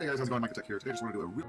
Hey guys, how's it going? Mike Tech here. Today I just want to do a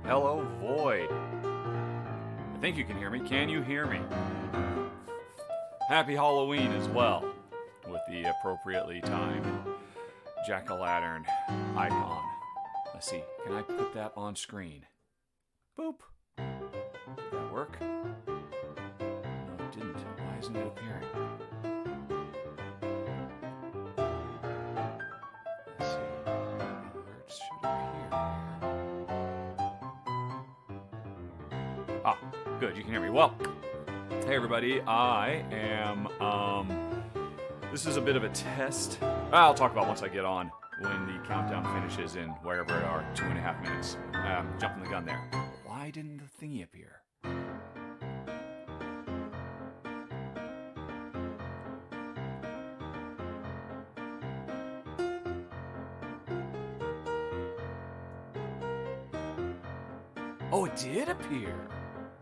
Hello, Void. I think you can hear me. Can you hear me? Happy Halloween as well, with the appropriately timed jack-o'-lantern icon. Let's see, can I put that on screen? Boop. Did that work? No, it didn't. Why isn't it appearing? Let's see. Alerts should appear. Ah, good, you can hear me. Well, hey everybody, I am, this is a bit of a test. I'll talk about once I get on, when the countdown finishes in wherever it are, 2.5 minutes. Jumping the gun there. Why didn't the thingy appear? Oh, it did appear.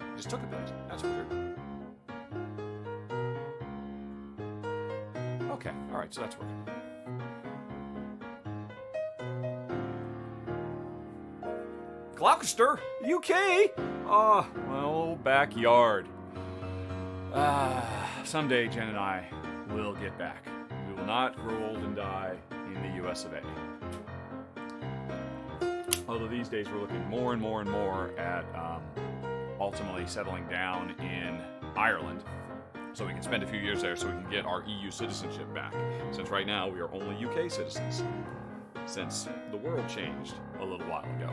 It just took a bit. That's weird. Okay, alright, so that's working. Gloucester, UK? Ah, my old backyard. Someday Jen and I will get back. We will not grow old and die in the US of A. Although these days we're looking more and more and more at ultimately settling down in Ireland so we can spend a few years there so we can get our EU citizenship back. Since right now we are only UK citizens, since the world changed a little while ago.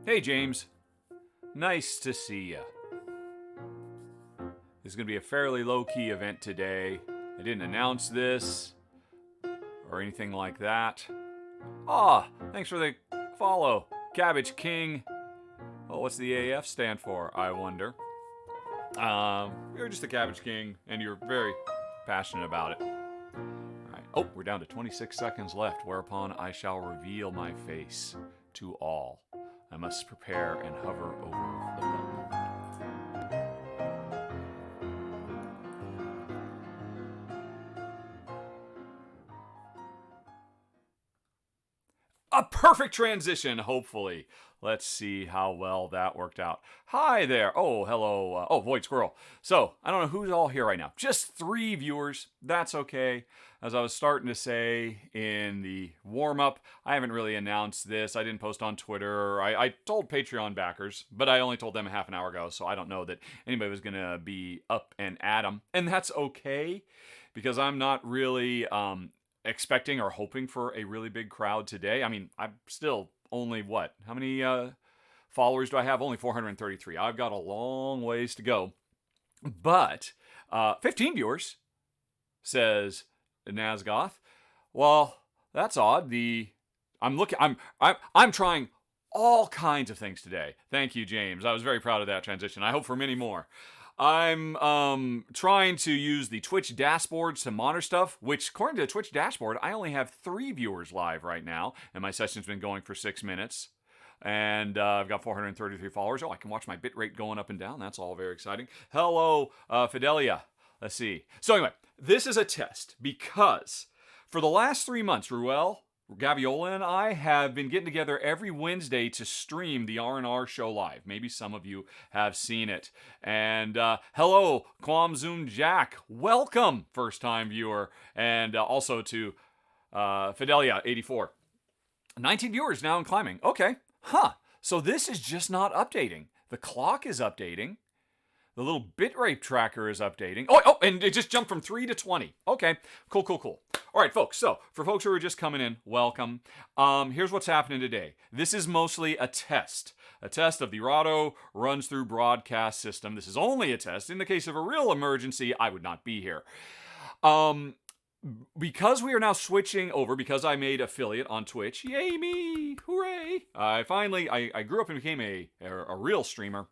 Hey James, nice to see ya. This is going to be a fairly low-key event today. I didn't announce this or anything like that. Thanks for the follow. Cabbage King. Oh, what's the AF stand for, I wonder? You're just a Cabbage King, and you're very passionate about it. Alright. Oh, we're down to 26 seconds left, whereupon I shall reveal my face to all. I must prepare and hover over the button. A perfect transition, hopefully. Let's see how well that worked out. Hi there. Oh, hello. Void Squirrel. So, I don't know who's all here right now. Just 3 viewers. That's okay. As I was starting to say in the warm-up, I haven't really announced this. I didn't post on Twitter. I told Patreon backers, but I only told them a half an hour ago, so I don't know that anybody was going to be up and at 'em. And that's okay, because I'm not really expecting or hoping for a really big crowd today. I mean, I'm still only what? How many followers do I have? Only 433. I've got a long ways to go. But 15 viewers, says Nazgoth. Well, that's odd. I'm trying all kinds of things today. Thank you, James. I was very proud of that transition. I hope for many more. I'm trying to use the Twitch dashboards to monitor stuff, which according to the Twitch dashboard, I only have 3 viewers live right now, and my session's been going for 6 minutes. And I've got 433 followers. Oh, I can watch my bitrate going up and down. That's all very exciting. Hello, Fidelia. Let's see. So anyway, this is a test because for the last 3 months, Ruel, Gaviola, and I have been getting together every Wednesday to stream the R&R show live. Maybe some of you have seen it. And hello, Quam Zoom Jack. Welcome, first-time viewer. And also to Fidelia, 84. 19 viewers now and climbing. Okay. So this is just not updating. The clock is updating. The little bitrate tracker is updating. Oh, and it just jumped from 3 to 20. Okay, cool. All right, folks. So for folks who are just coming in, welcome. Here's what's happening today. This is mostly a test of the Rahdo runs through broadcast system. This is only a test. In the case of a real emergency, I would not be here. Because we are now switching over, because I made affiliate on Twitch, yay me, hooray! I grew up and became a real streamer.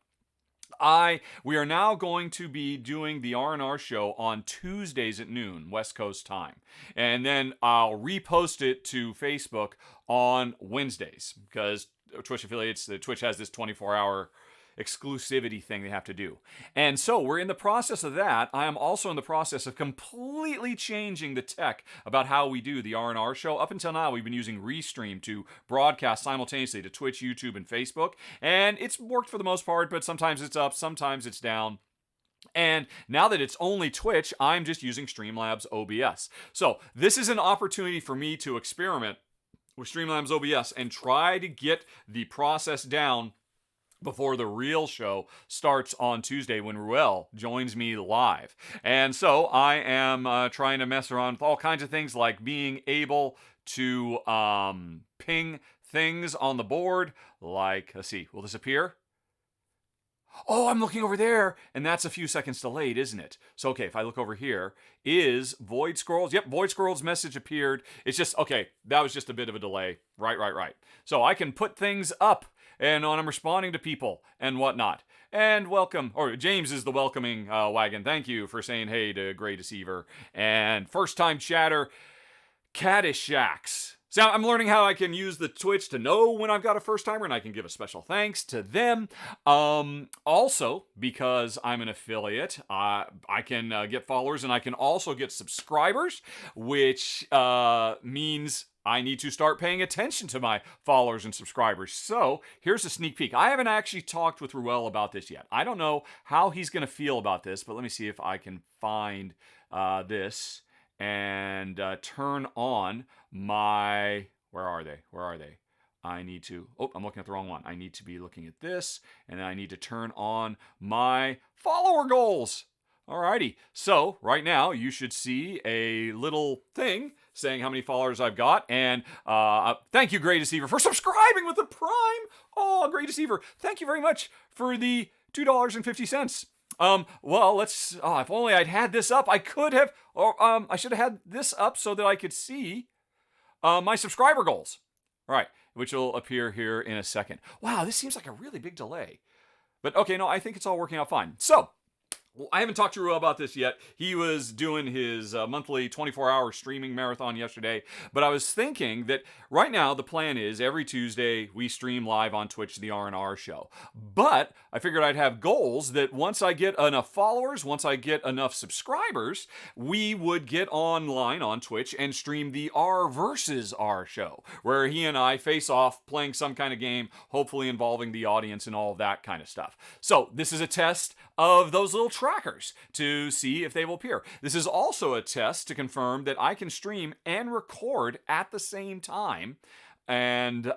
We are now going to be doing the R&R show on Tuesdays at noon, West Coast time. And then I'll repost it to Facebook on Wednesdays, because Twitch affiliates, Twitch has this 24-hour exclusivity thing they have to do. And so we're in the process of that. I am also in the process of completely changing the tech about how we do the R&R show. Up until now, we've been using Restream to broadcast simultaneously to Twitch, YouTube, and Facebook. And it's worked for the most part, but sometimes it's up, sometimes it's down. And now that it's only Twitch, I'm just using Streamlabs OBS. So this is an opportunity for me to experiment with Streamlabs OBS and try to get the process down before the real show starts on Tuesday when Ruel joins me live. And so I am trying to mess around with all kinds of things, like being able to ping things on the board. Like, let's see, will this appear? Oh, I'm looking over there, and that's a few seconds delayed, isn't it? So, okay, if I look over here, is Void Squirrels? Yep, Void Squirrels message appeared. It's just, okay, that was just a bit of a delay. Right. So I can put things up, and when I'm responding to people and whatnot. And welcome, or James is the welcoming wagon. Thank you for saying hey to Grey Deceiver. And first-time chatter, Caddishacks. So I'm learning how I can use the Twitch to know when I've got a first-timer, and I can give a special thanks to them. Also, because I'm an affiliate, I can get followers, and I can also get subscribers, which means I need to start paying attention to my followers and subscribers. So here's a sneak peek. I haven't actually talked with Ruel about this yet. I don't know how he's going to feel about this, but let me see if I can find this and turn on my... Where are they? I need to... Oh, I'm looking at the wrong one. I need to be looking at this, and then I need to turn on my follower goals. Alrighty, so right now you should see a little thing saying how many followers I've got, and thank you, Grey Deceiver, for subscribing with the Prime. Oh, Grey Deceiver, thank you very much for the $2.50. Well, let's, if only I'd had this up, I could have, I should have had this up so that I could see my subscriber goals. All right, which will appear here in a second. Wow, this seems like a really big delay. But okay, no, I think it's all working out fine. So, I haven't talked to Ruel about this yet. He was doing his monthly 24-hour streaming marathon yesterday. But I was thinking that right now the plan is every Tuesday we stream live on Twitch the R&R show. But I figured I'd have goals that once I get enough followers, once I get enough subscribers, we would get online on Twitch and stream the R versus R show, where he and I face off playing some kind of game, hopefully involving the audience and all of that kind of stuff. So this is a test of those little trackers to see if they will appear. This is also a test to confirm that I can stream and record at the same time. And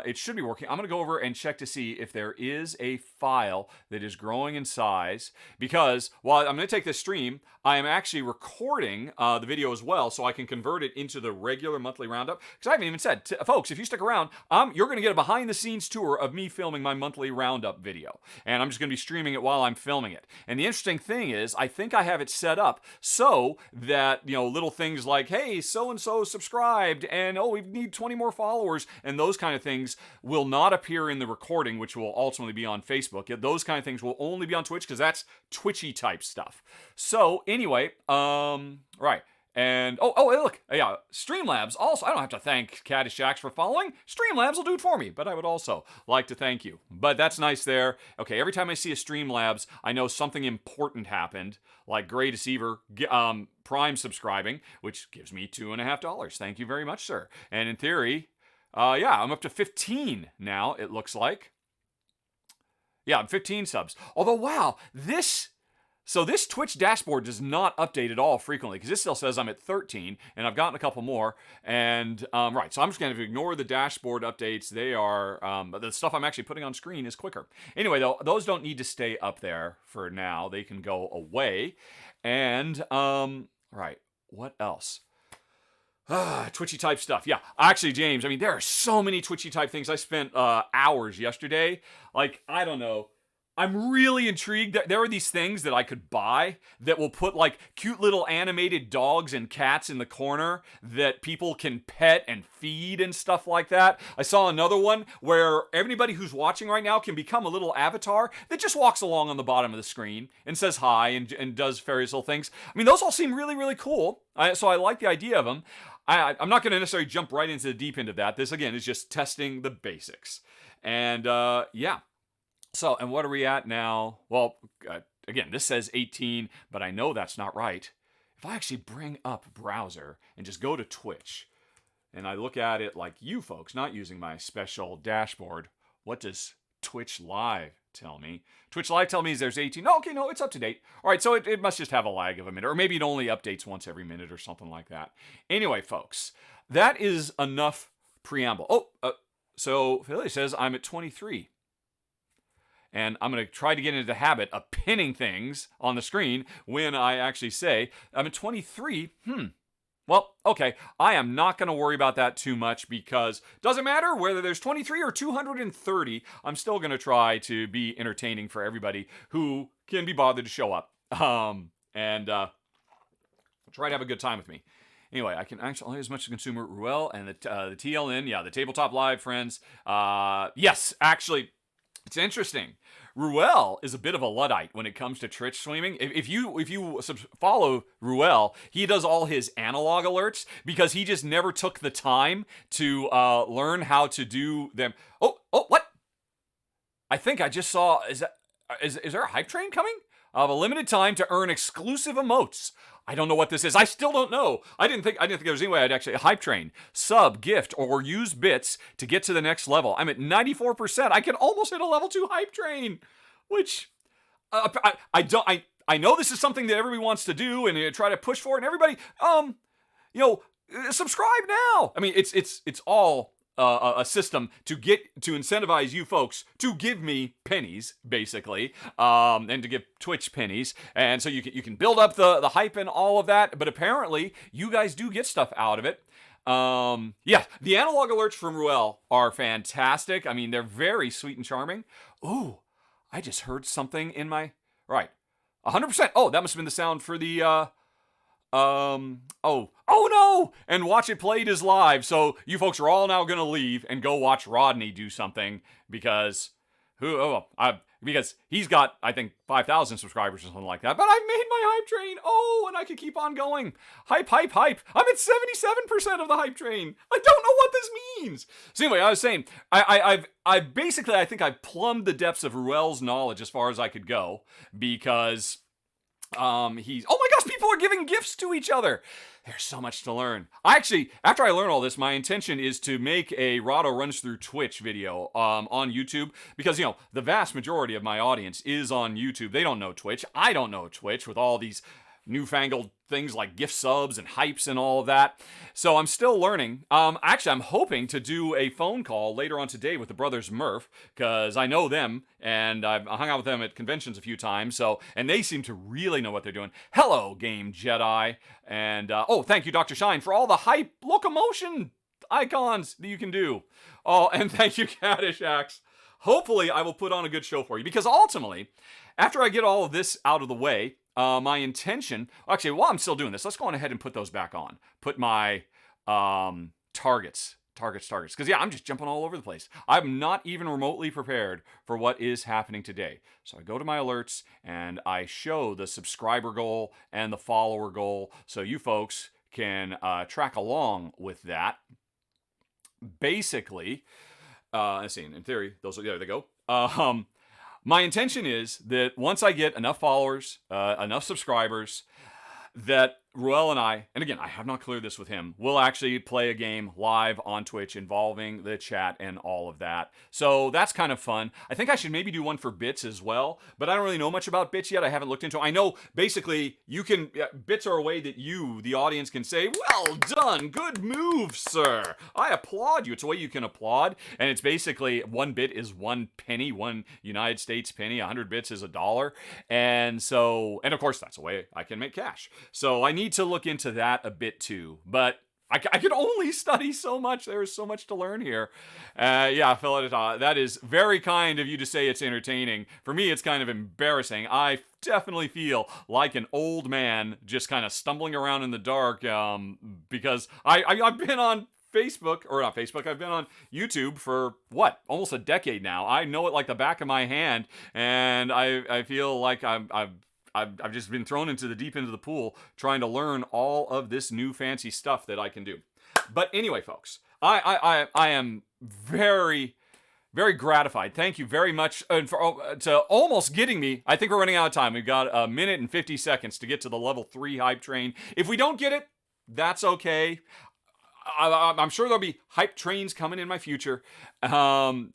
it should be working. I'm going to go over and check to see if there is a file that is growing in size, because while I'm going to take this stream, I am actually recording the video as well, so I can convert it into the regular monthly roundup. Because I haven't even said, folks, if you stick around, you're going to get a behind-the-scenes tour of me filming my monthly roundup video. And I'm just going to be streaming it while I'm filming it. And the interesting thing is, I think I have it set up so that, little things like, hey, so-and-so subscribed, and we need 20 more followers, and those kind of things will not appear in the recording, which will ultimately be on Facebook. Those kind of things will only be on Twitch, because that's Twitchy type stuff. So anyway, right. And look, yeah, Streamlabs also. I don't have to thank Caddyshax for following. Streamlabs will do it for me, but I would also like to thank you. But that's nice there. Okay, every time I see a Streamlabs, I know something important happened, like Gray Deceiver Prime subscribing, which gives me $2.50. Thank you very much, sir. And in theory, I'm up to 15 now, it looks like. Yeah, I'm 15 subs. Although, wow, this Twitch dashboard does not update at all frequently, because this still says I'm at 13, and I've gotten a couple more. And, right, so I'm just going to ignore the dashboard updates. They are, the stuff I'm actually putting on screen is quicker. Anyway, though, those don't need to stay up there for now. They can go away. And, right, what else? Twitchy type stuff. Yeah, actually, James, there are so many Twitchy type things. I spent hours yesterday. Like, I don't know. I'm really intrigued. There are these things that I could buy that will put like cute little animated dogs and cats in the corner that people can pet and feed and stuff like that. I saw another one where everybody who's watching right now can become a little avatar that just walks along on the bottom of the screen and says hi and does various little things. Those all seem really, really cool. So I like the idea of them. I'm not going to necessarily jump right into the deep end of that. This, again, is just testing the basics. And, yeah. So, and what are we at now? Well, again, this says 18, but I know that's not right. If I actually bring up browser and just go to Twitch, and I look at it like you folks, not using my special dashboard, what does Twitch Live tell me? Twitch Live tells me there's 18. Oh, okay, no, it's up to date. All right, so it must just have a lag of a minute, or maybe it only updates once every minute or something like that. Anyway, folks, that is enough preamble. So Philly says I'm at 23. And I'm going to try to get into the habit of pinning things on the screen when I actually say I'm at 23. Well, okay, I am not going to worry about that too much, because it doesn't matter whether there's 23 or 230. I'm still going to try to be entertaining for everybody who can be bothered to show up. And try to have a good time with me. Anyway, I can actually as much as consumer Ruel and the TLN, yeah, the Tabletop Live friends. Yes, actually, it's interesting. Ruel is a bit of a Luddite when it comes to Twitch streaming. If you follow Ruel, he does all his analog alerts because he just never took the time to learn how to do them. Oh, what? I think I just saw. Is there a hype train coming? Of a limited time to earn exclusive emotes. I don't know what this is. I still don't know. I didn't think there was any way I'd actually hype train, sub, gift, or use bits to get to the next level. I'm at 94%. I can almost hit a level 2 hype train, which I know this is something that everybody wants to do and try to push for, and everybody subscribe now. It's all a system to incentivize you folks to give me pennies, basically, and to give Twitch pennies, and so you can build up the hype and all of that. But apparently, you guys do get stuff out of it. Yeah, the analog alerts from Ruel are fantastic. They're very sweet and charming. Ooh, I just heard something in my right, 100%. Oh, that must have been the sound for the. Oh no! And Watch It Played is live, so you folks are all now gonna leave and go watch Rodney do something, because Because he's got, I think, 5,000 subscribers or something like that. But I've made my hype train. Oh, and I could keep on going. Hype, hype, hype. I'm at 77% of the hype train. I don't know what this means. So anyway, I was saying, I've basically, I think I've plumbed the depths of Ruel's knowledge as far as I could go, because oh my gosh, people are giving gifts to each other. There's so much to learn. After I learn all this, my intention is to make a Rahdo Runs Through Twitch video on YouTube, because, the vast majority of my audience is on YouTube. They don't know Twitch. I don't know Twitch with all these newfangled things like gift subs and hypes and all of that. So I'm still learning. Actually, I'm hoping to do a phone call later on today with the brothers Murph, because I know them and I've hung out with them at conventions a few times. And they seem to really know what they're doing. Hello, Game Jedi. And, thank you, Dr. Shine, for all the hype locomotion icons that you can do. Oh, and thank you, Caddyshax. Hopefully, I will put on a good show for you, because ultimately, after I get all of this out of the way, my intention, actually, while I'm still doing this, let's go on ahead and put those back on. Put my targets. Because, I'm just jumping all over the place. I'm not even remotely prepared for what is happening today. So I go to my alerts, and I show the subscriber goal and the follower goal, so you folks can track along with that. Basically, let's see, in theory, there they go. My intention is that once I get enough followers, enough subscribers, that Ruel and I, and again, I have not cleared this with him, will actually play a game live on Twitch involving the chat and all of that. So that's kind of fun. I think I should maybe do one for bits as well, but I don't really know much about bits yet. I haven't looked into it. I know basically bits are a way that you, the audience, can say, well done, good move, sir. I applaud you. It's a way you can applaud, and it's basically 1 bit is 1 penny, 1 United States penny, 100 bits is $1. And of course, that's a way I can make cash. So I need to look into that a bit too, but I can only study so much. There is so much to learn here. Phil, that is very kind of you to say it's entertaining. For me, it's kind of embarrassing. I definitely feel like an old man just kind of stumbling around in the dark, because I've been on Facebook, or not Facebook, I've been on YouTube for, almost a decade now. I know it like the back of my hand, and I feel like I've just been thrown into the deep end of the pool trying to learn all of this new fancy stuff that I can do. But anyway, folks, I am very, very gratified. Thank you very much to almost getting me. I think we're running out of time. We've got 1 minute and 50 seconds to get to the level 3 hype train. If we don't get it, that's okay. I'm sure there'll be hype trains coming in my future. Melamin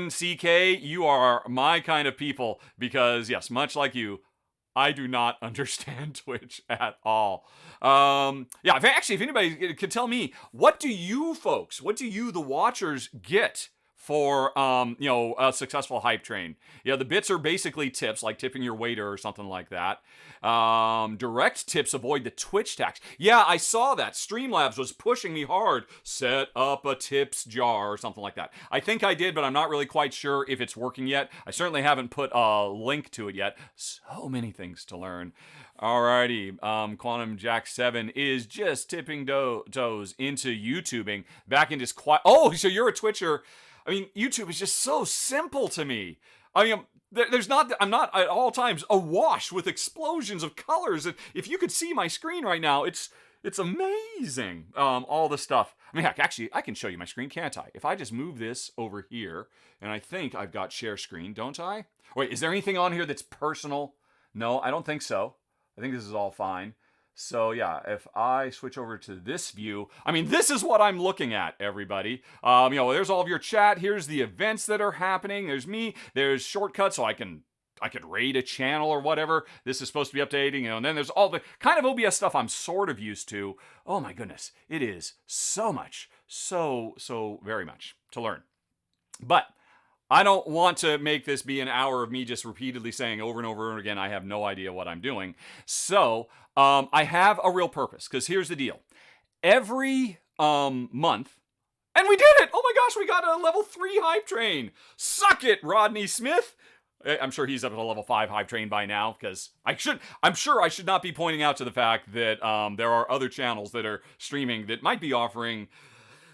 CK, you are my kind of people, because yes, much like you, I do not understand Twitch at all. If anybody could tell me, what do you, the watchers, get for a successful hype train? The bits are basically tips, like tipping your waiter or something like that. Direct tips avoid the Twitch tax. Yeah, I saw that. Streamlabs was pushing me hard. Set up a tips jar or something like that. I think I did, but I'm not really quite sure if it's working yet. I certainly haven't put a link to it yet. So many things to learn. Alrighty, Quantum Jack 7 is just tipping toes into YouTubing, back into his quiet. Oh, so you're a Twitcher. I mean, YouTube is just so simple to me. I mean, I'm not at all times awash with explosions of colors. And if you could see my screen right now, it's amazing. All the stuff. I mean, heck, actually, I can show you my screen, can't I? If I just move this over here, and I think I've got share screen, don't I? Wait, is there anything on here that's personal? No, I don't think so. I think this is all fine. So yeah, if I switch over to this view, I mean, this is what I'm looking at, everybody. There's all of your chat. Here's the events that are happening. There's me. There's shortcuts, so I could raid a channel or whatever. This is supposed to be updating, and then there's all the kind of OBS stuff I'm sort of used to. Oh my goodness, it is so much, so very much to learn. But I don't want to make this be an hour of me just repeatedly saying over and over again, I have no idea what I'm doing. So I have a real purpose, because here's the deal. Every month, and we did it! Oh my gosh, we got a level 3 hype train! Suck it, Rodney Smith! I'm sure he's up at a level 5 hype train by now, because I'm sure I should not be pointing out to the fact that there are other channels that are streaming that might be offering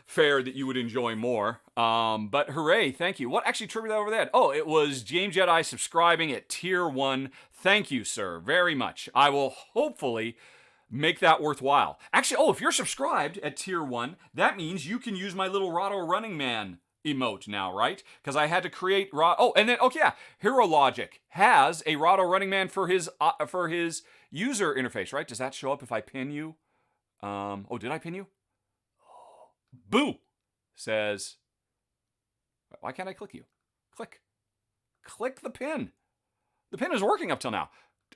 fare that you would enjoy more. But hooray, thank you. What actually triggered that over that? Oh, it was James Jedi subscribing at tier 1. Thank you, sir, very much. I will hopefully make that worthwhile. Actually, if you're subscribed at tier 1, that means you can use my little Rahdo Running Man emote now, right? Because I had to create Hero Logic has a Rahdo Running Man for his user interface, right? Does that show up if I pin you? Did I pin you? Boo says, why can't I click you? Click the pin. The pin is working up till now.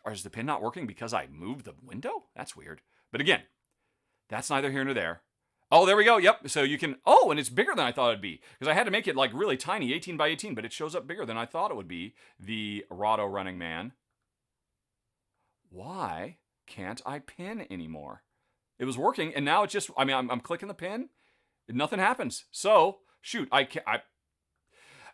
Or is the pin not working because I moved the window? That's weird. But again, that's neither here nor there. Oh, there we go. Yep. So you can, and it's bigger than I thought it'd be. Because I had to make it like really tiny, 18 by 18, but it shows up bigger than I thought it would be. The Rahdo Running Man. Why can't I pin anymore? It was working, and now it's just, I'm clicking the pin, and nothing happens. So, shoot,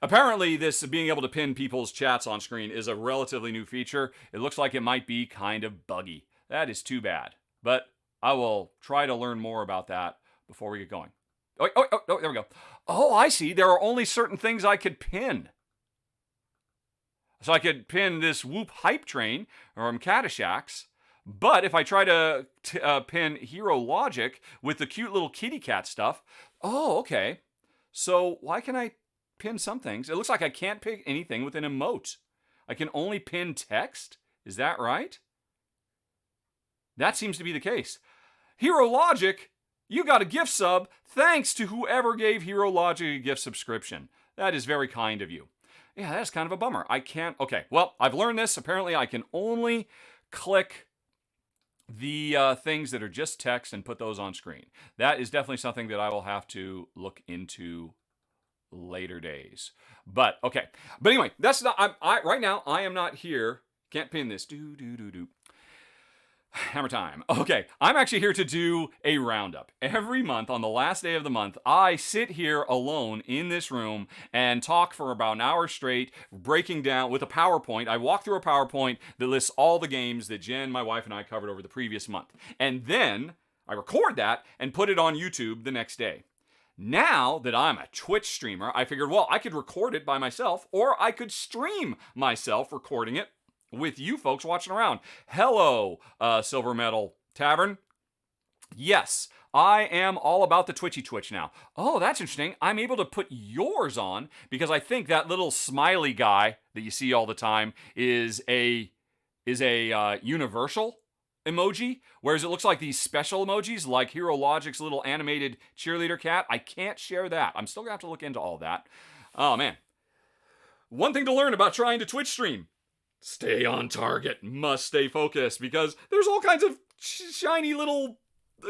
apparently this being able to pin people's chats on screen is a relatively new feature. It looks like it might be kind of buggy. That is too bad. But I will try to learn more about that before we get going. Oh, there we go. Oh, I see. There are only certain things I could pin. So I could pin this Whoop Hype Train from Caddyshack's. But if I try to pin Hero Logic with the cute little kitty cat stuff, okay. So why can I pin some things? It looks like I can't pick anything with an emote. I can only pin text? Is that right? That seems to be the case. Hero Logic, you got a gift sub. Thanks to whoever gave Hero Logic a gift subscription. That is very kind of you. Yeah, that's kind of a bummer. I can't... Okay, well, I've learned this. Apparently, I can only click the things that are just text and put those on screen. That is definitely something that I will have to look into later days. But okay. But anyway, that's not. Right now I am not here. Can't pin this. Hammer time. Okay, I'm actually here to do a roundup. Every month, on the last day of the month, I sit here alone in this room and talk for about an hour straight, breaking down with a PowerPoint. I walk through a PowerPoint that lists all the games that Jen, my wife, and I covered over the previous month. And then I record that and put it on YouTube the next day. Now that I'm a Twitch streamer, I figured, I could record it by myself, or I could stream myself recording it with you folks watching around. Hello, Silver Medal Tavern. Yes, I am all about the Twitch now. Oh, that's interesting. I'm able to put yours on because I think that little smiley guy that you see all the time is a universal emoji, whereas it looks like these special emojis like Hero Logic's little animated cheerleader cat. I can't share that. I'm still gonna have to look into all that. Oh man. One thing to learn about trying to Twitch stream. Stay on target, must stay focused, because there's all kinds of shiny little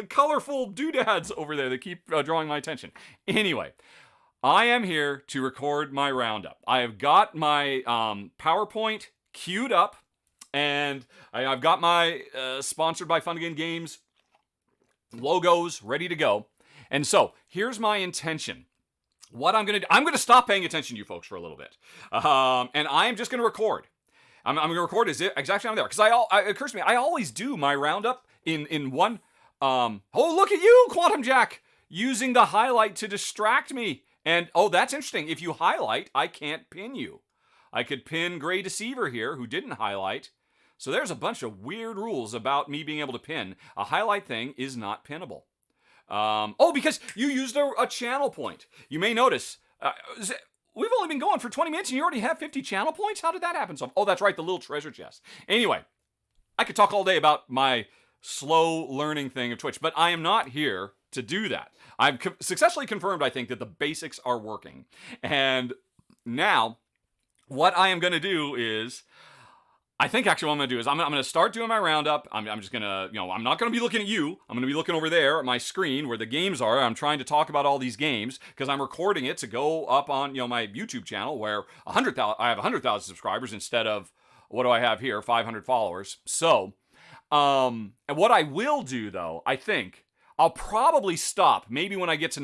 colorful doodads over there that keep drawing my attention. Anyway, I am here to record my roundup. I have got my PowerPoint queued up, and I've got my sponsored by Fun Again Games logos ready to go. And so, here's my intention. What I'm going to do, I'm going to stop paying attention to you folks for a little bit. And I'm just going to record. I'm going to record exactly on there. Because it occurs to me, I always do my roundup in one. Look at you, Quantum Jack, using the highlight to distract me. And, that's interesting. If you highlight, I can't pin you. I could pin Gray Deceiver here, who didn't highlight. So there's a bunch of weird rules about me being able to pin. A highlight thing is not pinnable. Because you used a channel point. You may notice... We've only been going for 20 minutes and you already have 50 channel points? How did that happen? That's right, the little treasure chest. Anyway, I could talk all day about my slow learning thing of Twitch, but I am not here to do that. I've successfully confirmed, I think, that the basics are working. And now, what I am going to do is... I think actually what I'm going to do is I'm going to start doing my roundup. I'm just going to, I'm not going to be looking at you. I'm going to be looking over there at my screen where the games are. I'm trying to talk about all these games because I'm recording it to go up on, my YouTube channel where I have 100,000 subscribers instead of, what do I have here? 500 followers. So, and what I will do though, I think I'll probably stop maybe when I get to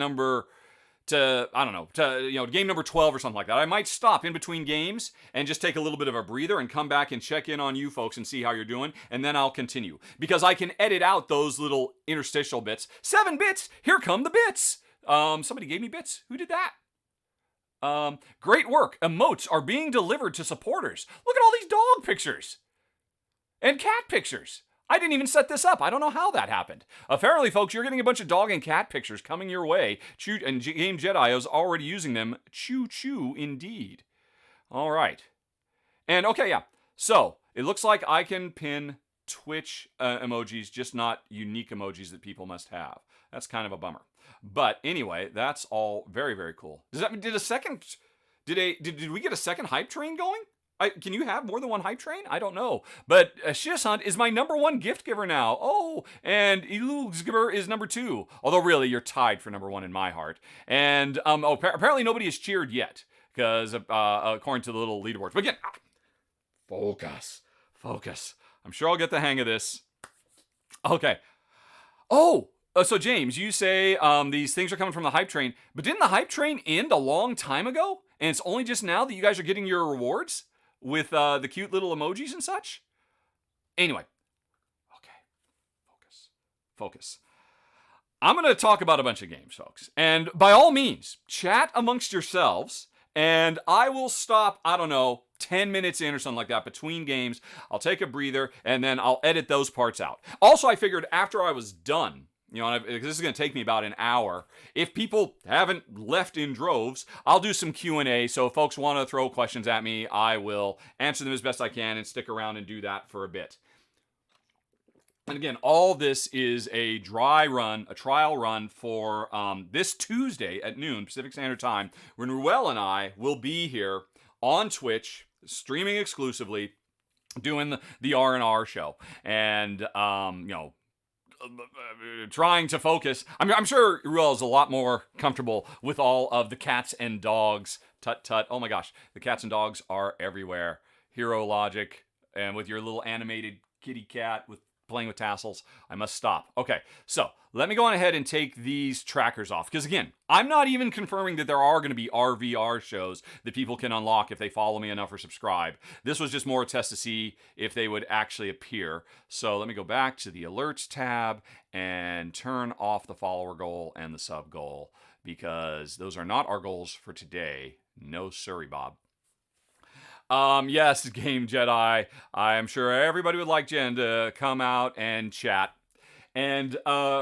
game number 12 or something like that. I might stop in between games and just take a little bit of a breather and come back and check in on you folks and see how you're doing, and then I'll continue. Because I can edit out those little interstitial bits. 7 bits! Here come the bits! Somebody gave me bits. Who did that? Great work. Emotes are being delivered to supporters. Look at all these dog pictures and cat pictures. I didn't even set this up. I don't know how that happened. Apparently, folks, you're getting a bunch of dog and cat pictures coming your way. And Game Jedi is already using them. Choo indeed. All right. And okay, yeah. So it looks like I can pin Twitch emojis, just not unique emojis that people must have. That's kind of a bummer. But anyway, that's all very, very cool. Does that mean did we get a second hype train going? Can you have more than one hype train? I don't know. But Shiz Hunt is my number one gift giver now. Oh, and Iluzgiver is number 2. Although really, you're tied for number 1 in my heart. And apparently nobody has cheered yet, because according to the little leaderboards. But again, focus. I'm sure I'll get the hang of this. Okay. Oh, so James, you say these things are coming from the hype train, but didn't the hype train end a long time ago? And it's only just now that you guys are getting your rewards with the cute little emojis and such? Anyway. Okay. Focus. I'm going to talk about a bunch of games, folks. And by all means, chat amongst yourselves, and I will stop, 10 minutes in or something like that between games. I'll take a breather, and then I'll edit those parts out. Also, I figured after I was done, this is going to take me about an hour. If people haven't left in droves, I'll do some Q&A. So if folks want to throw questions at me, I will answer them as best I can and stick around and do that for a bit. And again, all this is a trial run for this Tuesday at noon Pacific Standard Time, when Ruel and I will be here on Twitch, streaming exclusively, doing the R&R show. And, trying to focus. I'm sure Ruel is a lot more comfortable with all of the cats and dogs. Tut. Oh my gosh. The cats and dogs are everywhere. Hero Logic, and with your little animated kitty cat with playing with tassels. I must stop. Okay, so let me go on ahead and take these trackers off. Because again, I'm not even confirming that there are going to be RVR shows that people can unlock if they follow me enough or subscribe. This was just more a test to see if they would actually appear. So let me go back to the alerts tab and turn off the follower goal and the sub goal, because those are not our goals for today. No siree, Bob. Yes, Game Jedi. I'm sure everybody would like Jen to come out and chat. And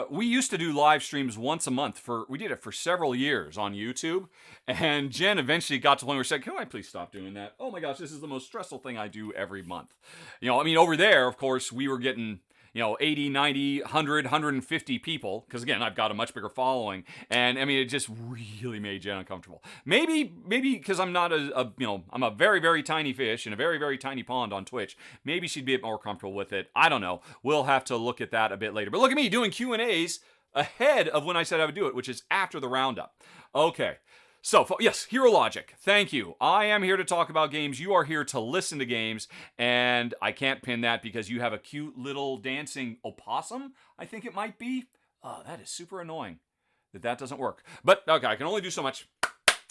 we used to do live streams once a month. We did it for several years on YouTube. And Jen eventually got to the point where she said, "Can I please stop doing that? Oh my gosh, this is the most stressful thing I do every month." Over there, of course, we were getting 80, 90, 100, 150 people. Because again, I've got a much bigger following. And it just really made Jen uncomfortable. Maybe because I'm not I'm a very, very tiny fish in a very, very tiny pond on Twitch. Maybe she'd be more comfortable with it. I don't know. We'll have to look at that a bit later. But look at me doing Q&As ahead of when I said I would do it, which is after the roundup. Okay. So, yes, Hero Logic, thank you. I am here to talk about games. You are here to listen to games, and I can't pin that because you have a cute little dancing opossum, I think it might be. Oh, that is super annoying that doesn't work. But, okay, I can only do so much.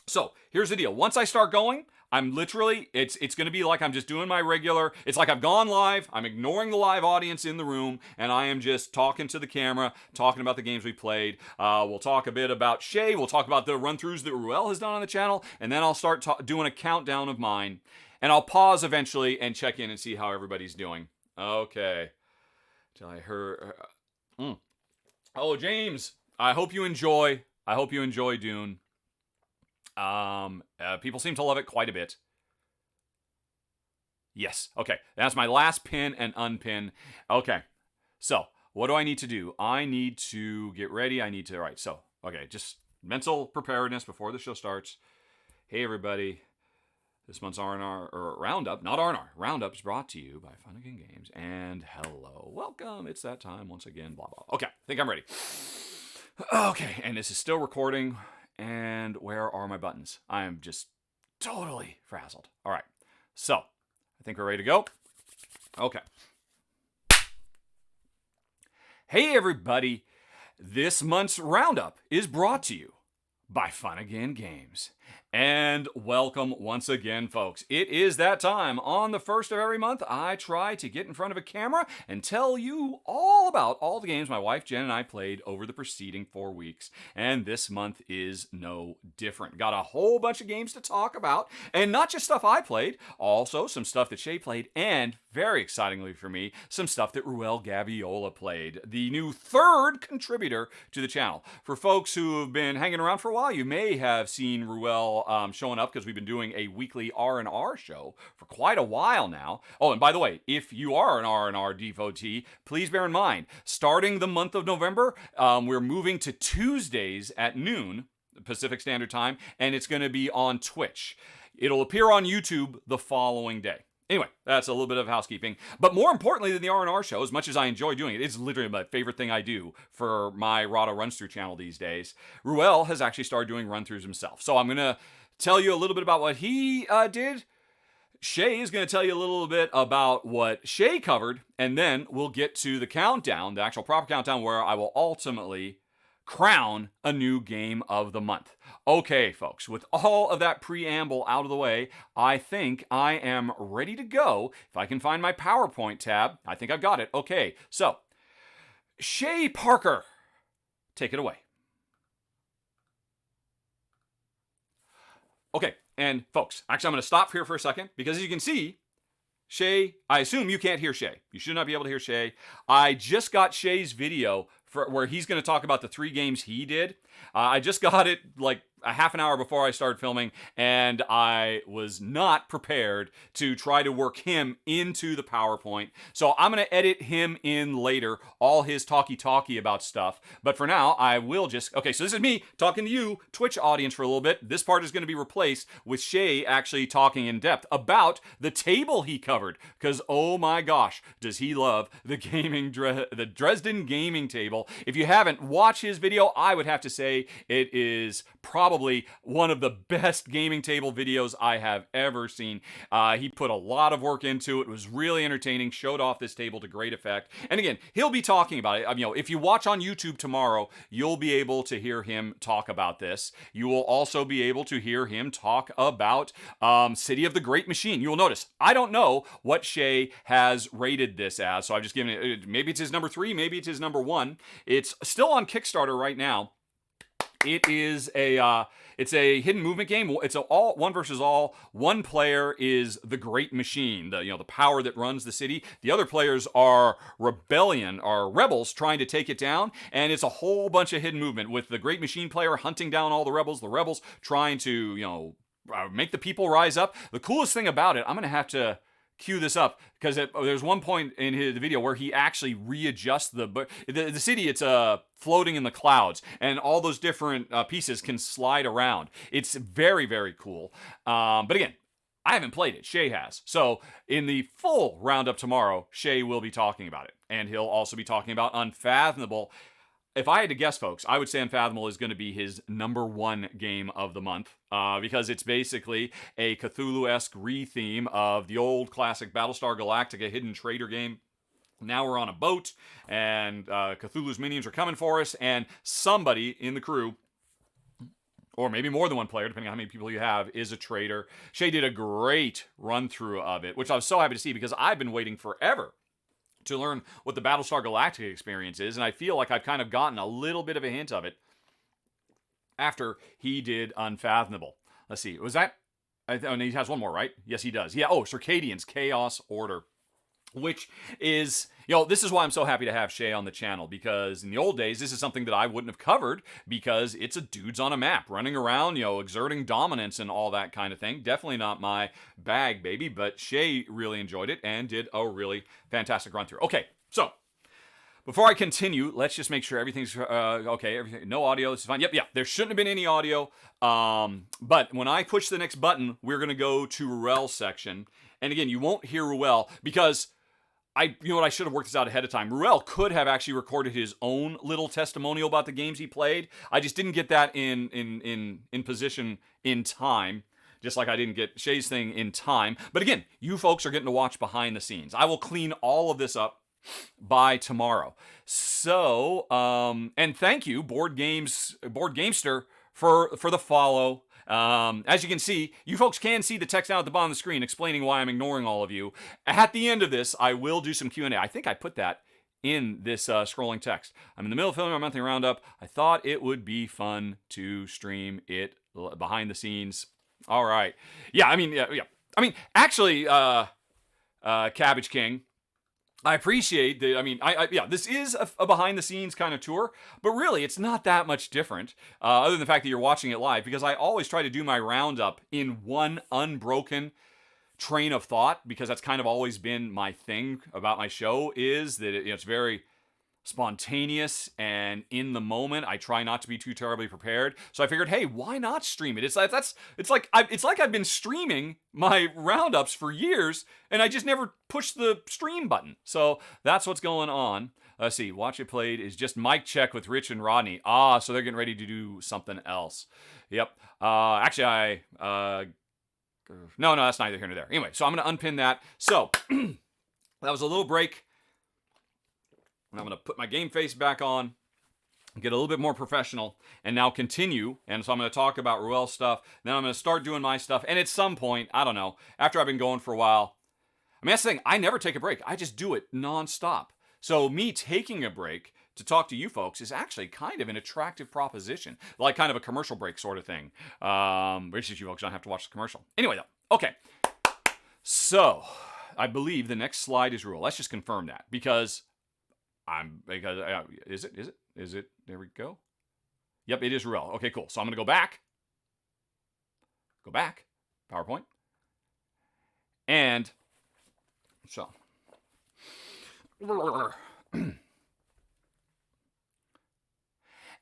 So, here's the deal. Once I start going, I'm literally, it's going to be like I'm just doing my regular, it's like I've gone live, I'm ignoring the live audience in the room, and I am just talking to the camera, talking about the games we played. We'll talk a bit about Shay, we'll talk about the run-throughs that Ruel has done on the channel, and then I'll start doing a countdown of mine, and I'll pause eventually and check in and see how everybody's doing. Okay. Till I heard... Oh, James, I hope you enjoy Dune. People seem to love it quite a bit. Yes. Okay. That's my last pin and unpin. Okay. So, what do I need to do? I need to get ready. Okay, just mental preparedness before the show starts. Hey, everybody. This month's R&R, or Roundup, not R&R. Roundup is brought to you by Fun Again Games. And hello. Welcome. It's that time once again. Blah, blah. Okay. I think I'm ready. Okay. And this is still recording. And where are my buttons? I am just totally frazzled. All right. So, I think we're ready to go. Okay. Hey, everybody. This month's Roundup is brought to you by Fun Again Games. And welcome once again, folks. It is that time. On the first of every month, I try to get in front of a camera and tell you all about all the games my wife Jen and I played over the preceding 4 weeks. And this month is no different. Got a whole bunch of games to talk about, and not just stuff I played, also some stuff that Shay played, and very excitingly for me, some stuff that Ruel Gaviola played, the new third contributor to the channel. For folks who have been hanging around for a while, you may have seen Ruel showing up because we've been doing a weekly R&R show for quite a while now. Oh, and by the way, if you are an R&R devotee, please bear in mind, starting the month of November, we're moving to Tuesdays at noon Pacific Standard Time, and it's going to be on Twitch. It'll appear on YouTube the following day. Anyway, that's a little bit of housekeeping. But more importantly than the R&R show, as much as I enjoy doing it, it's literally my favorite thing I do for my Rahdo Runs Through channel these days. Ruel has actually started doing run-throughs himself. So I'm going to tell you a little bit about what he did. Shay is going to tell you a little bit about what Shay covered, and then we'll get to the countdown, the actual proper countdown, where I will ultimately crown a new game of the month. Okay, folks, with all of that preamble out of the way, I think I am ready to go. If I can find my PowerPoint tab, I think I've got it. Okay, so Shay Parker, take it away. Okay, and folks, actually I'm going to stop here for a second because as you can see, Shay, I assume you can't hear Shay. You should not be able to hear Shay. I just got Shay's video where he's going to talk about the 3 games he did. I just got it like a half an hour before I started filming, and I was not prepared to try to work him into the PowerPoint. So I'm going to edit him in later, all his talky about stuff. But for now, I will just... Okay, so this is me talking to you, Twitch audience, for a little bit. This part is going to be replaced with Shay actually talking in depth about the table he covered. Because, oh my gosh, does he love the the Dresden gaming table. If you haven't watched his video, I would have to say it is probably one of the best gaming table videos I have ever seen. He put a lot of work into it. It was really entertaining, showed off this table to great effect. And again, he'll be talking about it. If you watch on YouTube tomorrow, you'll be able to hear him talk about this. You will also be able to hear him talk about City of the Great Machine. You will notice, I don't know what Shay has rated this as, so I've just given it, maybe it's his number 3, maybe it's his number 1. It's still on Kickstarter right now. It is it's a hidden movement game. It's a all one versus all. One player is the Great Machine, the power that runs the city. The other players are rebels trying to take it down, and it's a whole bunch of hidden movement with the Great Machine player hunting down all the rebels trying to make the people rise up. The coolest thing about it, I'm gonna have to cue this up because there's one point in the video where he actually readjusts the city. It's floating in the clouds, and all those different pieces can slide around. It's very, very cool. But again, I haven't played it. Shay has. So in the full roundup tomorrow, Shay will be talking about it, and he'll also be talking about Unfathomable. If I had to guess, folks, I would say Unfathomable is going to be his number 1 game of the month because it's basically a Cthulhu-esque re-theme of the old classic Battlestar Galactica hidden traitor game. Now we're on a boat, and Cthulhu's minions are coming for us, and somebody in the crew, or maybe more than one player, depending on how many people you have, is a traitor. Shay did a great run-through of it, which I was so happy to see because I've been waiting forever to learn what the Battlestar Galactica experience is, and I feel like I've kind of gotten a little bit of a hint of it after he did Unfathomable. Let's see, was that... and he has one more, right? Yes, he does. Yeah, Circadian's Chaos Order, which is... this is why I'm so happy to have Shay on the channel, because in the old days, this is something that I wouldn't have covered because it's a dudes on a map running around, exerting dominance and all that kind of thing. Definitely not my bag, baby, but Shay really enjoyed it and did a really fantastic run through. Okay, so before I continue, let's just make sure everything's okay. Everything, no audio, this is fine. Yep, yeah, there shouldn't have been any audio. But when I push the next button, we're going to go to Ruel's section. And again, you won't hear Ruel because... I should have worked this out ahead of time. Ruel could have actually recorded his own little testimonial about the games he played. I just didn't get that in position in time, just like I didn't get Shay's thing in time. But again, you folks are getting to watch behind the scenes. I will clean all of this up by tomorrow. So, and thank you, Board Gamester, for the follow. As you can see, you folks can see the text down at the bottom of the screen explaining why I'm ignoring all of you. At the end of this, I will do some Q&A. I think I put that in this scrolling text. I'm in the middle of filming our monthly roundup. I thought it would be fun to stream it behind the scenes. All right. Yeah, I mean, yeah. I mean, actually, Cabbage King, I appreciate that. I mean, yeah, this is a behind-the-scenes kind of tour, but really, it's not that much different, other than the fact that you're watching it live, because I always try to do my roundup in one unbroken train of thought, because that's kind of always been my thing about my show, is that it's very spontaneous and in the moment. I try not to be too terribly prepared. So I figured, hey, why not stream it? It's like I've been streaming my roundups for years, and I just never pushed the stream button. So that's what's going on. Let's see. Watch It Played is just mic check with Rich and Rodney. So they're getting ready to do something else. Yep. Actually, no, that's neither here nor there. Anyway, so I'm going to unpin that. So that was a little break. And I'm going to put my game face back on, get a little bit more professional, and now continue. And so I'm going to talk about Ruel's stuff. Then I'm going to start doing my stuff. And at some point, I don't know, after I've been going for a while, I mean, that's the thing. I never take a break. I just do it nonstop. So me taking a break to talk to you folks is actually kind of an attractive proposition, like kind of a commercial break sort of thing. Which is you folks don't have to watch the commercial. Anyway, though. Okay. So I believe the next slide is Ruel. Let's just confirm that, because is it? There we go. Yep, it is Ruel. Okay, cool. So I'm going to go back, PowerPoint, and so.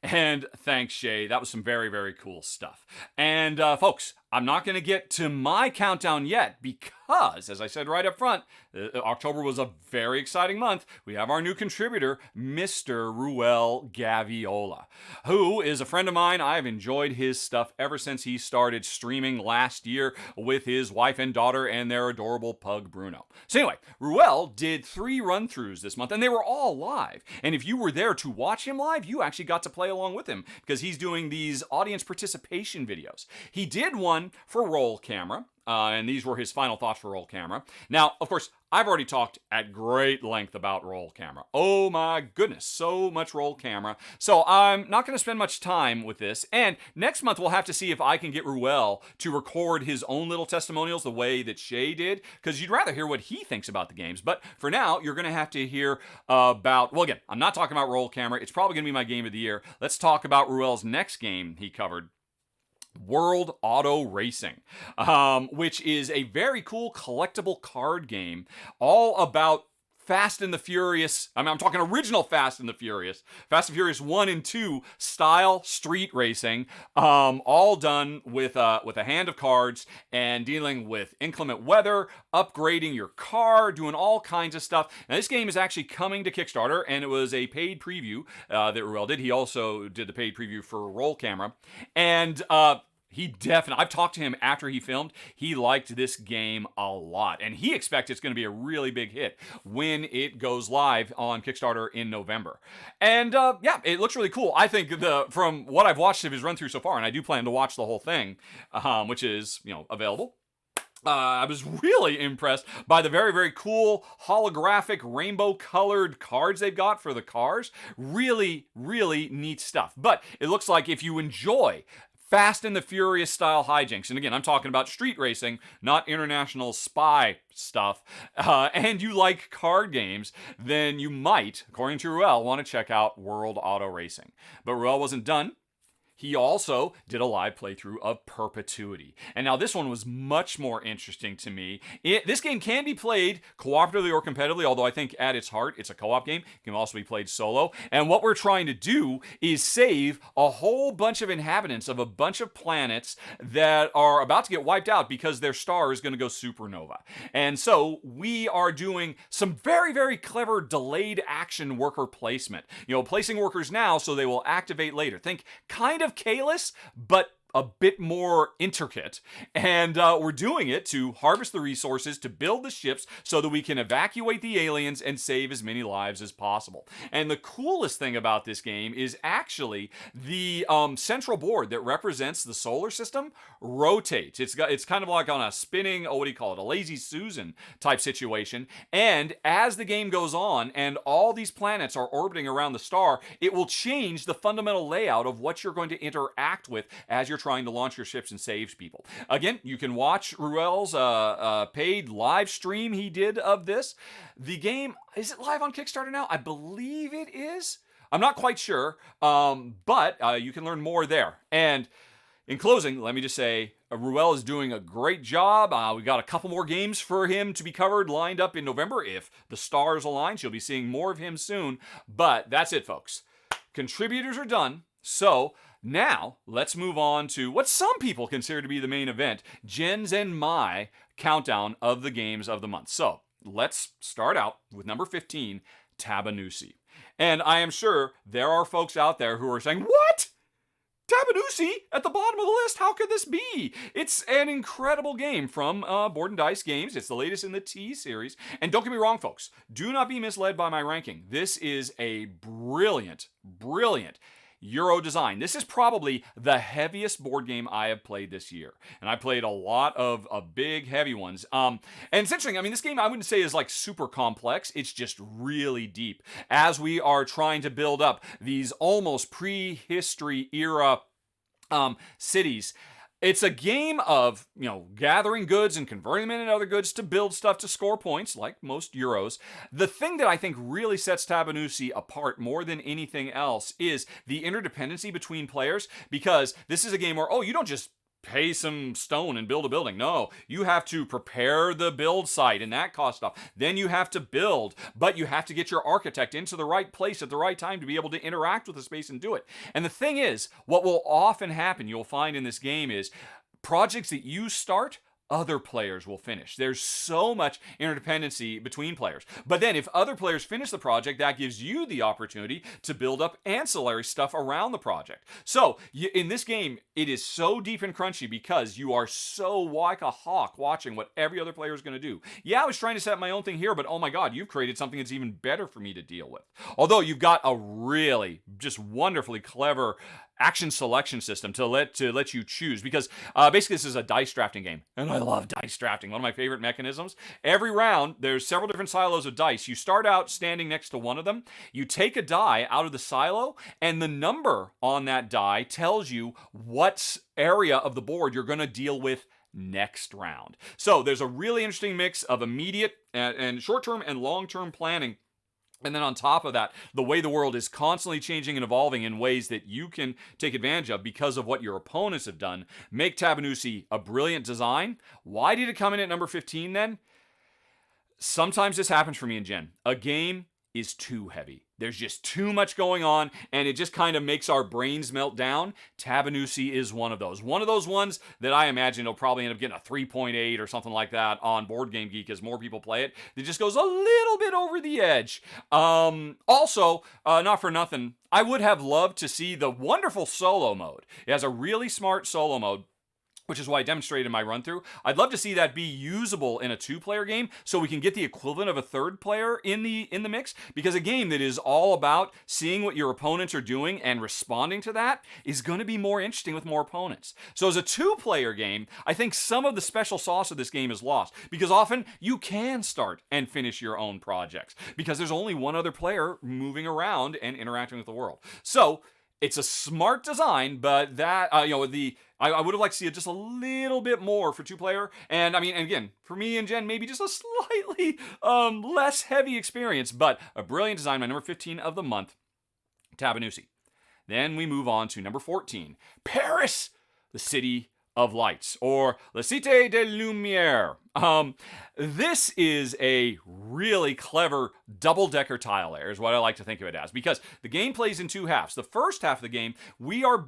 And thanks, Shay. That was some very, very cool stuff. And folks, I'm not going to get to my countdown yet because, as I said right up front, October was a very exciting month. We have our new contributor, Mr. Ruel Gaviola, who is a friend of mine. I've enjoyed his stuff ever since he started streaming last year with his wife and daughter and their adorable pug, Bruno. So anyway, Ruel did 3 run-throughs this month, and they were all live. And if you were there to watch him live, you actually got to play along with him because he's doing these audience participation videos. He did one for Roll Camera, and these were his final thoughts for Roll Camera. Now, of course, I've already talked at great length about Roll Camera. Oh my goodness, so much Roll Camera. So I'm not going to spend much time with this, and next month we'll have to see if I can get Ruel to record his own little testimonials the way that Shay did, because you'd rather hear what he thinks about the games. But for now, you're going to have to hear about, well, again, I'm not talking about Roll Camera. It's probably going to be my game of the year. Let's talk about Ruel's next game he covered, World Auto Racing, which is a very cool collectible card game all about Fast and the Furious. I mean, I'm talking original Fast and the Furious 1 and 2 style street racing, all done with a hand of cards and dealing with inclement weather, upgrading your car, doing all kinds of stuff. Now, this game is actually coming to Kickstarter, and it was a paid preview that Ruel did. He also did the paid preview for Roll Camera, and he definitely, I've talked to him after he filmed. He liked this game a lot, and he expects it's going to be a really big hit when it goes live on Kickstarter in November. And yeah, it looks really cool. I think from what I've watched of his run through so far, and I do plan to watch the whole thing, which is available. I was really impressed by the very, very cool holographic rainbow-colored cards they've got for the cars. Really, really neat stuff. But it looks like if you enjoy Fast and the Furious style hijinks, and again, I'm talking about street racing, not international spy stuff, and you like card games, then you might, according to Ruel, want to check out World Auto Racing. But Ruel wasn't done. He also did a live playthrough of Perpetuity. And now this one was much more interesting to me. This game can be played cooperatively or competitively, although I think at its heart, it's a co-op game. It can also be played solo. And what we're trying to do is save a whole bunch of inhabitants of a bunch of planets that are about to get wiped out because their star is going to go supernova. And so we are doing some very, very clever delayed action worker placement. Placing workers now so they will activate later. Think kind of Kalis, but a bit more intricate, and we're doing it to harvest the resources, to build the ships so that we can evacuate the aliens and save as many lives as possible. And the coolest thing about this game is actually the central board that represents the solar system rotates. It's kind of like on a spinning, what do you call it, a lazy Susan type situation. And as the game goes on and all these planets are orbiting around the star, it will change the fundamental layout of what you're going to interact with as you're trying to launch your ships and save people. Again, you can watch Ruel's paid live stream he did of this. The game, is it live on Kickstarter now? I believe it is. I'm not quite sure, but you can learn more there. And in closing, let me just say, Ruel is doing a great job. We got a couple more games for him to be covered lined up in November. If the stars align, you'll be seeing more of him soon. But that's it, folks. Contributors are done. So now let's move on to what some people consider to be the main event, Jen's and my countdown of the games of the month. So let's start out with number 15, Tabanusi. And I am sure there are folks out there who are saying, what? Tabanusi at the bottom of the list? How could this be? It's an incredible game from Board and Dice Games. It's the latest in the T series. And don't get me wrong, folks. Do not be misled by my ranking. This is a brilliant, brilliant Euro design. This is probably the heaviest board game I have played this year. And I played a lot of big, heavy ones. And it's interesting. I mean, this game I wouldn't say is like super complex. It's just really deep. As we are trying to build up these almost prehistory era cities, it's a game of, gathering goods and converting them into other goods to build stuff to score points, like most Euros. The thing that I think really sets Tabanusi apart more than anything else is the interdependency between players, because this is a game where, you don't just pay some stone and build a building. No, you have to prepare the build site, and that costs stuff. Then you have to build, but you have to get your architect into the right place at the right time to be able to interact with the space and do it. And the thing is, what will often happen, you'll find in this game, is projects that you start, other players will finish. There's so much interdependency between players. But then if other players finish the project, that gives you the opportunity to build up ancillary stuff around the project. So in this game, it is so deep and crunchy because you are so like a hawk watching what every other player is going to do. Yeah, I was trying to set up my own thing here, but oh my God, you've created something that's even better for me to deal with. Although you've got a really just wonderfully clever action selection system to let you choose, because basically this is a dice drafting game, and I love dice drafting. One of my favorite mechanisms. Every round there's several different silos of dice. You start out standing next to one of them, you take a die out of the silo, and the number on that die tells you what area of the board you're going to deal with next round. So there's a really interesting mix of immediate and short-term and long-term planning. And then on top of that, the way the world is constantly changing and evolving in ways that you can take advantage of because of what your opponents have done, make Tabanusi a brilliant design. Why did it come in at number 15 then? Sometimes this happens for me and Jen. A game is too heavy. There's just too much going on, and it just kind of makes our brains melt down. Tabanusi is one of those. One of those ones that I imagine will probably end up getting a 3.8 or something like that on Board Game Geek as more people play it. It just goes a little bit over the edge. Also, not for nothing, I would have loved to see the wonderful solo mode. It has a really smart solo mode, which is why I demonstrated in my run-through. I'd love to see that be usable in a two-player game so we can get the equivalent of a third player in the mix, because a game that is all about seeing what your opponents are doing and responding to that is going to be more interesting with more opponents. So as a two-player game, I think some of the special sauce of this game is lost, because often you can start and finish your own projects because there's only one other player moving around and interacting with the world. So it's a smart design, but that, I would have liked to see it just a little bit more for two-player. And I mean, and again, for me and Jen, maybe just a slightly less heavy experience, but a brilliant design. My number 15 of the month, Tabanusi. Then we move on to number 14, Paris, the City of Lights, or La Cité de Lumière. This is a really clever double-decker tile layer, is what I like to think of it as, because the game plays in two halves. The first half of the game, we are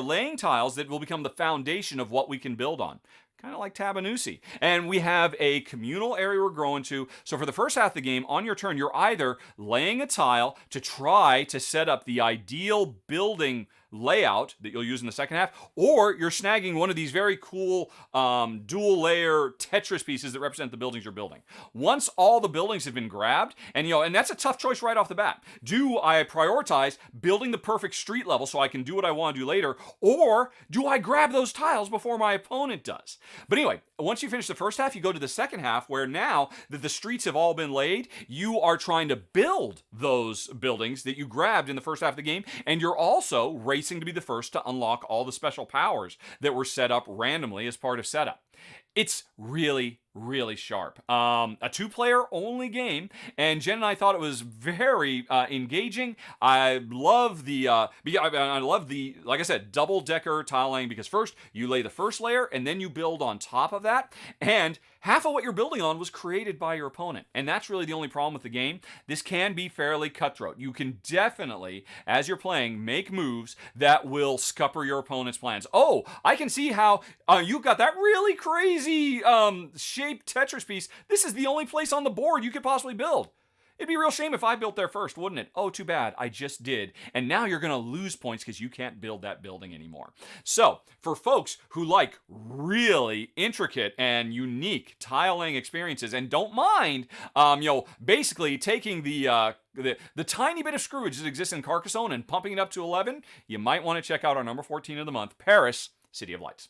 laying tiles that will become the foundation of what we can build on. kind of like Tabanusi. And we have a communal area we're growing to. So for the first half of the game, on your turn, you're either laying a tile to try to set up the ideal building layout that you'll use in the second half, or you're snagging one of these very cool dual layer Tetris pieces that represent the buildings you're building. Once all the buildings have been grabbed, and that's a tough choice right off the bat. Do I prioritize building the perfect street level so I can do what I want to do later, or do I grab those tiles before my opponent does? But anyway, once you finish the first half, you go to the second half, where now that the streets have all been laid, you are trying to build those buildings that you grabbed in the first half of the game, and you're also racing to be the first to unlock all the special powers that were set up randomly as part of setup. It's really, really sharp. A 2-player only game, and Jen and I thought it was very engaging. I love the, like I said, double-decker tile laying, because first you lay the first layer, and then you build on top of that, and half of what you're building on was created by your opponent, and that's really the only problem with the game. This can be fairly cutthroat. You can definitely, as you're playing, make moves that will scupper your opponent's plans. Oh, I can see how you've got that really crazy shaped Tetris piece. This is the only place on the board you could possibly build. It'd be a real shame if I built there first, wouldn't it? Oh, too bad. I just did. And now you're going to lose points because you can't build that building anymore. So, for folks who like really intricate and unique tiling experiences and don't mind, basically taking the tiny bit of screwage that exists in Carcassonne and pumping it up to 11, you might want to check out our number 14 of the month, Paris, City of Lights.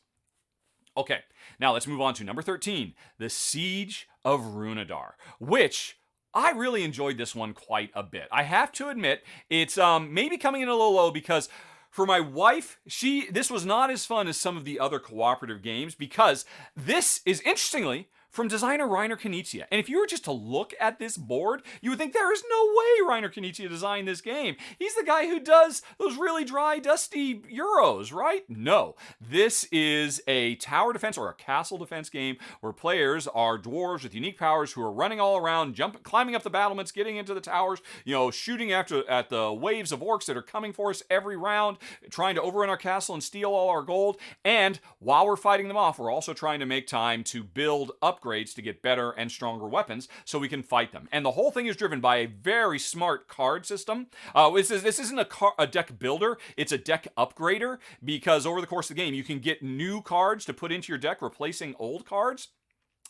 Okay, now let's move on to number 13, The Siege of Runadar, which I really enjoyed this one quite a bit. I have to admit, it's maybe coming in a little low because for my wife, this was not as fun as some of the other cooperative games, because this is, interestingly, from designer Reiner Knizia. And if you were just to look at this board, you would think there is no way Reiner Knizia designed this game. He's the guy who does those really dry, dusty Euros, right? No. This is a tower defense or a castle defense game where players are dwarves with unique powers who are running all around, climbing up the battlements, getting into the towers, shooting at the waves of orcs that are coming for us every round, trying to overrun our castle and steal all our gold. And while we're fighting them off, we're also trying to make time to build upgrades to get better and stronger weapons so we can fight them. And the whole thing is driven by a very smart card system. This isn't a deck builder, it's a deck upgrader, because over the course of the game, you can get new cards to put into your deck, replacing old cards.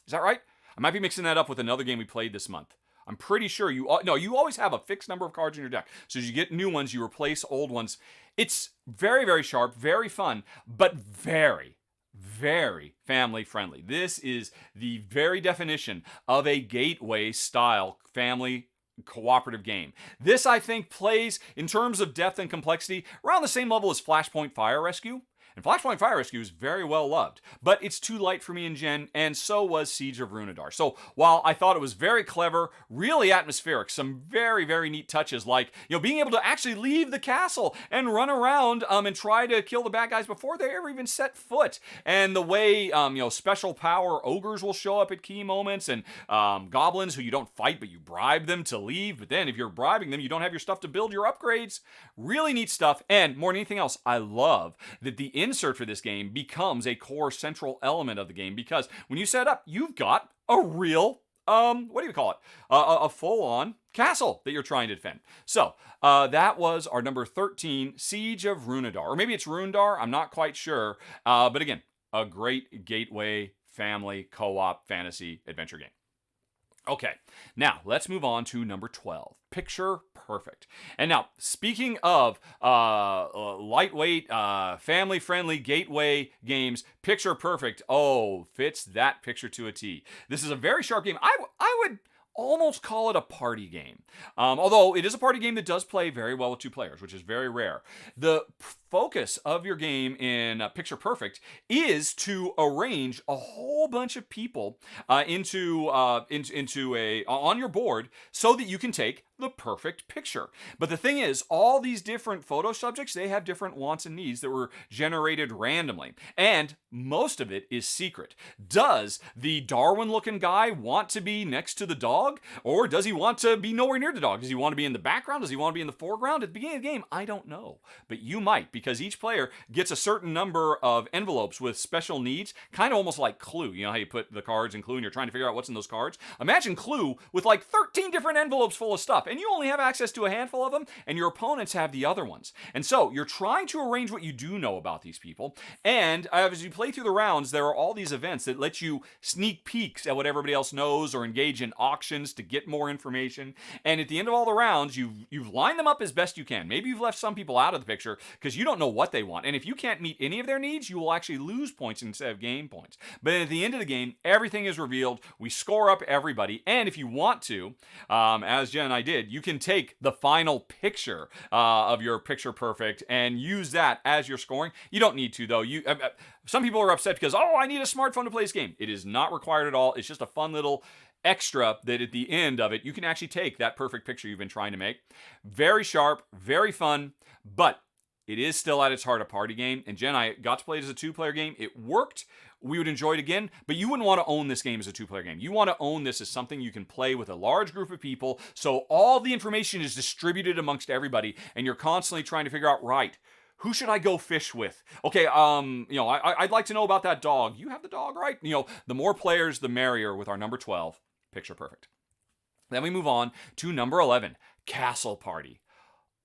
Is that right? I might be mixing that up with another game we played this month. I'm pretty sure you always have a fixed number of cards in your deck. So as you get new ones, you replace old ones. It's very, very sharp, very fun, but very, very family friendly. This is the very definition of a gateway style family cooperative game. This, I think, plays, in terms of depth and complexity, around the same level as Flashpoint Fire Rescue. And Flashpoint Fire Rescue is very well loved, but it's too light for me and Jen, and so was Siege of Runadar. So while I thought it was very clever, really atmospheric, some very, very neat touches, like being able to actually leave the castle and run around and try to kill the bad guys before they ever even set foot, and the way special power ogres will show up at key moments, and goblins who you don't fight but you bribe them to leave, but then if you're bribing them, you don't have your stuff to build your upgrades. Really neat stuff, and more than anything else, I love that the insert for this game becomes a core central element of the game, because when you set up, you've got a real, what do you call it? A full-on castle that you're trying to defend. So, that was our number 13, Siege of Runadar. Or maybe it's Runadar, I'm not quite sure. But again, a great gateway family co-op fantasy adventure game. Okay, now let's move on to number 12, Picture Perfect. And now, speaking of lightweight, family-friendly gateway games, Picture Perfect, fits that picture to a T. This is a very sharp game. I would almost call it a party game. Although it is a party game that does play very well with 2 players, which is very rare. The focus of your game in Picture Perfect is to arrange a whole bunch of people on your board so that you can take the perfect picture. But the thing is, all these different photo subjects, they have different wants and needs that were generated randomly. And most of it is secret. Does the Darwin-looking guy want to be next to the dog? Or does he want to be nowhere near the dog? Does he want to be in the background? Does he want to be in the foreground? At the beginning of the game, I don't know. But you might, because each player gets a certain number of envelopes with special needs, kind of almost like Clue. You know how you put the cards in Clue and you're trying to figure out what's in those cards? Imagine Clue with like 13 different envelopes full of stuff, and you only have access to a handful of them, and your opponents have the other ones. And so you're trying to arrange what you do know about these people, and as you play through the rounds, there are all these events that let you sneak peeks at what everybody else knows or engage in auctions to get more information. And at the end of all the rounds, you've lined them up as best you can. Maybe you've left some people out of the picture because you don't know what they want. And if you can't meet any of their needs, you will actually lose points instead of gain points. But at the end of the game, everything is revealed. We score up everybody. And if you want to, as Jen and I did, you can take the final picture of your picture perfect and use that as your scoring. You don't need to, though. Some people are upset because, I need a smartphone to play this game. It is not required at all. It's just a fun little extra that at the end of it, you can actually take that perfect picture you've been trying to make. Very sharp, very fun, but it is still at its heart a party game. And Jen, I got to play it as a 2-player game. It worked. We would enjoy it again, but you wouldn't want to own this game as a 2-player game. You want to own this as something you can play with a large group of people, so all the information is distributed amongst everybody, and you're constantly trying to figure out, right, who should I go fish with? Okay, I'd like to know about that dog. You have the dog, right? The more players, the merrier with our number 12, picture perfect. Then we move on to number 11, Castle Party.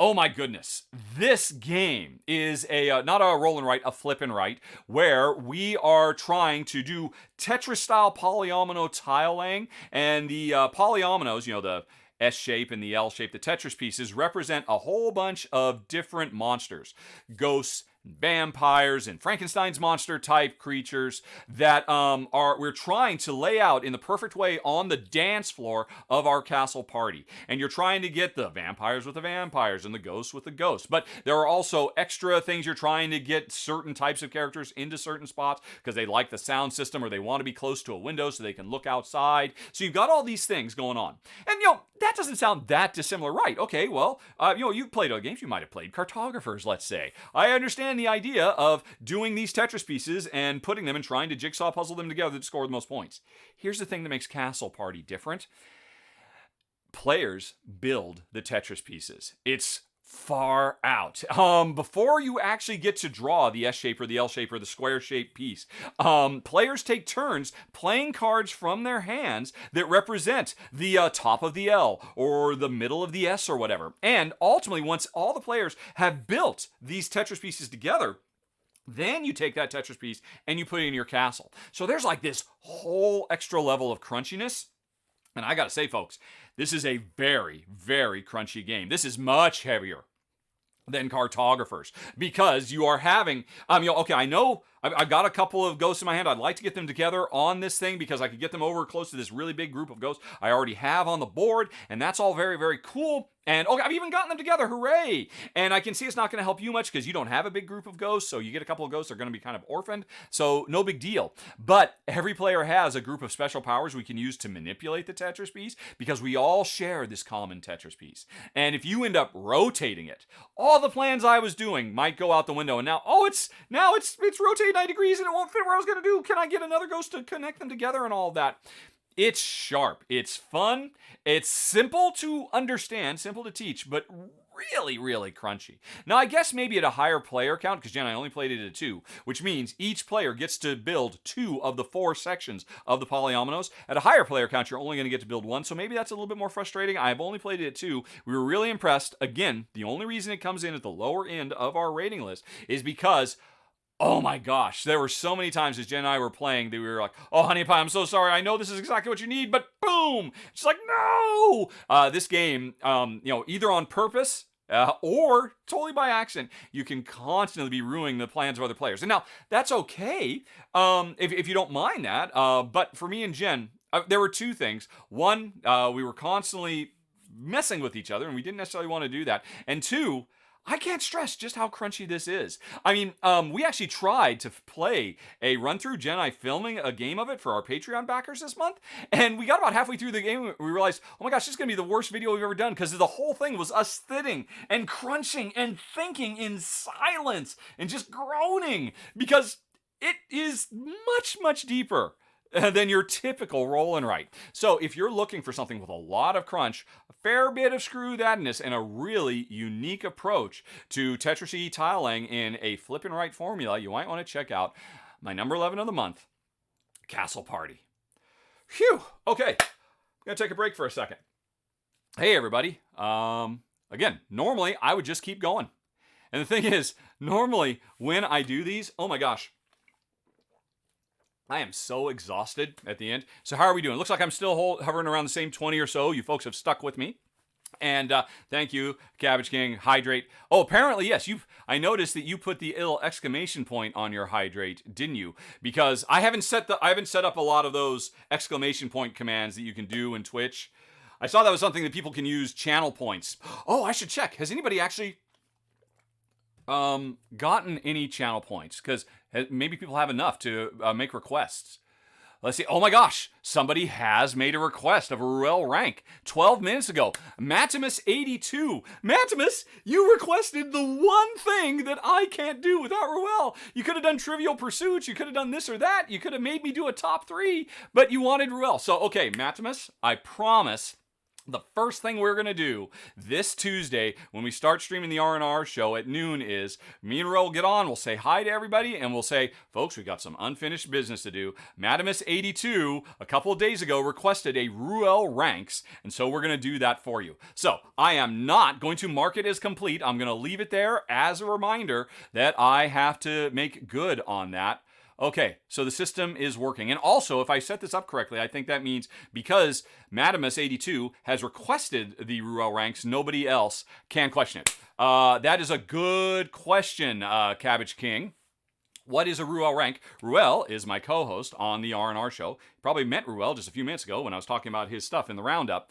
Oh my goodness. This game is not a roll and write, a flip and write, where we are trying to do Tetris-style polyomino tile laying, and the polyominoes, the S shape and the L shape, the Tetris pieces, represent a whole bunch of different monsters. Ghosts, vampires, and Frankenstein's monster type creatures that we're trying to lay out in the perfect way on the dance floor of our castle party. And you're trying to get the vampires with the vampires and the ghosts with the ghosts. But there are also extra things. You're trying to get certain types of characters into certain spots because they like the sound system or they want to be close to a window so they can look outside. So you've got all these things going on. And that doesn't sound that dissimilar, right? Okay, well, you've played other games. You might have played Cartographers, let's say. I understand the idea of doing these Tetris pieces and putting them and trying to jigsaw puzzle them together to score the most points. Here's the thing that makes Castle Party different. Players build the Tetris pieces. It's far out. Before you actually get to draw the S shape or the L shape or the square shape piece, players take turns playing cards from their hands that represent the top of the L or the middle of the S or whatever. And ultimately, once all the players have built these Tetris pieces together, then you take that Tetris piece and you put it in your castle. So there's like this whole extra level of crunchiness. And I gotta say, folks, this is a very, very crunchy game. This is much heavier than Cartographers because you are having, okay, I know I've got a couple of ghosts in my hand. I'd like to get them together on this thing because I could get them over close to this really big group of ghosts I already have on the board, and that's all very, very cool. And I've even gotten them together, hooray! And I can see it's not going to help you much because you don't have a big group of ghosts, so you get a couple of ghosts, they're going to be kind of orphaned, so no big deal. But every player has a group of special powers we can use to manipulate the Tetris piece because we all share this common Tetris piece. And if you end up rotating it, all the plans I was doing might go out the window, and now it's rotated 90 degrees and it won't fit where I was going to do. Can I get another ghost to connect them together and all of that? It's sharp, it's fun, it's simple to understand, simple to teach, but really, really crunchy. Now, I guess maybe at a higher player count, because Jen, I only played it at 2, which means each player gets to build 2 of the 4 sections of the polyominoes. At a higher player count, you're only going to get to build 1, so maybe that's a little bit more frustrating. I've only played it at 2. We were really impressed. Again, the only reason it comes in at the lower end of our rating list is because oh my gosh, there were so many times as Jen and I were playing that we were like, oh, honey pie, I'm so sorry. I know this is exactly what you need, but boom! She's like, no! This game, either on purpose or totally by accident, you can constantly be ruining the plans of other players. And now, that's okay if you don't mind that. But for me and Jen, there were 2 things. One, we were constantly messing with each other, and we didn't necessarily want to do that. And 2, I can't stress just how crunchy this is. I mean, we actually tried to play a run-through, Jen and I filming a game of it for our Patreon backers this month, and we got about halfway through the game, we realized, oh my gosh, this is going to be the worst video we've ever done, because the whole thing was us sitting and crunching and thinking in silence and just groaning, because it is much, much deeper than your typical roll and write. So if you're looking for something with a lot of crunch, a fair bit of screw thatness, and a really unique approach to Tetris tile laying in a flip and write formula, you might want to check out my number 11 of the month, Castle Party. Phew. Okay, I'm gonna take a break for a second. Hey everybody. Again, normally I would just keep going. And the thing is, normally when I do these, oh my gosh, I am so exhausted at the end. So how are we doing? Looks like I'm still hovering around the same 20 or so. You folks have stuck with me. And thank you, Cabbage King. Hydrate. Oh, apparently, yes. I noticed that you put the little exclamation point on your hydrate, didn't you? Because I haven't set up a lot of those exclamation point commands that you can do in Twitch. I saw that was something that people can use channel points. Oh, I should check. Has anybody actually gotten any channel points? Because maybe people have enough to make requests. Let's see. Oh my gosh. Somebody has made a request of a Ruel rank 12 minutes ago. Matimus82. Matimus, you requested the one thing that I can't do without Ruel. You could have done Trivial Pursuits. You could have done this or that. You could have made me do a top 3, but you wanted Ruel. So, okay, Matimus, I promise the first thing we're going to do this Tuesday when we start streaming the R&R show at noon is me and Ro will get on, we'll say hi to everybody, and we'll say, folks, we got some unfinished business to do. Matimus82 a couple of days ago requested a Ruel ranks, and so we're going to do that for you. So I am not going to mark it as complete. I'm going to leave it there as a reminder that I have to make good on that. Okay, so the system is working. And also, if I set this up correctly, I think that means because Matimus82 has requested the Ruel ranks, nobody else can question it. That is a good question, Cabbage King. What is a Ruel rank? Ruel is my co-host on the R&R show. You probably met Ruel just a few minutes ago when I was talking about his stuff in the roundup.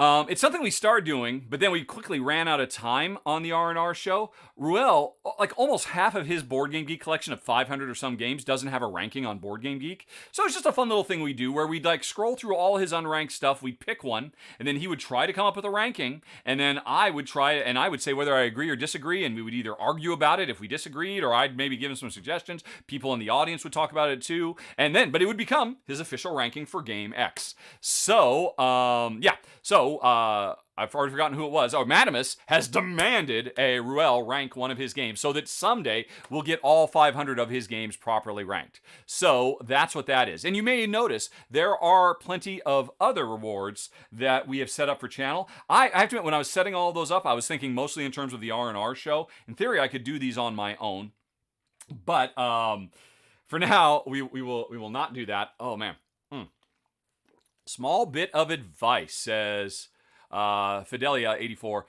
It's something we started doing, but then we quickly ran out of time on the R&R show. Ruel, like almost half of his Board Game Geek collection of 500 or some games doesn't have a ranking on Board Game Geek. So it's just a fun little thing we do where we'd like scroll through all his unranked stuff, we'd pick one, and then he would try to come up with a ranking, and then I would try and I would say whether I agree or disagree, and we would either argue about it if we disagreed, or I'd maybe give him some suggestions. People in the audience would talk about it too, but it would become his official ranking for Game X. So, I've already forgotten who it was. Oh, Matimus has demanded a Ruel rank one of his games so that someday we'll get all 500 of his games properly ranked. So that's what that is. And you may notice there are plenty of other rewards that we have set up for channel. I have to admit, when I was setting all of those up, I was thinking mostly in terms of the R&R show. In theory, I could do these on my own. But for now, we will not do that. Oh, man. Small bit of advice, says Fidelia84.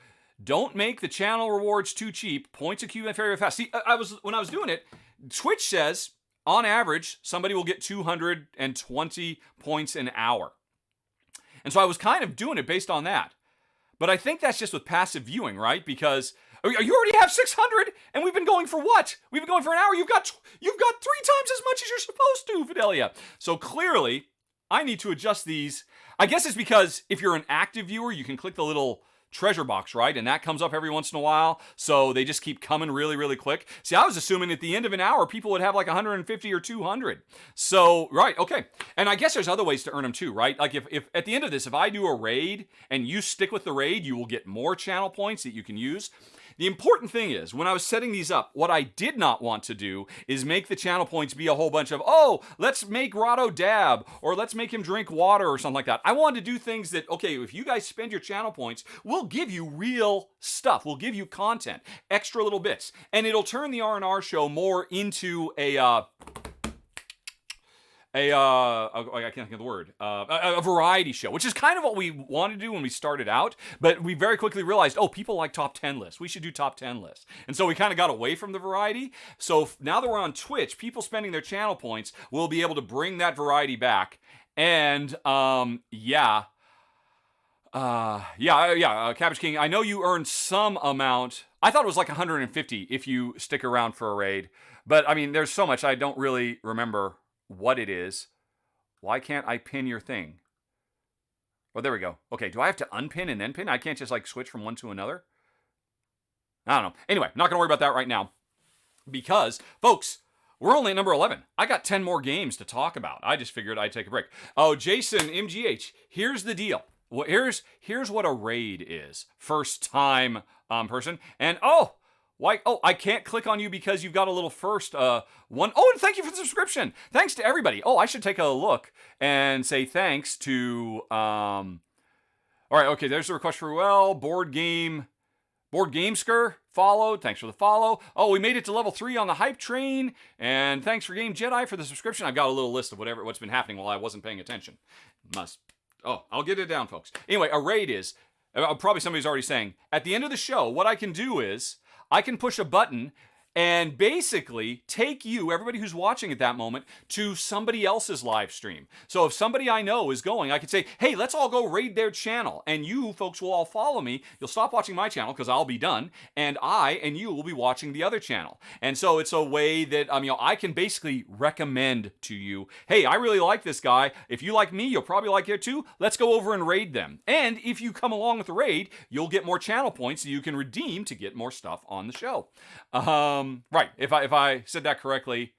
Don't make the channel rewards too cheap. Points accumulate very fast. See, when I was doing it, Twitch says on average somebody will get 220 points an hour, and so I was kind of doing it based on that. But I think that's just with passive viewing, right? Because you already have 600, and we've been going for what? We've been going for an hour. You've got 3 times as much as you're supposed to, Fidelia. So clearly, I need to adjust these. I guess it's because if you're an active viewer, you can click the little treasure box, right? And that comes up every once in a while. So they just keep coming really, really quick. See, I was assuming at the end of an hour, people would have like 150 or 200. So, right, okay. And I guess there's other ways to earn them too, right? Like if at the end of this, if I do a raid and you stick with the raid, you will get more channel points that you can use. The important thing is, when I was setting these up, what I did not want to do is make the channel points be a whole bunch of, oh, let's make Rahdo dab, or let's make him drink water, or something like that. I wanted to do things that, okay, if you guys spend your channel points, we'll give you real stuff. We'll give you content, extra little bits. And it'll turn the R&R show more into a I can't think of the word, a variety show, which is kind of what we wanted to do when we started out, but we very quickly realized, oh, people like top 10 lists. We should do top 10 lists. And so we kind of got away from the variety. So now that we're on Twitch, people spending their channel points will be able to bring that variety back. And, Cabbage King, I know you earn some amount I thought it was like 150 if you stick around for a raid. But I mean, there's so much I don't really remember what it is. Why can't I pin your thing? Oh, there we go. Okay, do I have to unpin and then pin? I can't just like switch from one to another? I don't know. Anyway, not going to worry about that right now. Because, folks, we're only at number 11. I got 10 more games to talk about. I just figured I'd take a break. Oh, Jason, MGH, here's the deal. Well, here's what a raid is. First time person. And I can't click on you because you've got a little first one. Oh, and thank you for the subscription. Thanks to everybody. Oh, I should take a look and say thanks to all right, okay, there's the request for Board Gamester followed. Thanks for the follow. Oh, we made it to level 3 on the hype train. And thanks for Game Jedi for the subscription. I've got a little list of what's been happening while I wasn't paying attention. I'll get it down, folks. Anyway, a raid is, probably somebody's already saying, at the end of the show, what I can do is, I can push a button and basically take you, everybody who's watching at that moment, to somebody else's live stream. So if somebody I know is going, I could say, hey, let's all go raid their channel. And you folks will all follow me. You'll stop watching my channel because I'll be done. And I and you will be watching the other channel. And so it's a way that I can basically recommend to you, hey, I really like this guy. If you like me, you'll probably like it too. Let's go over and raid them. And if you come along with the raid, you'll get more channel points that you can redeem to get more stuff on the show. Right. If I said that correctly,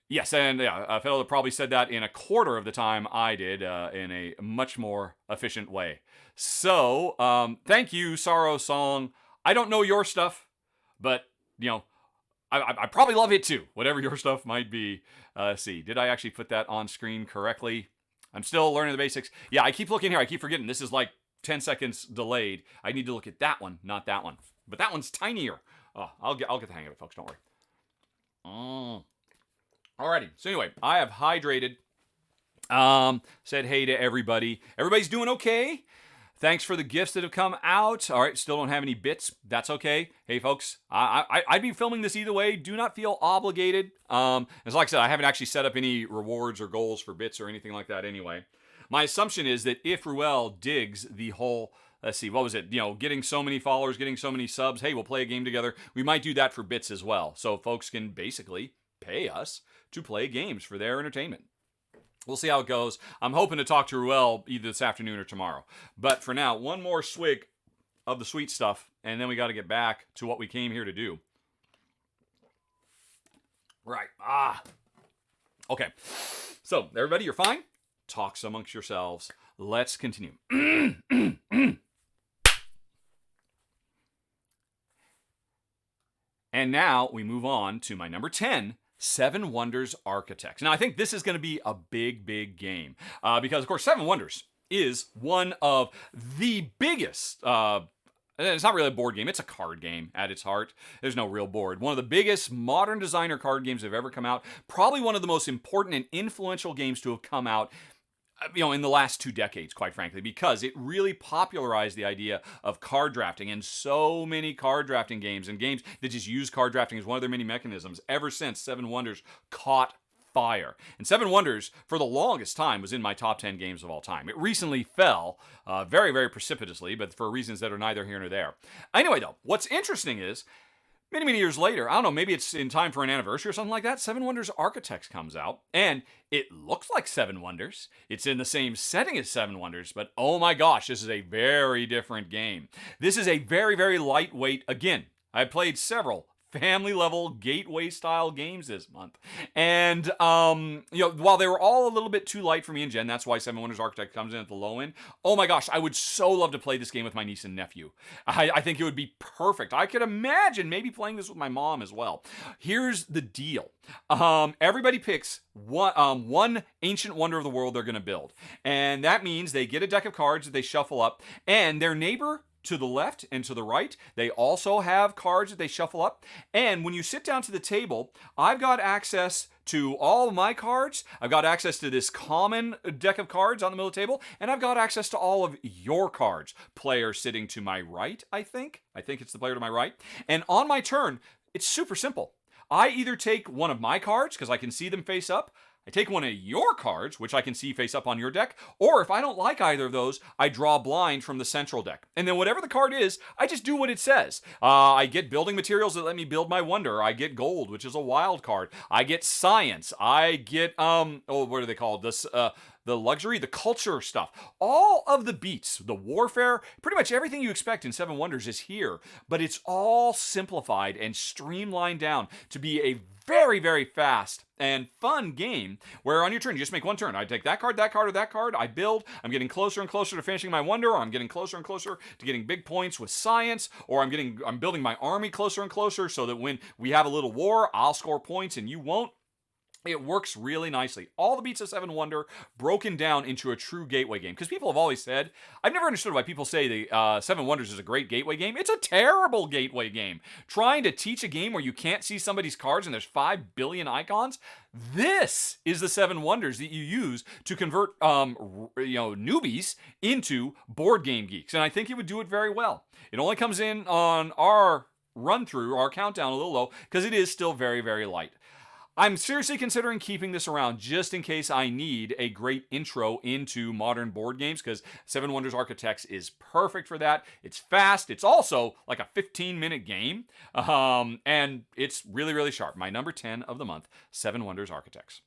yes, and yeah, Phil probably said that in a quarter of the time I did, in a much more efficient way. So, thank you, Sorrow Song. I don't know your stuff, but I probably love it too. Whatever your stuff might be. See, did I actually put that on screen correctly? I'm still learning the basics. Yeah, I keep looking here. I keep forgetting. This is like 10 seconds delayed. I need to look at that one, not that one. But that one's tinier. Oh, I'll get the hang of it, folks. Don't worry. Alrighty. So anyway, I have hydrated. Said hey to everybody. Everybody's doing okay. Thanks for the gifts that have come out. All right, still don't have any bits. That's okay. Hey, folks, I'd be filming this either way. Do not feel obligated. As like I said, I haven't actually set up any rewards or goals for bits or anything like that anyway. My assumption is that if Ruel digs the whole... Let's see, what was it? Getting so many followers, getting so many subs. Hey, we'll play a game together. We might do that for bits as well. So folks can basically pay us to play games for their entertainment. We'll see how it goes. I'm hoping to talk to Ruel either this afternoon or tomorrow. But for now, one more swig of the sweet stuff, and then we got to get back to what we came here to do. Right. Okay. So, everybody, you're fine? Talks amongst yourselves. Let's continue. And now we move on to my number 10, Seven Wonders Architects. Now, I think this is going to be a big, big game because, of course, Seven Wonders is one of the biggest... it's not really a board game. It's a card game at its heart. There's no real board. One of the biggest modern designer card games that have ever come out. Probably one of the most important and influential games to have come out in the last 2 decades, quite frankly, because it really popularized the idea of card drafting, and so many card drafting games and games that just use card drafting as one of their many mechanisms ever since Seven Wonders caught fire. And Seven Wonders, for the longest time, was in my top 10 games of all time. It recently fell very, very precipitously, but for reasons that are neither here nor there. Anyway, though, what's interesting is, many, many years later, I don't know, maybe it's in time for an anniversary or something like that, Seven Wonders Architects comes out, and it looks like Seven Wonders. It's in the same setting as Seven Wonders, but oh my gosh, this is a very different game. This is a very, very lightweight, again, I played several family-level gateway-style games this month. And, while they were all a little bit too light for me and Jen, that's why Seven Wonders Architect comes in at the low end. Oh my gosh, I would so love to play this game with my niece and nephew. I think it would be perfect. I could imagine maybe playing this with my mom as well. Here's the deal. Everybody picks one ancient wonder of the world they're going to build. And that means they get a deck of cards that they shuffle up, and their neighbor to the left and to the right, they also have cards that they shuffle up. And when you sit down to the table, I've got access to all of my cards. I've got access to this common deck of cards on the middle of the table, and I've got access to all of your cards. Player sitting to my right, I think. I think it's the player to my right. And on my turn, it's super simple. I either take one of my cards, because I can see them face up. I take one of your cards, which I can see face up on your deck, or if I don't like either of those, I draw blind from the central deck. And then whatever the card is, I just do what it says. I get building materials that let me build my wonder. I get gold, which is a wild card. I get science. I get, what are they called? The luxury, the culture stuff. All of the beats, the warfare, pretty much everything you expect in Seven Wonders is here, but it's all simplified and streamlined down to be a very, very fast and fun game where on your turn, you just make one turn. I take that card, or that card. I build. I'm getting closer and closer to finishing my wonder, or I'm getting closer and closer to getting big points with science, or I'm building my army closer and closer so that when we have a little war, I'll score points and you won't. It works really nicely. All the beats of Seven Wonder broken down into a true gateway game. Because people have always said, I've never understood why people say the Seven Wonders is a great gateway game. It's a terrible gateway game. Trying to teach a game where you can't see somebody's cards and there's 5 billion icons. This is the Seven Wonders that you use to convert newbies into board game geeks. And I think it would do it very well. It only comes in on our run through, our countdown a little low, because it is still very, very light. I'm seriously considering keeping this around just in case I need a great intro into modern board games, because Seven Wonders Architects is perfect for that. It's fast. It's also like a 15-minute game, and it's really, really sharp. My number 10 of the month, Seven Wonders Architects.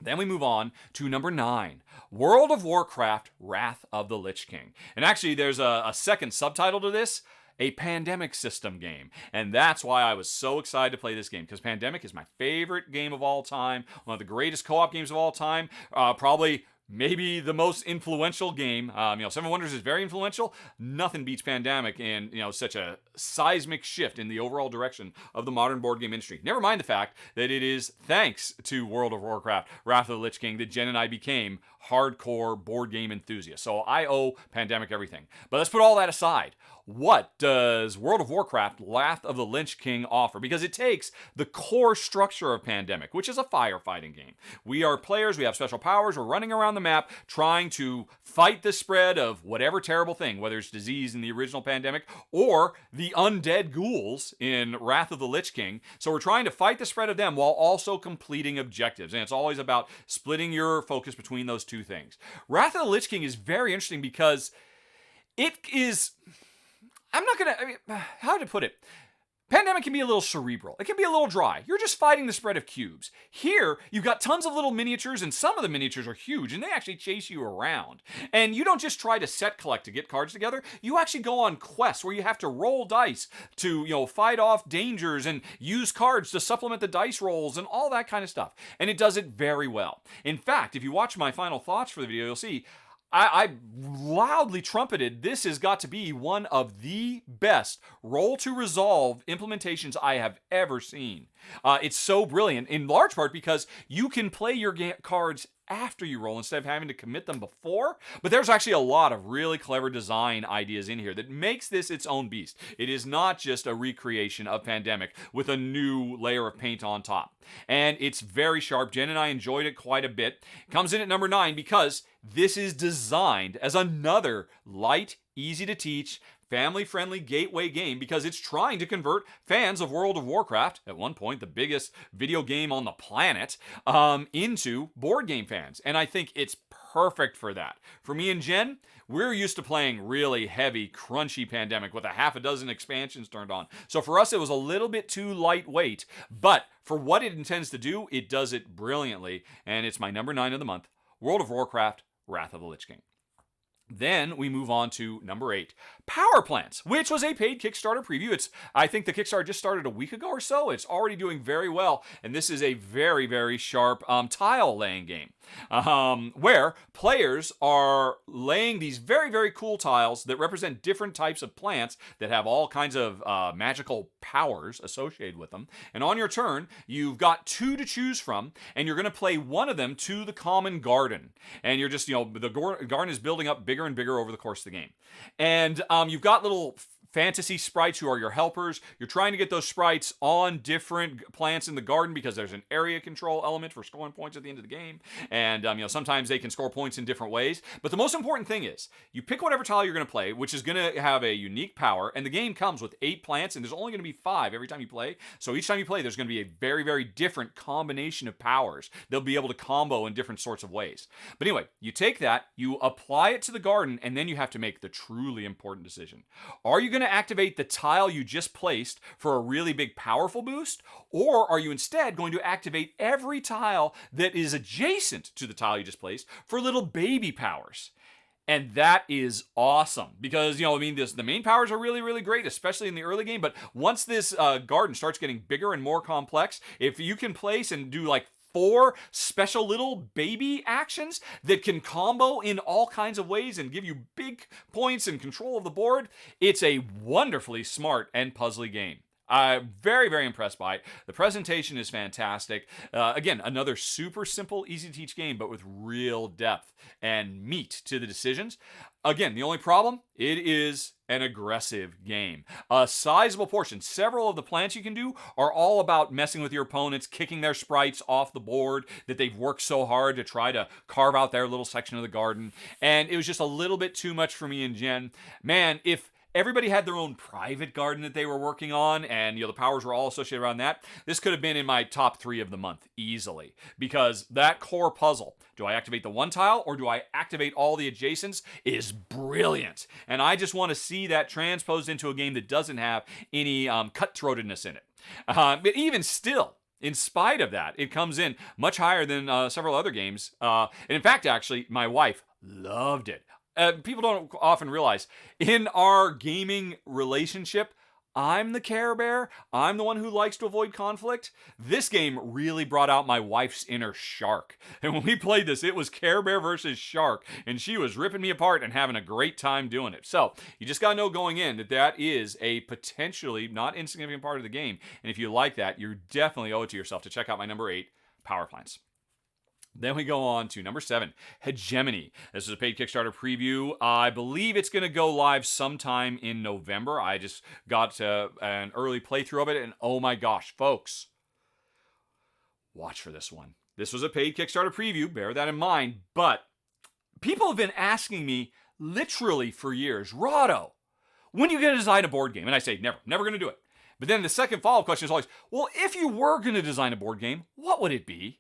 Then we move on to number 9, World of Warcraft, Wrath of the Lich King. And actually, there's a second subtitle to this, a pandemic system game. And that's why I was so excited to play this game, because Pandemic is my favorite game of all time, one of the greatest co-op games of all time, probably maybe the most influential game. Seven Wonders is very influential. Nothing beats Pandemic in, such a seismic shift in the overall direction of the modern board game industry. Never mind the fact that it is thanks to World of Warcraft, Wrath of the Lich King, that Jen and I became hardcore board game enthusiasts. So I owe Pandemic everything. But let's put all that aside. What does World of Warcraft, Wrath of the Lich King offer? Because it takes the core structure of Pandemic, which is a firefighting game. We are players, we have special powers, we're running around the map trying to fight the spread of whatever terrible thing, whether it's disease in the original Pandemic or the undead ghouls in Wrath of the Lich King. So we're trying to fight the spread of them while also completing objectives. And it's always about splitting your focus between those two things. Wrath of the Lich King is very interesting because it is... how to put it? Pandemic can be a little cerebral. It can be a little dry. You're just fighting the spread of cubes. Here, you've got tons of little miniatures, and some of the miniatures are huge, and they actually chase you around. And you don't just try to set collect to get cards together. You actually go on quests where you have to roll dice to, fight off dangers and use cards to supplement the dice rolls and all that kind of stuff. And it does it very well. In fact, if you watch my final thoughts for the video, you'll see I loudly trumpeted this has got to be one of the best roll-to-resolve implementations I have ever seen. It's so brilliant, in large part because you can play your cards after you roll instead of having to commit them before. But there's actually a lot of really clever design ideas in here that makes this its own beast. It is not just a recreation of Pandemic with a new layer of paint on top. And it's very sharp. Jen and I enjoyed it quite a bit. It comes in at number 9 because this is designed as another light, easy to teach, family-friendly gateway game because it's trying to convert fans of World of Warcraft, at one point the biggest video game on the planet, into board game fans. And I think it's perfect for that. For me and Jen, we're used to playing really heavy, crunchy Pandemic with a half a dozen expansions turned on. So for us, it was a little bit too lightweight. But for what it intends to do, it does it brilliantly. And it's my number 9 of the month, World of Warcraft, Wrath of the Lich King. Then we move on to number 8, Power Plants, which was a paid Kickstarter preview. I think the Kickstarter just started a week ago or so. It's already doing very well. And this is a very, very sharp tile laying game where players are laying these very, very cool tiles that represent different types of plants that have all kinds of magical powers associated with them. And on your turn, you've got 2 to choose from, and you're going to play one of them to the common garden. And you're just, the garden is building up bigger and bigger over the course of the game. And you've got little fantasy sprites who are your helpers. You're trying to get those sprites on different plants in the garden because there's an area control element for scoring points at the end of the game. And, sometimes they can score points in different ways. But the most important thing is you pick whatever tile you're going to play, which is going to have a unique power. And the game comes with 8 plants, and there's only going to be 5 every time you play. So each time you play, there's going to be a very, very different combination of powers. They'll be able to combo in different sorts of ways. But anyway, you take that, you apply it to the garden, and then you have to make the truly important decision. Are you going to activate the tile you just placed for a really big powerful boost? Or are you instead going to activate every tile that is adjacent to the tile you just placed for little baby powers? And that is awesome because, the main powers are really, really great, especially in the early game. But once this garden starts getting bigger and more complex, if you can place and do like 4 special little baby actions that can combo in all kinds of ways and give you big points and control of the board, it's a wonderfully smart and puzzly game. I'm very, very impressed by it. The presentation is fantastic. Again, another super simple, easy to teach game, but with real depth and meat to the decisions. Again, the only problem, it is an aggressive game. A sizable portion, several of the plants you can do are all about messing with your opponents, kicking their sprites off the board that they've worked so hard to try to carve out their little section of the garden. And it was just a little bit too much for me and Jen. Man, if everybody had their own private garden that they were working on, and the powers were all associated around that, this could have been in my top 3 of the month easily. Because that core puzzle, do I activate the one tile or do I activate all the adjacents, is brilliant. And I just want to see that transposed into a game that doesn't have any cutthroatedness in it. But even still, in spite of that, it comes in much higher than several other games. And in fact, actually, my wife loved it. People don't often realize, in our gaming relationship, I'm the Care Bear. I'm the one who likes to avoid conflict. This game really brought out my wife's inner shark. And when we played this, it was Care Bear versus Shark. And she was ripping me apart and having a great time doing it. So you just got to know going in that is a potentially not insignificant part of the game. And if you like that, you definitely owe it to yourself to check out my number 8, Power Plants. Then we go on to number 7, Hegemony. This is a paid Kickstarter preview. I believe it's going to go live sometime in November. I just got an early playthrough of it, and oh my gosh, folks, watch for this one. This was a paid Kickstarter preview, bear that in mind, but people have been asking me literally for years, Rahdo, when are you going to design a board game? And I say, never going to do it. But then the second follow-up question is always, well, if you were going to design a board game, what would it be?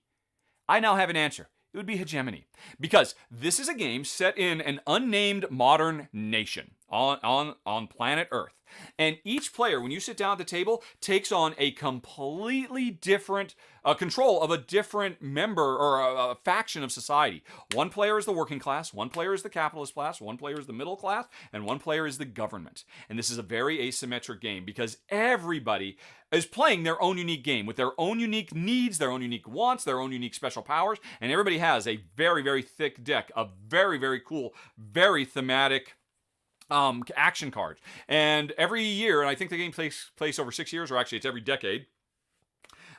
I now have an answer. It would be Hegemony. Because this is a game set in an unnamed modern nation on planet Earth. And each player, when you sit down at the table, takes on a completely different control of a different member or a faction of society. One player is the working class, one player is the capitalist class, one player is the middle class, and one player is the government. And this is a very asymmetric game because everybody is playing their own unique game with their own unique needs, their own unique wants, their own unique special powers, and everybody has a very, very thick deck of very, very cool, very thematic action cards. And every year, and I think the game takes place over 6 years, or actually it's every decade,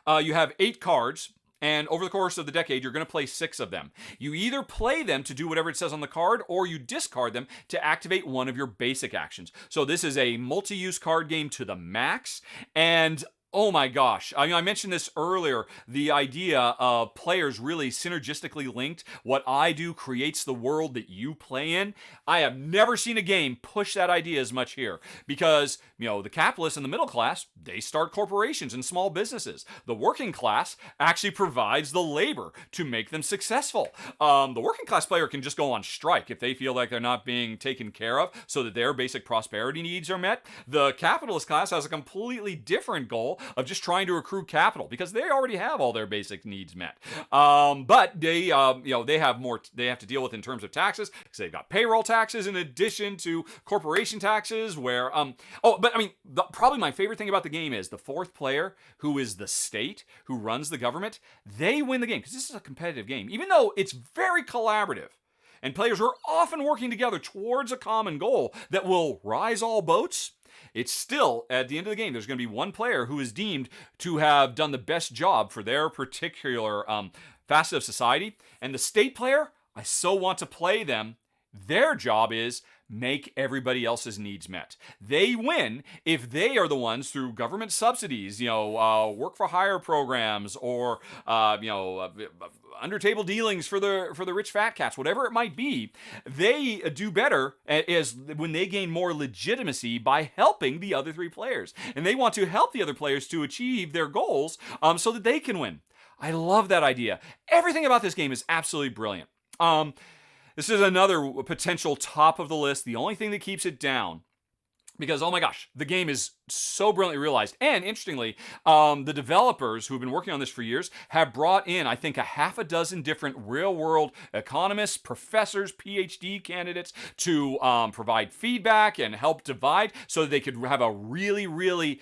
you have 8 cards. And over the course of the decade, you're going to play 6 of them. You either play them to do whatever it says on the card, or you discard them to activate one of your basic actions. So this is a multi-use card game to the max. And oh my gosh, I mentioned this earlier, the idea of players really synergistically linked. What I do creates the world that you play in. I have never seen a game push that idea as much here because, the capitalists and the middle class, they start corporations and small businesses. The working class actually provides the labor to make them successful. The working class player can just go on strike if they feel like they're not being taken care of so that their basic prosperity needs are met. The capitalist class has a completely different goal of just trying to accrue capital because they already have all their basic needs met. But they have more they have to deal with in terms of taxes because they've got payroll taxes in addition to corporation taxes where, probably my favorite thing about the game is the 4th player, who is the state, who runs the government, they win the game because this is a competitive game, even though it's very collaborative. And players are often working together towards a common goal that will rise all boats. It's still, at the end of the game, there's going to be one player who is deemed to have done the best job for their particular facet of society. And the state player, I so want to play them Their job is make everybody else's needs met. They win if they are the ones through government subsidies, work for hire programs, or under table dealings for the rich fat cats, whatever it might be. They do better as when they gain more legitimacy by helping the other three players, and they want to help the other players to achieve their goals, so that they can win. I love that idea. Everything about this game is absolutely brilliant. This is another potential top of the list. The only thing that keeps it down, because, oh my gosh, the game is so brilliantly realized. And interestingly, the developers who have been working on this for years have brought in, I think, a half a dozen different real-world economists, professors, PhD candidates to provide feedback and help divide so that they could have a really, really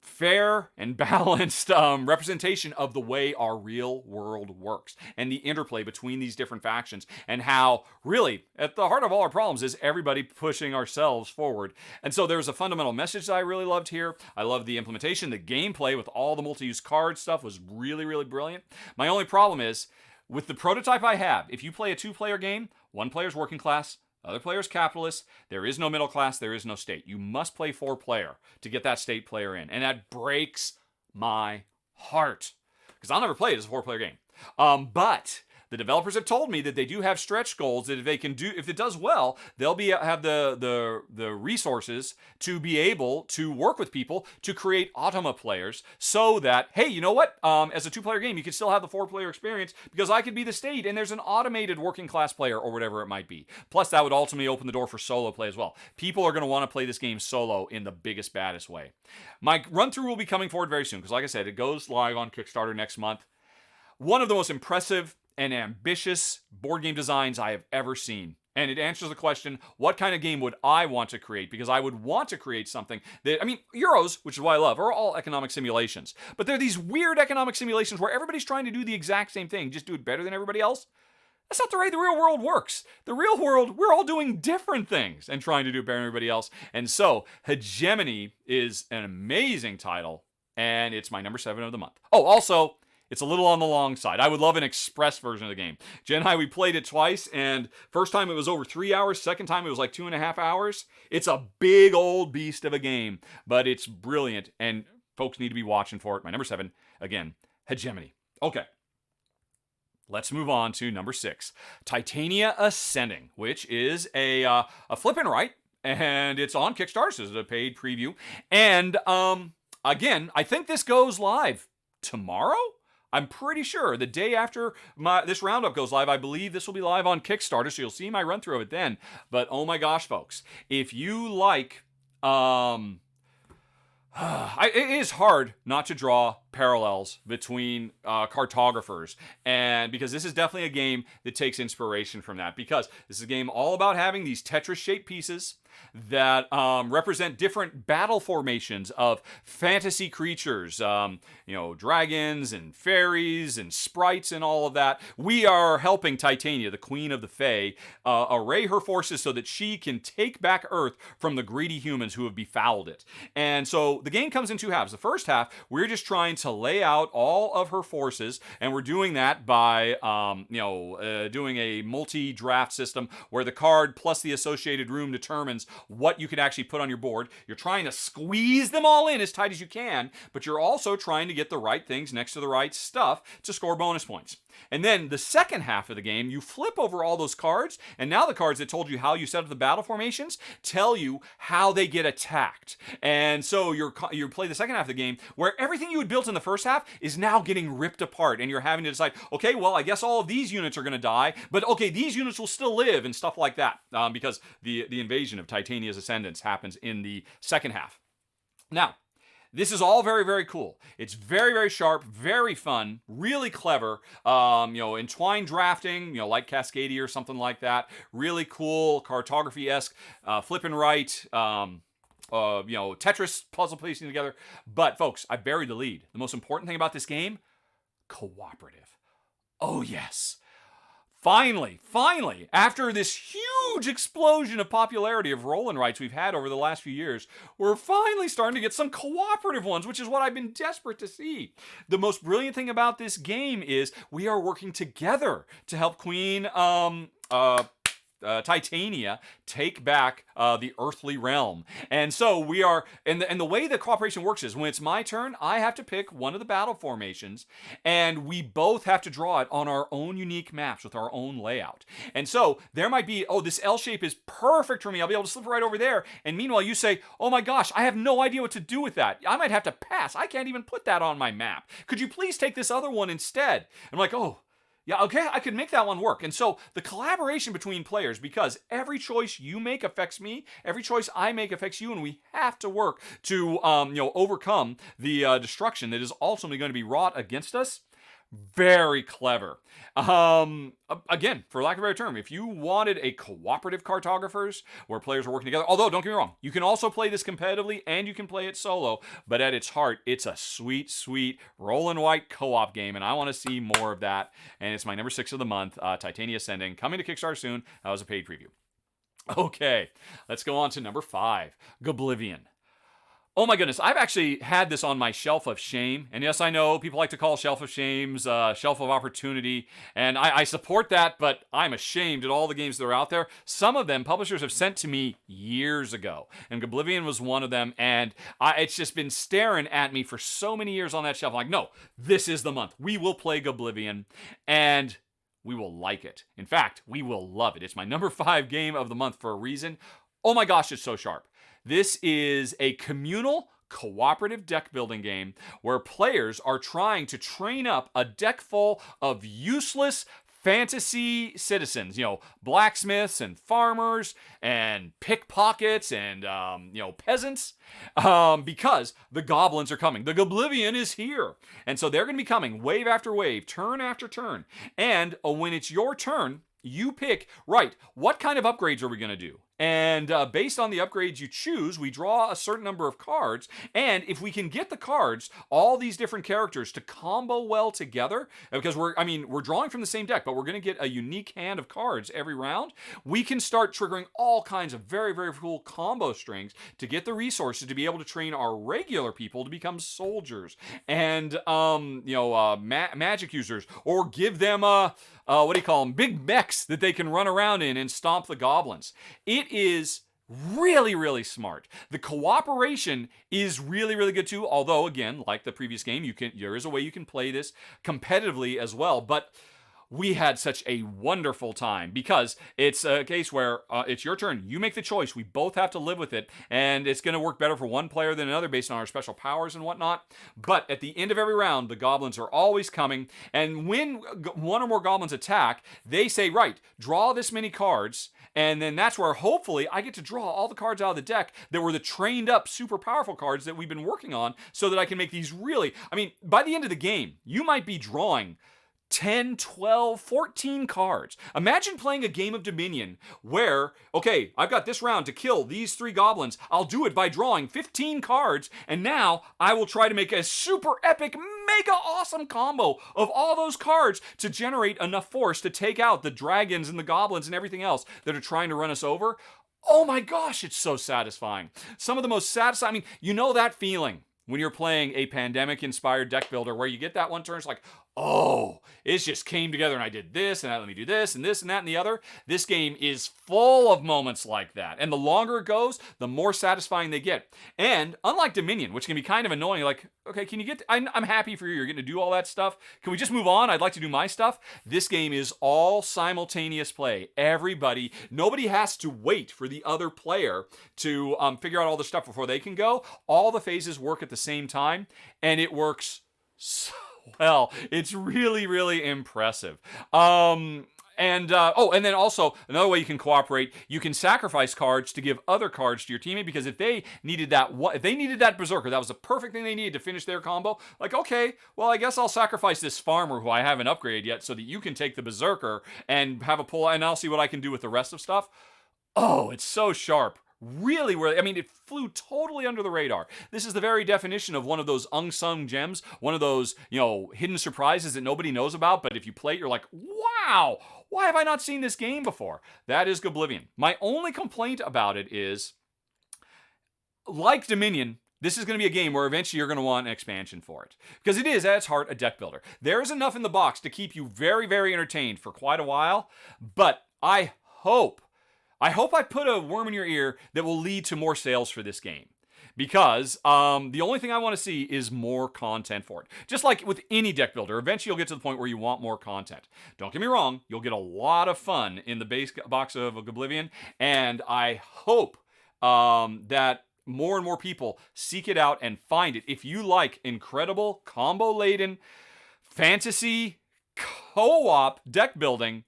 fair and balanced representation of the way our real world works and the interplay between these different factions, and how really at the heart of all our problems is everybody pushing ourselves forward. And so there's a fundamental message that I really loved here. I love the implementation. The gameplay with all the multi-use card stuff was really, really brilliant. My only problem is with the prototype I have, if you play a 2-player game, one player's working class, other player's capitalist, there is no middle class, there is no state. You must play 4-player to get that state player in. And that breaks my heart, because I'll never play it as a 4-player game. But the developers have told me that they do have stretch goals that if it does well, they'll have the resources to be able to work with people to create automa players, so that, hey, you know what? As a 2-player game, you can still have the 4-player experience, because I could be the state and there's an automated working class player or whatever it might be. Plus, that would ultimately open the door for solo play as well. People are going to want to play this game solo in the biggest, baddest way. My run-through will be coming forward very soon, because like I said, it goes live on Kickstarter next month. One of the most impressive and ambitious board game designs I have ever seen. And it answers the question, what kind of game would I want to create? Because I would want to create something that, Euros, which is what I love, are all economic simulations. But they're these weird economic simulations where everybody's trying to do the exact same thing, just do it better than everybody else. That's not the way the real world works. The real world, we're all doing different things and trying to do it better than everybody else. And so, Hegemony is an amazing title, and it's my number 7 of the month. Oh, also, it's a little on the long side. I would love an express version of the game. Jen and I, we played it twice, and first time it was over 3 hours, second time it was like 2.5 hours. It's a big old beast of a game, but it's brilliant, and folks need to be watching for it. My number 7, again, Hegemony. Okay. Let's move on to number 6, Titania Ascending, which is a flip and write, and it's on Kickstarter, so it's a paid preview. And again, I think this goes live tomorrow? I'm pretty sure the day after this roundup goes live, I believe this will be live on Kickstarter, so you'll see my run through of it then. But oh my gosh, folks, if you like, it is hard not to draw parallels between cartographers, and because this is definitely a game that takes inspiration from that, because this is a game all about having these Tetris-shaped pieces that represent different battle formations of fantasy creatures, dragons and fairies and sprites and all of that. We are helping Titania, the queen of the Fae, array her forces so that she can take back Earth from the greedy humans who have befouled it. And so the game comes in 2 halves. The first half, we're just trying to lay out all of her forces, and we're doing that by doing a multi-draft system where the card plus the associated room determines what you can actually put on your board. You're trying to squeeze them all in as tight as you can, but you're also trying to get the right things next to the right stuff to score bonus points. And then the second half of the game, you flip over all those cards, and now the cards that told you how you set up the battle formations tell you how they get attacked. And so you play the second half of the game where everything you had built in the first half is now getting ripped apart, and you're having to decide, okay, well, I guess all of these units are going to die, but okay, these units will still live and stuff like that, because the invasion of Titania's Ascendants happens in the second half. Now, this is all very, very cool. It's very, very sharp, very fun, really clever. Entwined drafting, like Cascadia or something like that. Really cool, cartography-esque, flip and write, Tetris puzzle piecing together. But folks, I buried the lead. The most important thing about this game, cooperative. Oh yes. Finally, after this huge explosion of popularity of roll and writes we've had over the last few years, we're finally starting to get some cooperative ones, which is what I've been desperate to see. The most brilliant thing about this game is we are working together to help Queen Titania take back the earthly realm. And so we are, and the way the cooperation works is when it's my turn, I have to pick one of the battle formations, and we both have to draw it on our own unique maps with our own layout. And so there might be, oh, this L shape is perfect for me. I'll be able to slip right over there. And meanwhile, you say, oh my gosh, I have no idea what to do with that. I might have to pass. I can't even put that on my map. Could you please take this other one instead? I'm like, oh, yeah, okay, I could make that one work. And so the collaboration between players, because every choice you make affects me, every choice I make affects you, and we have to work to overcome the destruction that is ultimately going to be wrought against us. Very clever. Again, for lack of a better term, if you wanted a cooperative cartographers where players are working together, although don't get me wrong, you can also play this competitively and you can play it solo, but at its heart, it's a sweet, sweet roll and white co-op game, and I want to see more of that. And it's my number 6 of the month, Titania Ascending, coming to Kickstarter soon. That was a paid preview. Okay, let's go on to number 5, Goblivion. Oh my goodness, I've actually had this on my shelf of shame. And yes, I know people like to call shelf of shames shelf of opportunity. And I support that, but I'm ashamed at all the games that are out there. Some of them publishers have sent to me years ago. And Goblivion was one of them. And it's just been staring at me for so many years on that shelf. I'm like, no, this is the month. We will play Goblivion. And we will like it. In fact, we will love it. It's my number 5 game of the month for a reason. Oh my gosh, it's so sharp. This is a communal, cooperative deck building game where players are trying to train up a deck full of useless fantasy citizens, blacksmiths and farmers and pickpockets and, peasants, because the goblins are coming. The Goblivion is here. And so they're going to be coming wave after wave, turn after turn. And when it's your turn, you pick, right, what kind of upgrades are we going to do? And based on the upgrades you choose, we draw a certain number of cards. And if we can get the cards, all these different characters to combo well together, because we're drawing from the same deck, but we're going to get a unique hand of cards every round, we can start triggering all kinds of very, very cool combo strings to get the resources to be able to train our regular people to become soldiers and, magic users, or give them big mechs that they can run around in and stomp the goblins. It is really, really smart. The cooperation is really, really good too, although, again, like the previous game, there is a way you can play this competitively as well, but we had such a wonderful time because it's a case where it's your turn. You make the choice. We both have to live with it, and it's going to work better for one player than another based on our special powers and whatnot. But at the end of every round, the goblins are always coming, and when one or more goblins attack, they say, right, draw this many cards, and then that's where hopefully I get to draw all the cards out of the deck that were the trained up super powerful cards that we've been working on so that I can make these really, by the end of the game, you might be drawing 10, 12, 14 cards. Imagine playing a game of Dominion where, okay, I've got this round to kill these 3 goblins. I'll do it by drawing 15 cards, and now I will try to make a super epic, mega awesome combo of all those cards to generate enough force to take out the dragons and the goblins and everything else that are trying to run us over. Oh my gosh, it's so satisfying. Some of the most satisfying, that feeling when you're playing a pandemic-inspired deck builder where you get that one turn, it's like, oh, it just came together and I did this and that, let me do this and that and the other. This game is full of moments like that. And the longer it goes, the more satisfying they get. And unlike Dominion, which can be kind of annoying, like, okay, can you get, I'm happy for you, you're getting to do all that stuff. Can we just move on? I'd like to do my stuff. This game is all simultaneous play. Nobody has to wait for the other player to figure out all the stuff before they can go. All the phases work at the same time, and it works so well. It's really, really impressive. And then also another way you can cooperate, you can sacrifice cards to give other cards to your teammate, because if they needed that berserker, that was the perfect thing they needed to finish their combo. Like, okay, well, I guess I'll sacrifice this farmer who I haven't upgraded yet so that you can take the berserker and have a pull, and I'll see what I can do with the rest of stuff. Oh, it's so sharp. Really, it flew totally under the radar. This is the very definition of one of those unsung gems, one of those, hidden surprises that nobody knows about, but if you play it, you're like, wow, why have I not seen this game before? That is Goblivion. My only complaint about it is, like Dominion, this is going to be a game where eventually you're going to want an expansion for it. Because it is, at its heart, a deck builder. There is enough in the box to keep you very, very entertained for quite a while, but I hope I hope I put a worm in your ear that will lead to more sales for this game. Because the only thing I want to see is more content for it. Just like with any deck builder, eventually you'll get to the point where you want more content. Don't get me wrong, you'll get a lot of fun in the base box of Oblivion, and I hope that more and more people seek it out and find it. If you like incredible, combo-laden, fantasy, co-op deck building,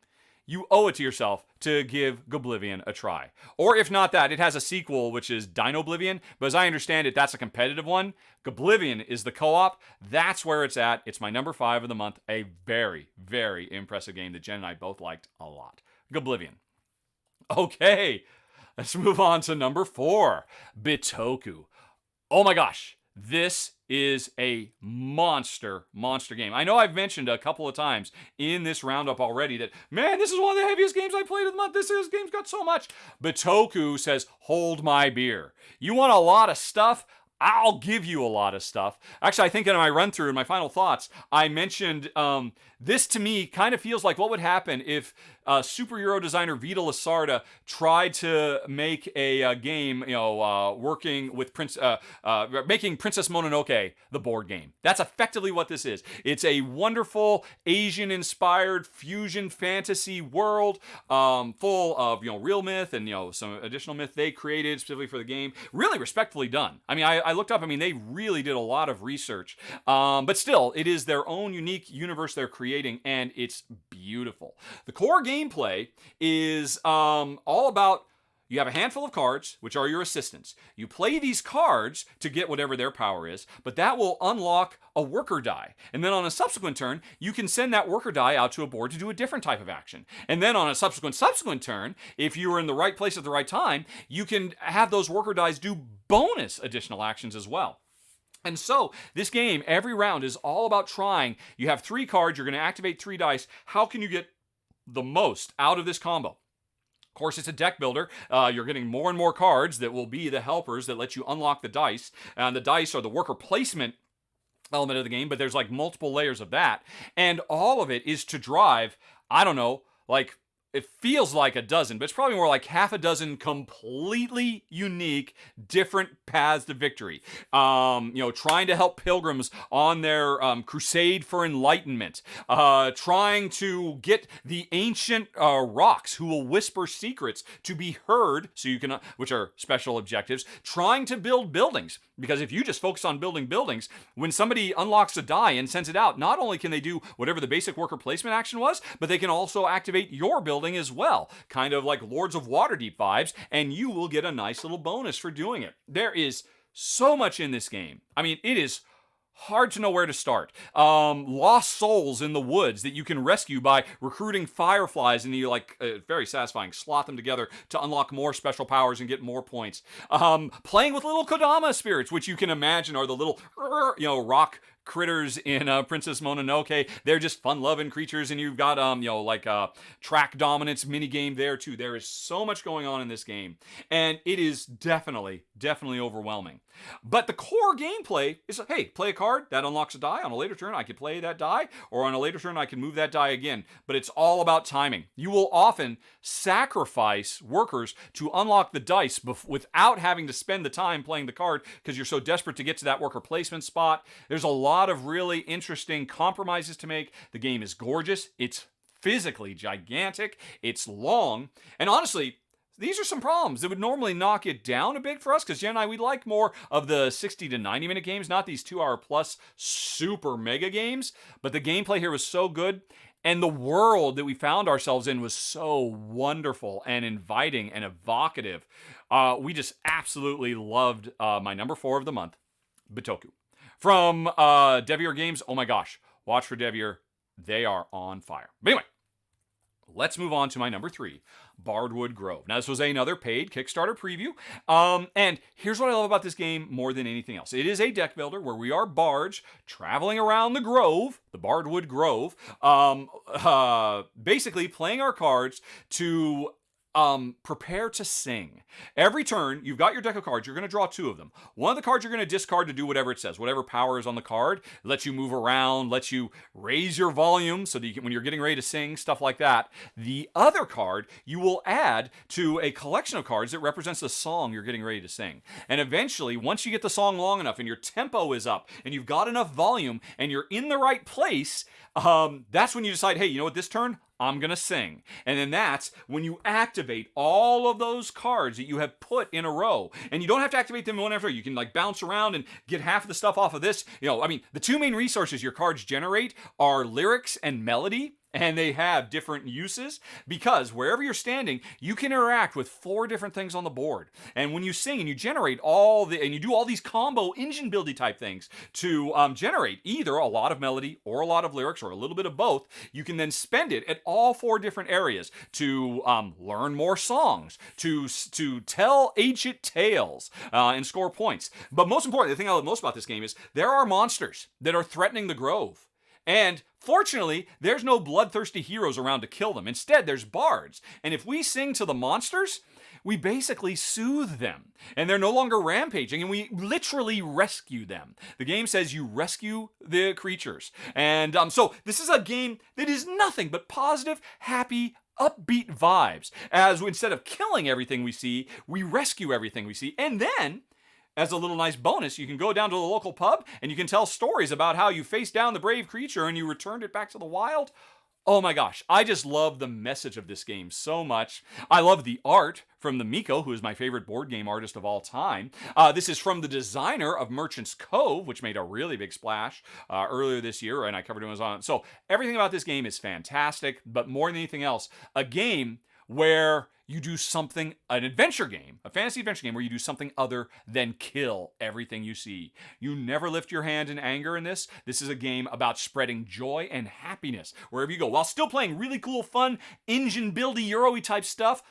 you owe it to yourself to give Oblivion a try. Or if not that, it has a sequel, which is Dino Oblivion, but as I understand it, that's a competitive one. Oblivion is the co-op. That's where it's at. It's my number 5 of the month. A very, very impressive game that Jen and I both liked a lot. Oblivion. Okay, let's move on to number 4, Bitoku. Oh my gosh, this is a monster game. I know I've mentioned a couple of times in this roundup already that, man, this is one of the heaviest games I played of the month. This game's got so much. Bitoku says, hold my beer. You want a lot of stuff? I'll give you a lot of stuff. Actually, I think in my run through, in my final thoughts, I mentioned this to me kind of feels like what would happen if superhero designer Vita Lasarda tried to make a game, working with making Princess Mononoke the board game. That's effectively what this is. It's a wonderful Asian-inspired fusion fantasy world full of real myth and some additional myth they created specifically for the game. Really respectfully done. I mean, I looked up. I mean, they really did a lot of research, but still, it is their own unique universe they're creating, and it's beautiful. The core gameplay is all about, you have a handful of cards, which are your assistants. You play these cards to get whatever their power is, but that will unlock a worker die. And then on a subsequent turn, you can send that worker die out to a board to do a different type of action. And then on a subsequent turn, if you were in the right place at the right time, you can have those worker dies do bonus additional actions as well. And so, this game, every round is all about trying. You have 3 cards, you're going to activate 3 dice. How can you get the most out of this combo? Of course, it's a deck builder. You're getting more and more cards that will be the helpers that let you unlock the dice. And the dice are the worker placement element of the game, but there's like multiple layers of that. And all of it is to drive, I don't know, like, it feels like a dozen, but it's probably more like half a dozen completely unique, different paths to victory. Trying to help pilgrims on their crusade for enlightenment. Trying to get the ancient rocks who will whisper secrets to be heard, so you can, which are special objectives. Trying to build buildings, because if you just focus on building buildings, when somebody unlocks a die and sends it out, not only can they do whatever the basic worker placement action was, but they can also activate your building as well, kind of like Lords of Waterdeep vibes, and you will get a nice little bonus for doing it. There is so much in this game. I mean, it is hard to know where to start. Lost souls in the woods that you can rescue by recruiting fireflies, and you very satisfying, slot them together to unlock more special powers and get more points. Playing with little Kodama spirits, which you can imagine are the little rock critters in Princess Mononoke. They're just fun-loving creatures, and you've got track dominance minigame there too. There is so much going on in this game, and it is definitely overwhelming. But the core gameplay is, hey, play a card, that unlocks a die. On a later turn, I can play that die, or on a later turn, I can move that die again. But it's all about timing. You will often sacrifice workers to unlock the dice without having to spend the time playing the card because you're so desperate to get to that worker placement spot. There's a lot of really interesting compromises to make. The game is gorgeous. It's physically gigantic. It's long. And honestly, these are some problems that would normally knock it down a bit for us, because Jen and I, we like more of the 60 to 90 minute games, not these 2-hour plus super mega games. But the gameplay here was so good, and the world that we found ourselves in was so wonderful and inviting and evocative. We just absolutely loved my number 4 of the month, Bitoku. From Devier Games, oh my gosh, watch for Devier. They are on fire. But anyway, let's move on to my number 3, Bardwood Grove. Now, this was another paid Kickstarter preview. And here's what I love about this game more than anything else. It is a deck builder where we are bards traveling around the grove, the Bardwood Grove, basically playing our cards to prepare to sing. Every turn, you've got your deck of cards. You're going to draw 2 of them. One of the cards you're going to discard to do whatever it says. Whatever power is on the card. Lets you move around. Lets you raise your volume so that you can, when you're getting ready to sing, stuff like that. The other card you will add to a collection of cards that represents the song you're getting ready to sing. And eventually, once you get the song long enough and your tempo is up and you've got enough volume and you're in the right place, that's when you decide, hey, you know what, this turn, I'm going to sing. And then that's when you activate all of those cards that you have put in a row. And you don't have to activate them one after. You can like bounce around and get half of the stuff off of this. The 2 main resources your cards generate are lyrics and melody. And they have different uses because wherever you're standing, you can interact with 4 different things on the board. And when you sing and you generate and you do all these combo engine buildy type things to generate either a lot of melody or a lot of lyrics or a little bit of both, you can then spend it at all 4 different areas to learn more songs, to tell ancient tales and score points. But most importantly, the thing I love most about this game is there are monsters that are threatening the Grove. And fortunately, there's no bloodthirsty heroes around to kill them. Instead, there's bards. And if we sing to the monsters, we basically soothe them. And they're no longer rampaging, and we literally rescue them. The game says you rescue the creatures. And so this is a game that is nothing but positive, happy, upbeat vibes. As instead of killing everything we see, we rescue everything we see. And then, as a little nice bonus, you can go down to the local pub and you can tell stories about how you faced down the brave creature and you returned it back to the wild. Oh my gosh, I just love the message of this game so much. I love the art from the Miko, who is my favorite board game artist of all time. This is from the designer of Merchant's Cove, which made a really big splash earlier this year, and I covered it on. So everything about this game is fantastic, but more than anything else, a game where you do something, an adventure game, a fantasy adventure game where you do something other than kill everything you see. You never lift your hand in anger in this. This is a game about spreading joy and happiness wherever you go, while still playing really cool, fun, engine buildy, Euro-y type stuff.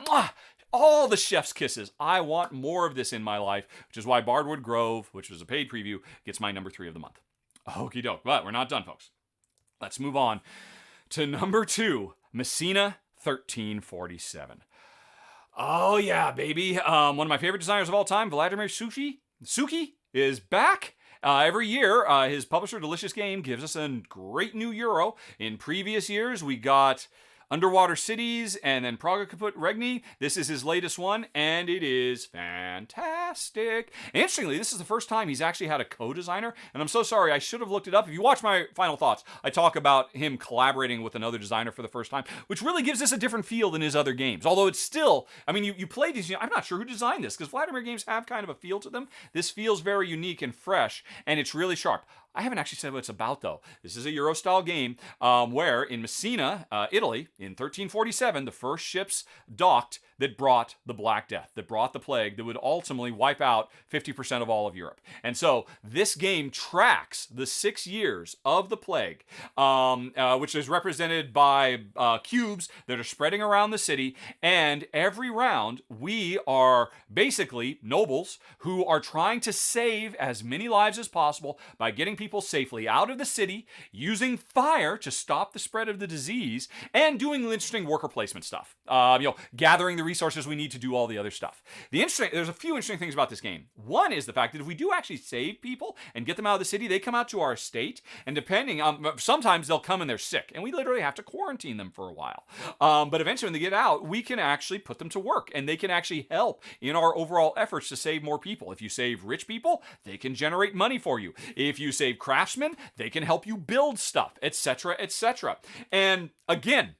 Mwah! All the chef's kisses. I want more of this in my life, which is why Bardwood Grove, which was a paid preview, gets my number 3 of the month. Okie doke, but we're not done, folks. Let's move on to number 2, Messina 1347. Oh yeah, baby. One of my favorite designers of all time, Vladimir Suki is back. Every year, his publisher, Delicious Game, gives us a great new Euro. In previous years, we got Underwater Cities and then Praga Kaput Regni. This is his latest one, and it is fantastic. And interestingly, this is the first time he's actually had a co-designer, and I'm so sorry, I should have looked it up. If you watch my final thoughts, I talk about him collaborating with another designer for the first time, which really gives this a different feel than his other games. Although it's still, you play these, I'm not sure who designed this, because Vladimir games have kind of a feel to them. This feels very unique and fresh, and it's really sharp. I haven't actually said what it's about, though. This is a Euro-style game where in Messina, Italy, in 1347, the first ships docked that brought the Black Death, that brought the plague, that would ultimately wipe out 50% of all of Europe. And so this game tracks the 6 years of the plague, which is represented by cubes that are spreading around the city. And every round, we are basically nobles who are trying to save as many lives as possible by getting people safely out of the city, using fire to stop the spread of the disease, and doing interesting worker placement stuff. Gathering the resources we need to do all the other stuff. There's a few interesting things about this game. One is the fact that if we do actually save people and get them out of the city, they come out to our estate, and depending on, sometimes they'll come and they're sick, and we literally have to quarantine them for a while. But eventually when they get out, we can actually put them to work, and they can actually help in our overall efforts to save more people. If you save rich people, they can generate money for you. If you save craftsmen, they can help you build stuff, etc., etc. And again,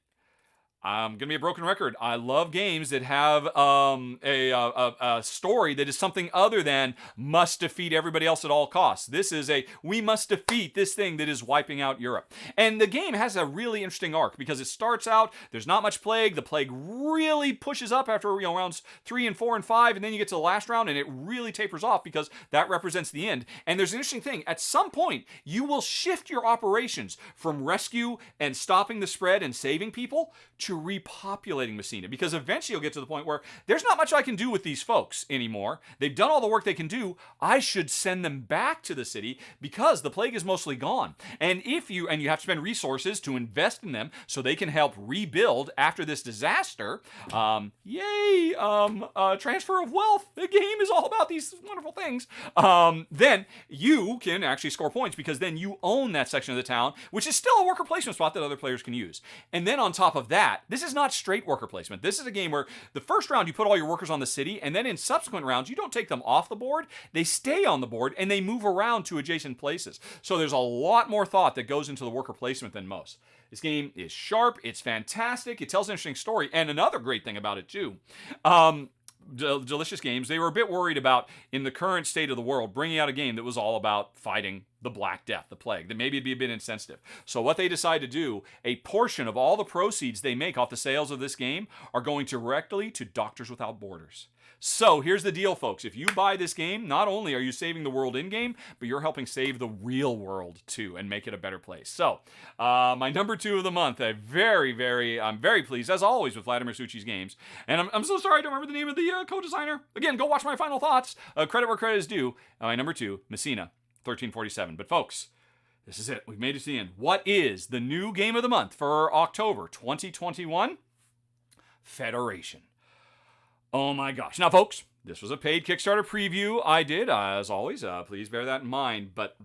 I'm going to be a broken record. I love games that have a story that is something other than must defeat everybody else at all costs. This is we must defeat this thing that is wiping out Europe. And the game has a really interesting arc because it starts out, there's not much plague. The plague really pushes up after rounds 3 and 4 and 5, and then you get to the last round and it really tapers off because that represents the end. And there's an interesting thing. At some point, you will shift your operations from rescue and stopping the spread and saving people to to repopulating Messina, because eventually you'll get to the point where there's not much I can do with these folks anymore. They've done all the work they can do. I should send them back to the city because the plague is mostly gone. And you have to spend resources to invest in them so they can help rebuild after this disaster. Transfer of wealth. The game is all about these wonderful things. Then you can actually score points because then you own that section of the town, which is still a worker placement spot that other players can use. And then on top of that, this is not straight worker placement. This is a game where the first round you put all your workers on the city, and then in subsequent rounds you don't take them off the board. They stay on the board and they move around to adjacent places. So there's a lot more thought that goes into the worker placement than most. This game is sharp. It's fantastic. It tells an interesting story. And another great thing about it too, Delicious Games, they were a bit worried about, in the current state of the world, bringing out a game that was all about fighting the Black Death, the plague, that maybe it'd be a bit insensitive. So what they decided to do, a portion of all the proceeds they make off the sales of this game are going directly to Doctors Without Borders. So here's the deal, folks. If you buy this game, not only are you saving the world in-game, but you're helping save the real world too and make it a better place. So my number 2 of the month, I'm very pleased, as always, with Vladimir Suchi's games. And I'm so sorry I don't remember the name of the co-designer. Again, go watch my final thoughts. Credit where credit is due. My number 2, Messina, 1347. But folks, this is it. We've made it to the end. What is the new game of the month for October 2021? Federation. Oh my gosh. Now, folks, this was a paid Kickstarter preview I did, as always. Please bear that in mind. But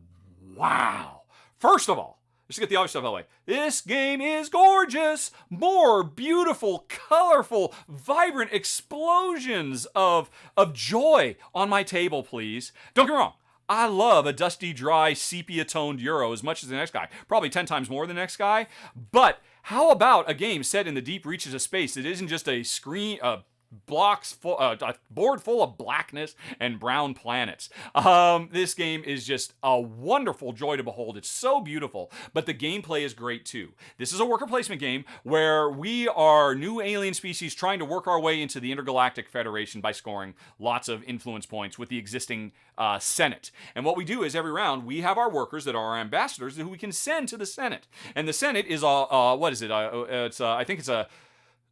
wow. First of all, let's get the obvious stuff out of the way. This game is gorgeous. More beautiful, colorful, vibrant explosions of joy on my table, please. Don't get me wrong. I love a dusty, dry, sepia-toned Euro as much as the next guy. Probably 10 times more than the next guy. But how about a game set in the deep reaches of space that isn't just a board full of blackness and brown planets? This game is just a wonderful joy to behold. It's so beautiful, but the gameplay is great too. This is a worker placement game where we are new alien species trying to work our way into the Intergalactic Federation by scoring lots of influence points with the existing Senate. And what we do is every round we have our workers that are our ambassadors who we can send to the Senate. And the Senate is I think it's a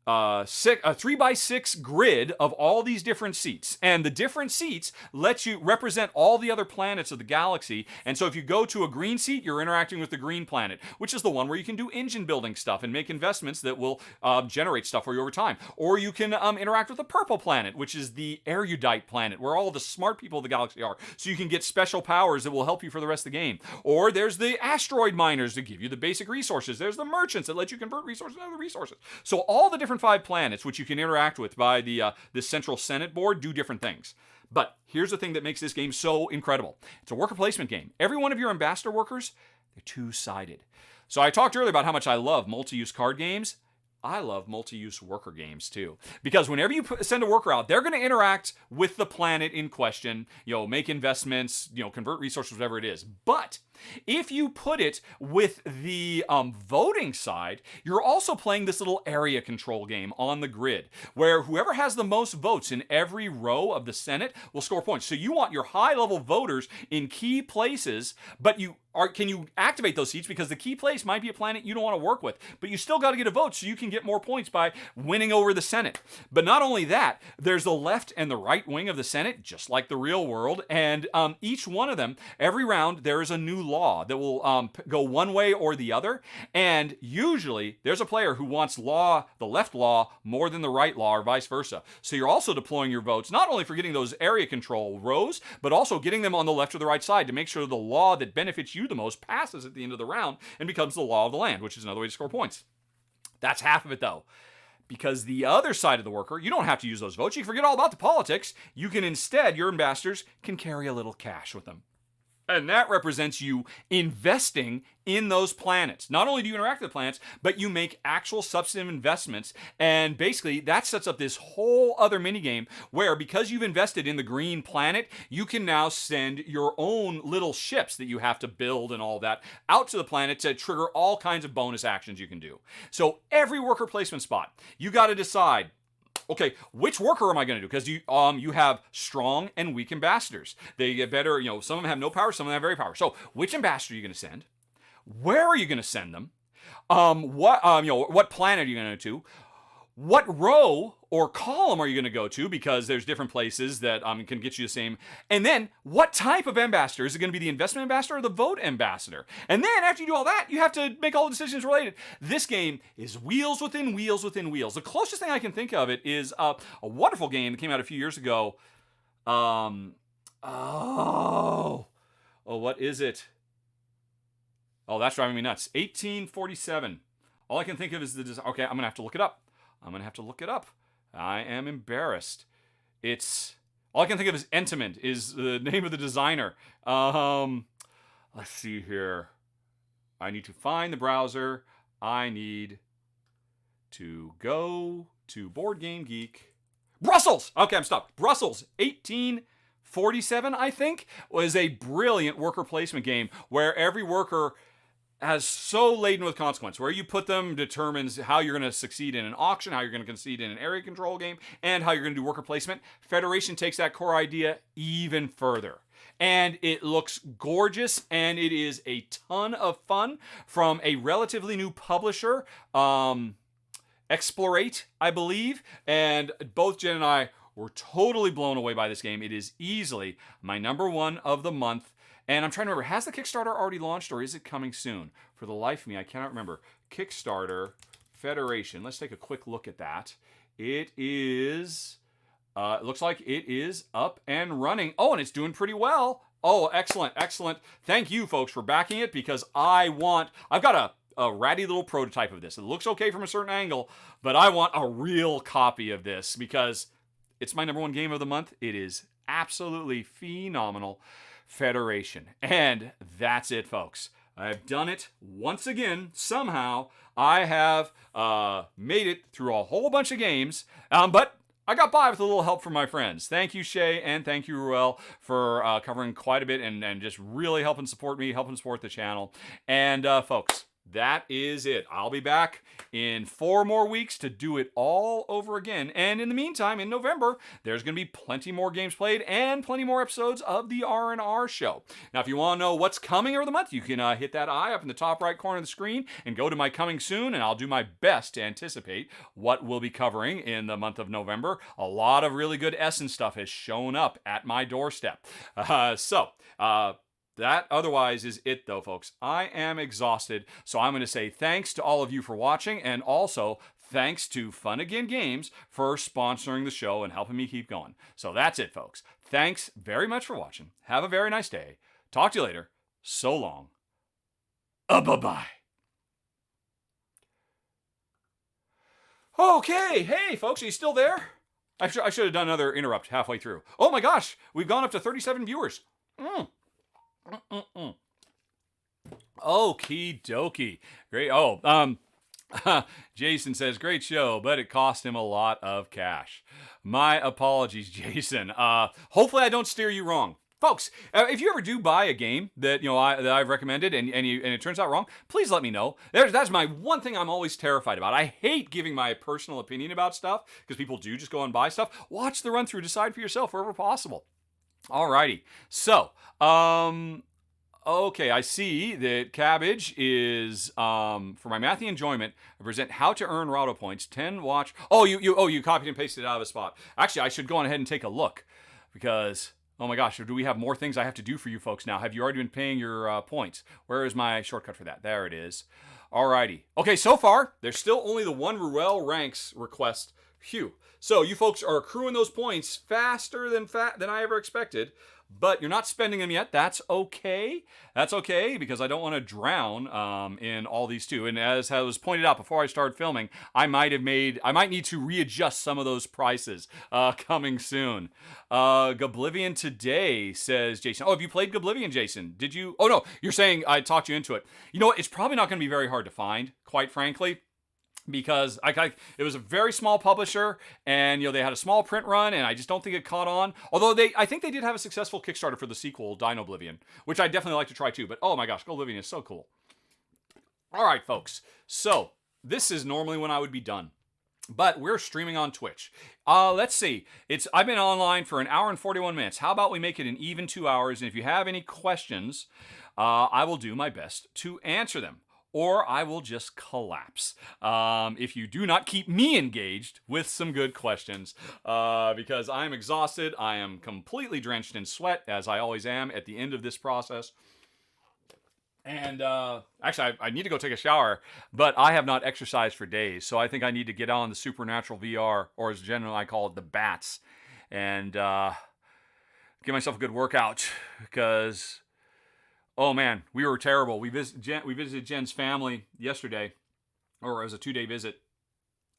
3x6 grid of all these different seats. And the different seats let you represent all the other planets of the galaxy. And so if you go to a green seat, you're interacting with the green planet, which is the one where you can do engine building stuff and make investments that will generate stuff for you over time. Or you can interact with the purple planet, which is the erudite planet, where all the smart people of the galaxy are. So you can get special powers that will help you for the rest of the game. Or there's the asteroid miners that give you the basic resources. There's the merchants that let you convert resources into other resources. So all the different 5 planets which you can interact with by the central Senate board do different things. But here's the thing that makes this game so incredible. It's a worker placement game. Every one of your ambassador workers, they're two-sided. So I talked earlier about how much I love multi-use card games. I love multi-use worker games too, because whenever you send a worker out, they're going to interact with the planet in question, make investments, convert resources, whatever it is. But if you put it with the voting side, you're also playing this little area control game on the grid, where whoever has the most votes in every row of the Senate will score points. So you want your high-level voters in key places, but can you activate those seats, because the key place might be a planet you don't want to work with, but you still got to get a vote so you can get more points by winning over the Senate. But not only that, there's the left and the right wing of the Senate, just like the real world, and each one of them, every round, there is a new law that will go one way or the other, and usually there's a player who wants the left law more than the right law, or vice versa. So you're also deploying your votes not only for getting those area control rows, but also getting them on the left or the right side to make sure the law that benefits you the most passes at the end of the round and becomes the law of the land, which is another way to score points. That's half of it though. Because the other side of the worker, you don't have to use those votes. You can forget all about the politics. You can instead, your ambassadors can carry a little cash with them. And that represents you investing in those planets. Not only do you interact with the planets, but you make actual substantive investments. And basically, that sets up this whole other minigame where, because you've invested in the green planet, you can now send your own little ships that you have to build and all that out to the planet to trigger all kinds of bonus actions you can do. So every worker placement spot, you got to decide, okay, which worker am I going to do? Because you have strong and weak ambassadors. They get better, some of them have no power, some of them have very power. So which ambassador are you going to send? Where are you going to send them? What planet are you going to? what row or column are you going to go to? Because there's different places that can get you the same. And then what type of ambassador? Is it going to be the investment ambassador or the vote ambassador? And then after you do all that, you have to make all the decisions related. This game is wheels within wheels within wheels. The closest thing I can think of it is a wonderful game that came out a few years ago. What is it? Oh, that's driving me nuts. 1847. All I can think of is the design. Okay, I'm going to have to look it up. I am embarrassed. All I can think of is Entenmann is the name of the designer. Let's see here. I need to find the browser. I need to go to Board Game Geek. Brussels! Okay, I'm stopped. Brussels, 1847, I think, was a brilliant worker placement game where every worker has so laden with consequence. Where you put them determines how you're going to succeed in an auction, how you're going to succeed in an area control game, and how you're going to do worker placement. Federation takes that core idea even further. And it looks gorgeous, and it is a ton of fun from a relatively new publisher, Explorate, I believe. And both Jen and I were totally blown away by this game. It is easily my number one of the month. And I'm trying to remember, has the Kickstarter already launched or is it coming soon? For the life of me, I cannot remember. Kickstarter Federation. Let's take a quick look at that. It is, it looks like it is up and running. Oh, and it's doing pretty well. Oh, excellent, excellent. Thank you, folks, for backing it because I've got a ratty little prototype of this. It looks okay from a certain angle, but I want a real copy of this because it's my number one game of the month. It is absolutely phenomenal. Federation. And that's it, folks. I've done it once again. Somehow I have made it through a whole bunch of games, but I got by with a little help from my friends. Thank you, Shay, and thank you, Ruel, for covering quite a bit and just really helping support me, helping support the channel. And folks, that is it. I'll be back in 4 more weeks to do it all over again. And in the meantime, in November, there's going to be plenty more games played and plenty more episodes of the R&R show. Now, if you want to know what's coming over the month, you can hit that eye up in the top right corner of the screen and go to my coming soon, and I'll do my best to anticipate what we'll be covering in the month of November. A lot of really good Essen stuff has shown up at my doorstep. That otherwise is it, though, folks. I am exhausted, so I'm going to say thanks to all of you for watching, and also thanks to Fun Again Games for sponsoring the show and helping me keep going. So that's it, folks. Thanks very much for watching. Have a very nice day. Talk to you later. So long. Bye-bye. Okay, hey, folks, are you still there? I should have done another interrupt halfway through. Oh my gosh, we've gone up to 37 viewers. Okie dokie. Great. Jason says, great show, but it cost him a lot of cash. My apologies, Jason. Hopefully I don't steer you wrong. Folks, if you ever do buy a game that I've recommended and it turns out wrong, please let me know. That's my one thing I'm always terrified about. I hate giving my personal opinion about stuff because people do just go and buy stuff. Watch the run through, decide for yourself wherever possible. Alrighty, so, okay, I see that Cabbage is, for my mathy enjoyment, I present how to earn Rahdo points, 10 watch, you copied and pasted it out of a spot. Actually, I should go on ahead and take a look, because, oh my gosh, do we have more things I have to do for you folks now? Have you already been paying your points? Where is my shortcut for that? There it is. Alrighty. Okay, so far, there's still only the one Ruel Ranks request. Phew. So you folks are accruing those points faster than I ever expected, but you're not spending them yet. That's okay. That's okay because I don't want to drown in all these too. And as was pointed out before I started filming, I might need to readjust some of those prices coming soon. Goblivion today, says Jason. Oh, have you played Goblivion, Jason? Did you? Oh no, you're saying I talked you into it. You know what? It's probably not going to be very hard to find, quite frankly. Because it was a very small publisher, and they had a small print run, and I just don't think it caught on. Although I think they did have a successful Kickstarter for the sequel, Dino Oblivion, which I definitely like to try too. But oh my gosh, Oblivion is so cool. All right, folks. So this is normally when I would be done, but we're streaming on Twitch. Let's see. I've been online for 1 hour and 41 minutes. How about we make it an even 2 hours? And if you have any questions, I will do my best to answer them. or I will just collapse if you do not keep me engaged with some good questions, because I'm exhausted. I am completely drenched in sweat, as I always am at the end of this process. And actually, I need to go take a shower, but I have not exercised for days, so I think I need to get on the Supernatural VR, or as generally I call it, the BATS, and give myself a good workout, because oh man, we were terrible. We visited Jen's family yesterday, or it was a 2-day visit,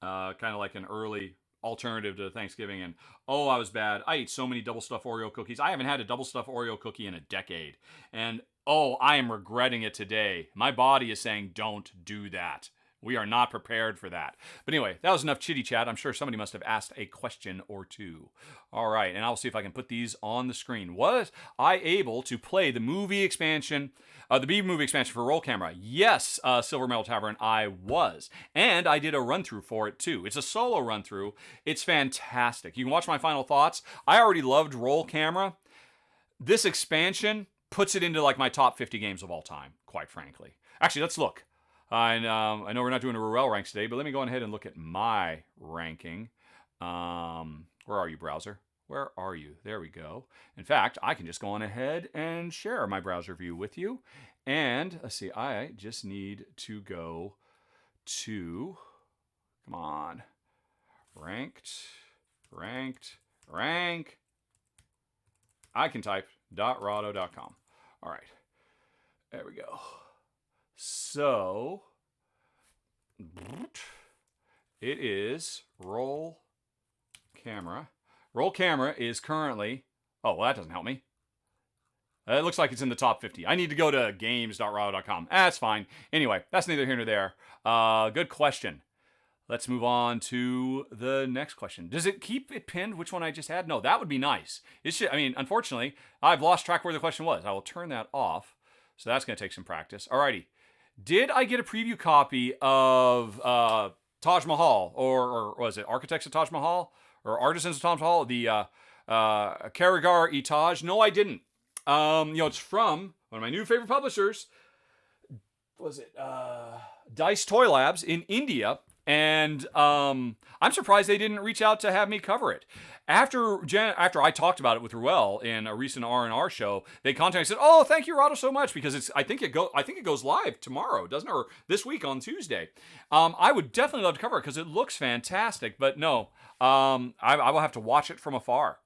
kind of like an early alternative to Thanksgiving. And oh, I was bad. I ate so many double stuffed Oreo cookies. I haven't had a double stuffed Oreo cookie in a decade. And oh, I am regretting it today. My body is saying, don't do that. We are not prepared for that. But anyway, that was enough chitty chat. I'm sure somebody must have asked a question or two. All right, and I'll see if I can put these on the screen. Was I able to play the movie expansion, the B movie expansion for Roll Camera? Yes, Silver Medal Tavern, I was. And I did a run through for it too. It's a solo run through. It's fantastic. You can watch my final thoughts. I already loved Roll Camera. This expansion puts it into like my top 50 games of all time, quite frankly. Actually, let's look. I know we're not doing a Ruel ranks today, but let me go ahead and look at my ranking. Where are you, browser? Where are you? There we go. In fact, I can just go on ahead and share my browser view with you. And let's see, I just need to go to, come on, rank. I can type .rahdo.com. All right, there we go. So, it is Roll Camera. Roll Camera is currently, oh, well, that doesn't help me. It looks like it's in the top 50. I need to go to games.rahdo.com. That's fine. Anyway, that's neither here nor there. Good question. Let's move on to the next question. Does it keep it pinned, which one I just had? No, that would be nice. It should, I mean, unfortunately, I've lost track where the question was. I will turn that off. So that's going to take some practice. Alrighty. Did I get a preview copy of Taj Mahal, or was it Architects of Taj Mahal, or Artisans of Taj Mahal, the Karigar-e-Taj? No, I didn't. It's from one of my new favorite publishers. Was it Dice Toy Labs in India? And I'm surprised they didn't reach out to have me cover it. After I talked about it with Ruel in a recent R&R show, they contacted me and said, "Oh, thank you, Rahdo, so much," because I think it goes live tomorrow, doesn't it? Or this week on Tuesday. I would definitely love to cover it because it looks fantastic. But no, I will have to watch it from afar.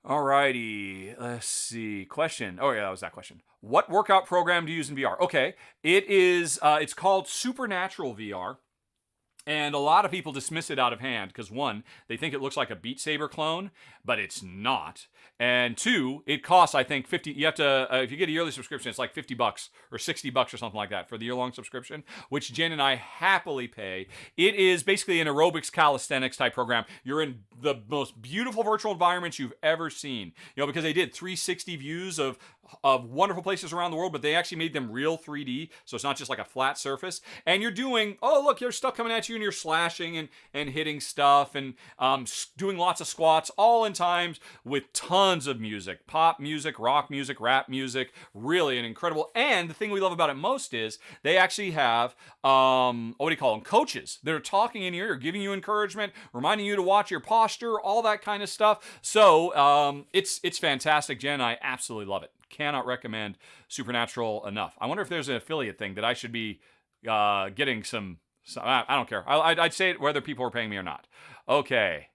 Alrighty, let's see. Question. Oh yeah, that was that question. What workout program do you use in VR? Okay, it is. It's called Supernatural VR. And a lot of people dismiss it out of hand because, one, they think it looks like a Beat Saber clone, but it's not. And two, it costs, I think, 50. You have to, if you get a yearly subscription, it's like $50 or $60 or something like that for the year-long subscription, which Jen and I happily pay. It is basically an aerobics calisthenics type program. You're in the most beautiful virtual environments you've ever seen. Because they did 360 views of wonderful places around the world, but they actually made them real 3D, so it's not just like a flat surface. And you're doing, oh, look, there's stuff coming at you, and you're slashing and hitting stuff and doing lots of squats, all in times with tons of music, pop music, rock music, rap music, really an incredible. And the thing we love about it most is they actually have, what do you call them, coaches that are talking in your ear, giving you encouragement, reminding you to watch your posture, all that kind of stuff. So it's fantastic. Jen and I absolutely love it. Cannot recommend Supernatural enough. I wonder if there's an affiliate thing that I should be getting some. I don't care. I'd say it whether people are paying me or not. Okay.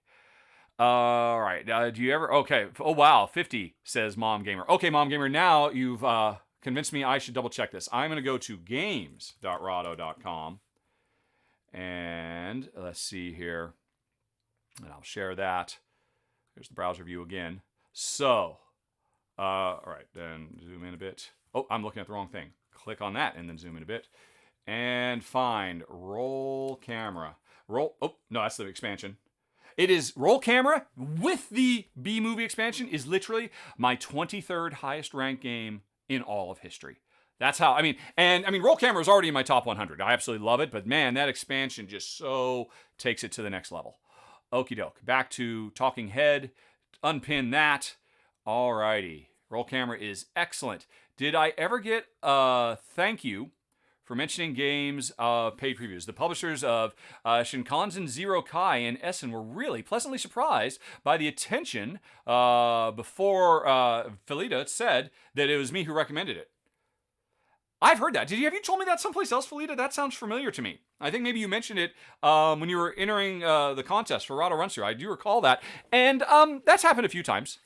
All right. Do you ever? Okay. Oh wow, 50 says Mom Gamer. Okay, Mom Gamer. Now you've convinced me I should double check this. I'm going to go to games.rahdo.com and let's see here, and I'll share that. Here's the browser view again. So. All right, then zoom in a bit. Oh, I'm looking at the wrong thing. Click on that and then zoom in a bit. And find Roll Camera. Oh, no, that's the expansion. It is Roll Camera with the B movie expansion is literally my 23rd highest ranked game in all of history. That's how, Roll Camera is already in my top 100. I absolutely love it, but man, that expansion just so takes it to the next level. Okie doke. Back to Talking Head. Unpin that. Alrighty. Roll Camera is excellent. Did I ever get a thank you for mentioning games paid previews. The publishers of Shinkansen Zero Kai and Essen were really pleasantly surprised by the attention before Felita said that it was me who recommended it. I've heard that. Have you told me that someplace else, Felita? That sounds familiar to me. I think maybe you mentioned it when you were entering the contest for Rahdo Runs Here. I do recall that. And that's happened a few times.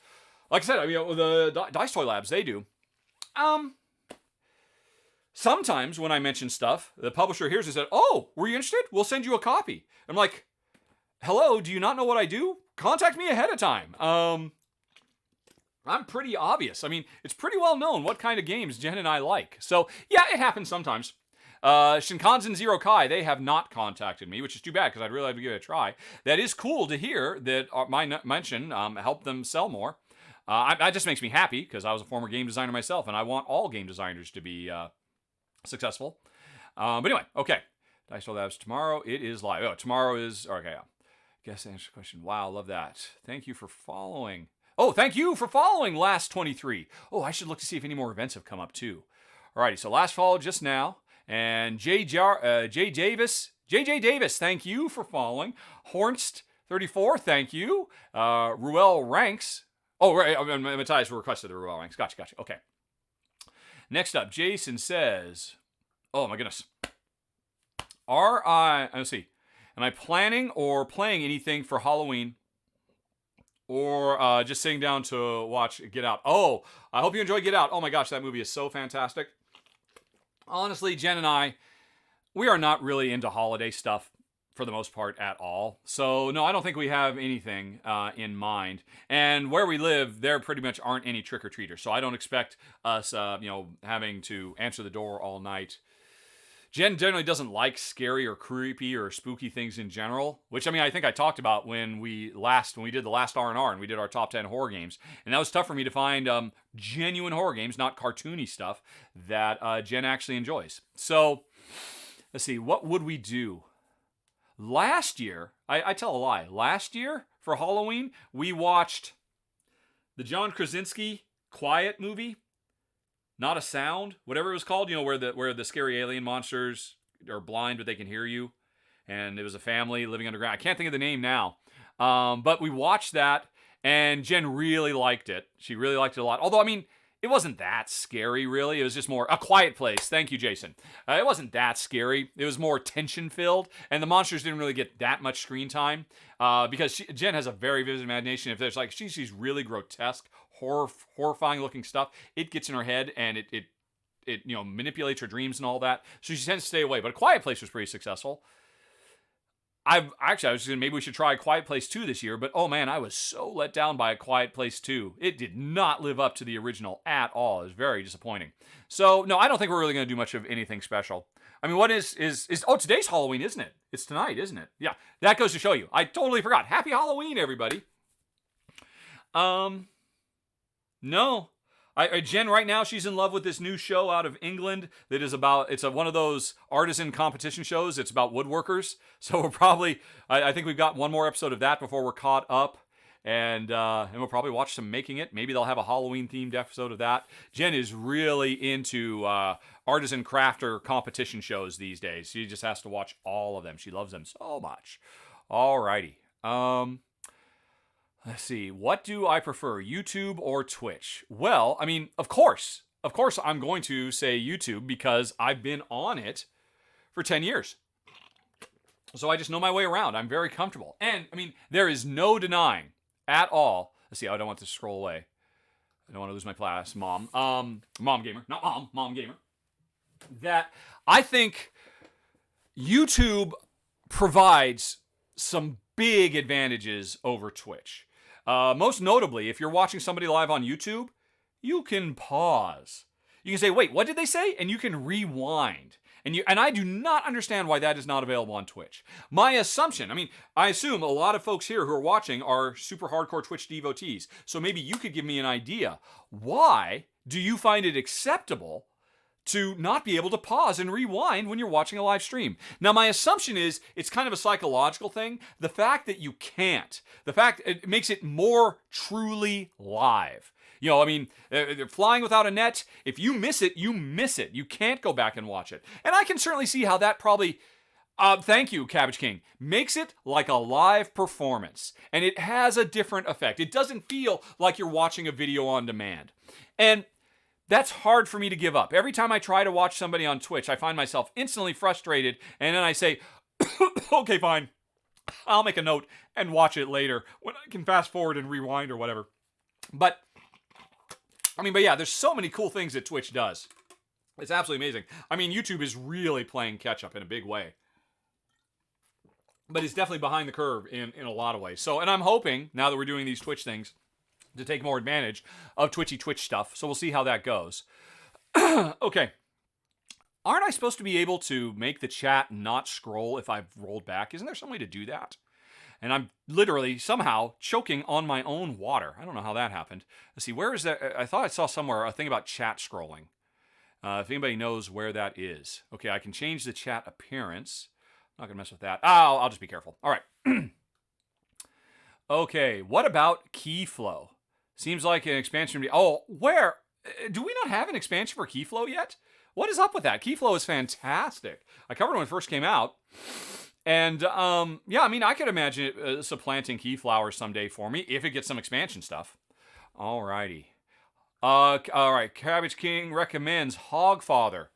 Like I said, the Dice Toy Labs, they do. Sometimes when I mention stuff, the publisher hears and said, "Oh, were you interested? We'll send you a copy." I'm like, "Hello, do you not know what I do? Contact me ahead of time." I'm pretty obvious. I mean, it's pretty well known what kind of games Jen and I like. So, yeah, it happens sometimes. Shinkansen Zero Kai, they have not contacted me, which is too bad because I'd really like to give it a try. That is cool to hear that my mention helped them sell more. That just makes me happy because I was a former game designer myself, and I want all game designers to be successful. But anyway, okay. Dice Toy Labs tomorrow. It is live. Oh, tomorrow is... Okay, yeah. Guess to answer the question. Wow, love that. Thank you for following. Oh, thank you for following Last 23. Oh, I should look to see if any more events have come up too. Alrighty, so last follow just now. And JJ Davis, thank you for following. Hornst34, thank you. Ruel Ranks. Oh, right, Matthias requested the Ruel Ranks. Gotcha. Okay. Next up, Jason says, oh my goodness. Let's see. Am I planning or playing anything for Halloween? Or just sitting down to watch Get Out? Oh, I hope you enjoy Get Out. Oh my gosh, that movie is so fantastic. Honestly, Jen and I, we are not really into holiday stuff for the most part at all. So no, I don't think we have anything in mind. And where we live, there pretty much aren't any trick-or-treaters. So I don't expect us, having to answer the door all night. Jen generally doesn't like scary or creepy or spooky things in general, which I think I talked about when we did the last R&R and we did our top 10 horror games. And that was tough for me to find genuine horror games, not cartoony stuff, that Jen actually enjoys. So, let's see, what would we do? Last year, I tell a lie. Last year, for Halloween, we watched the John Krasinski Quiet movie. Not a Sound, whatever it was called, where the scary alien monsters are blind but they can hear you. And it was a family living underground. I can't think of the name now. But we watched that, and Jen really liked it. She really liked it a lot. Although, it wasn't that scary, really. It was just more A Quiet Place. Thank you, Jason. It wasn't that scary. It was more tension-filled, and the monsters didn't really get that much screen time because Jen has a very vivid imagination. If there's she sees really grotesque, horrifying-looking stuff, it gets in her head, and it manipulates her dreams and all that. So she tends to stay away. But A Quiet Place was pretty successful. I was just thinking maybe we should try A Quiet Place 2 this year, but oh man, I was so let down by A Quiet Place 2. It did not live up to the original at all. It was very disappointing. So, no, I don't think we're really going to do much of anything special. What is today's Halloween, isn't it? It's tonight, isn't it? Yeah, that goes to show you. I totally forgot. Happy Halloween, everybody. No. Jen, right now, she's in love with this new show out of England that is it's one of those artisan competition shows. It's about woodworkers. So we're probably, I think we've got one more episode of that before we're caught up. And we'll probably watch some Making It. Maybe they'll have a Halloween-themed episode of that. Jen is really into artisan crafter competition shows these days. She just has to watch all of them. She loves them so much. Alrighty. Let's see. What do I prefer, YouTube or Twitch? Well, of course I'm going to say YouTube because I've been on it for 10 years. So I just know my way around. I'm very comfortable. And, there is no denying at all. Let's see. I don't want to scroll away. I don't want to lose my class. Mom gamer. Not mom gamer. That I think YouTube provides some big advantages over Twitch. Most notably, if you're watching somebody live on YouTube, you can pause. You can say, wait, what did they say? And you can rewind. And I do not understand why that is not available on Twitch. My assumption, I assume a lot of folks here who are watching are super hardcore Twitch devotees. So maybe you could give me an idea. Why do you find it acceptable to not be able to pause and rewind when you're watching a live stream? Now, my assumption is it's kind of a psychological thing. The fact that you can't, it makes it more truly live. You know, I mean, they're flying without a net. If you miss it, you miss it. You can't go back and watch it. And I can certainly see how that probably, thank you, Cabbage King, makes it like a live performance. And it has a different effect. It doesn't feel like you're watching a video on demand. And that's hard for me to give up. Every time I try to watch somebody on Twitch, I find myself instantly frustrated. And then I say, okay, fine. I'll make a note and watch it later when I can fast forward and rewind or whatever. But yeah, there's so many cool things that Twitch does. It's absolutely amazing. I mean, YouTube is really playing catch up in a big way. But it's definitely behind the curve in a lot of ways. So, and I'm hoping, now that we're doing these Twitch things, to take more advantage of Twitch stuff. So we'll see how that goes. Okay. Aren't I supposed to be able to make the chat not scroll if I've rolled back? Isn't there some way to do that? And I'm literally somehow choking on my own water. I don't know how that happened. Let's see, where is that? I thought I saw somewhere a thing about chat scrolling. If anybody knows where that is. Okay, I can change the chat appearance. I'm not going to mess with that. I'll just be careful. All right. Okay, what about Keyflow? Seems like an expansion. Oh, where? Do we not have an expansion for Keyflow yet? What is up with that? Keyflow is fantastic. I covered it when it first came out. And, yeah, I mean, I could imagine it supplanting Keyflower someday for me if it gets some expansion stuff. Alrighty. All right, Cabbage King recommends Hogfather,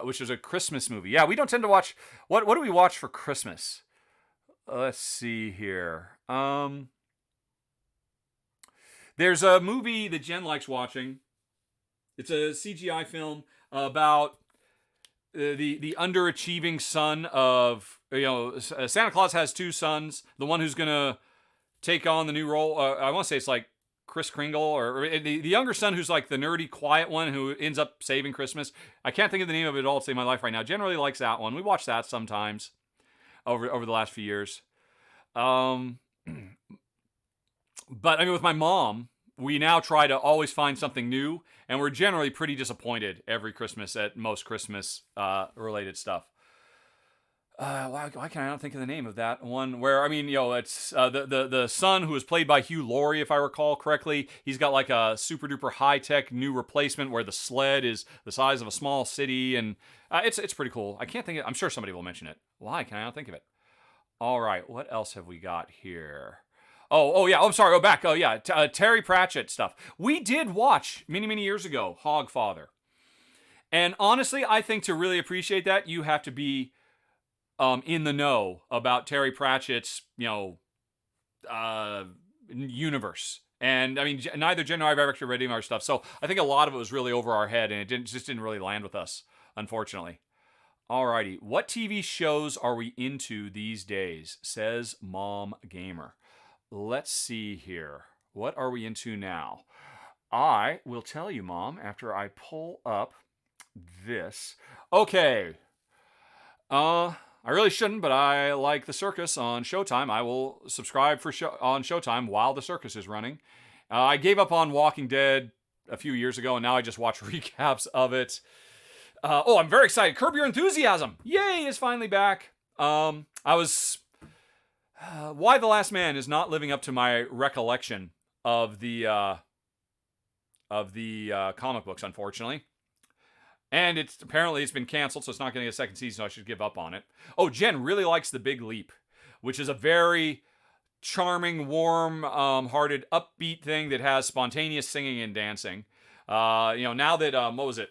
which is a Christmas movie. Yeah, we don't tend to watch... What do we watch for Christmas? Let's see here. There's a movie that Jen likes watching. It's a CGI film about the underachieving son of, Santa Claus has two sons. The one who's going to take on the new role, I want to say it's like Kris Kringle, or the younger son who's like the nerdy, quiet one who ends up saving Christmas. I can't think of the name of it all to save my life right now. Generally likes that one. We watch that sometimes over the last few years. But I mean, with my mom, we now try to always find something new, and we're generally pretty disappointed every Christmas at most Christmas related stuff. Why can I not think of the name of that one? Where, I mean, it's the son who was played by Hugh Laurie, if I recall correctly. He's got like a super duper high tech new replacement where the sled is the size of a small city, and it's pretty cool. I can't think of. I'm sure somebody will mention it. Why can I not think of it? All right, what else have we got here? Oh yeah. I'm sorry. Go back. Oh yeah, Terry Pratchett stuff. We did watch many years ago Hogfather, and honestly, I think to really appreciate that, you have to be in the know about Terry Pratchett's universe. And I mean, neither Jen nor I have actually read any of our stuff, so I think a lot of it was really over our head, and it just didn't really land with us, unfortunately. Alrighty, what TV shows are we into these days? Says Mom Gamer. Let's see here. What are we into now? I will tell you, Mom, after I pull up this. Okay. I really shouldn't, but I like The Circus on Showtime. I will subscribe on Showtime while The Circus is running. I gave up on Walking Dead a few years ago, and now I just watch recaps of it. I'm very excited. Curb Your Enthusiasm. Yay, is finally back. Why the Last Man is not living up to my recollection of the comic books, unfortunately. And it's been canceled, so it's not getting a second season, so I should give up on it. Oh, Jen really likes The Big Leap, which is a very charming, warm-hearted, upbeat thing that has spontaneous singing and dancing. Now that, what was it?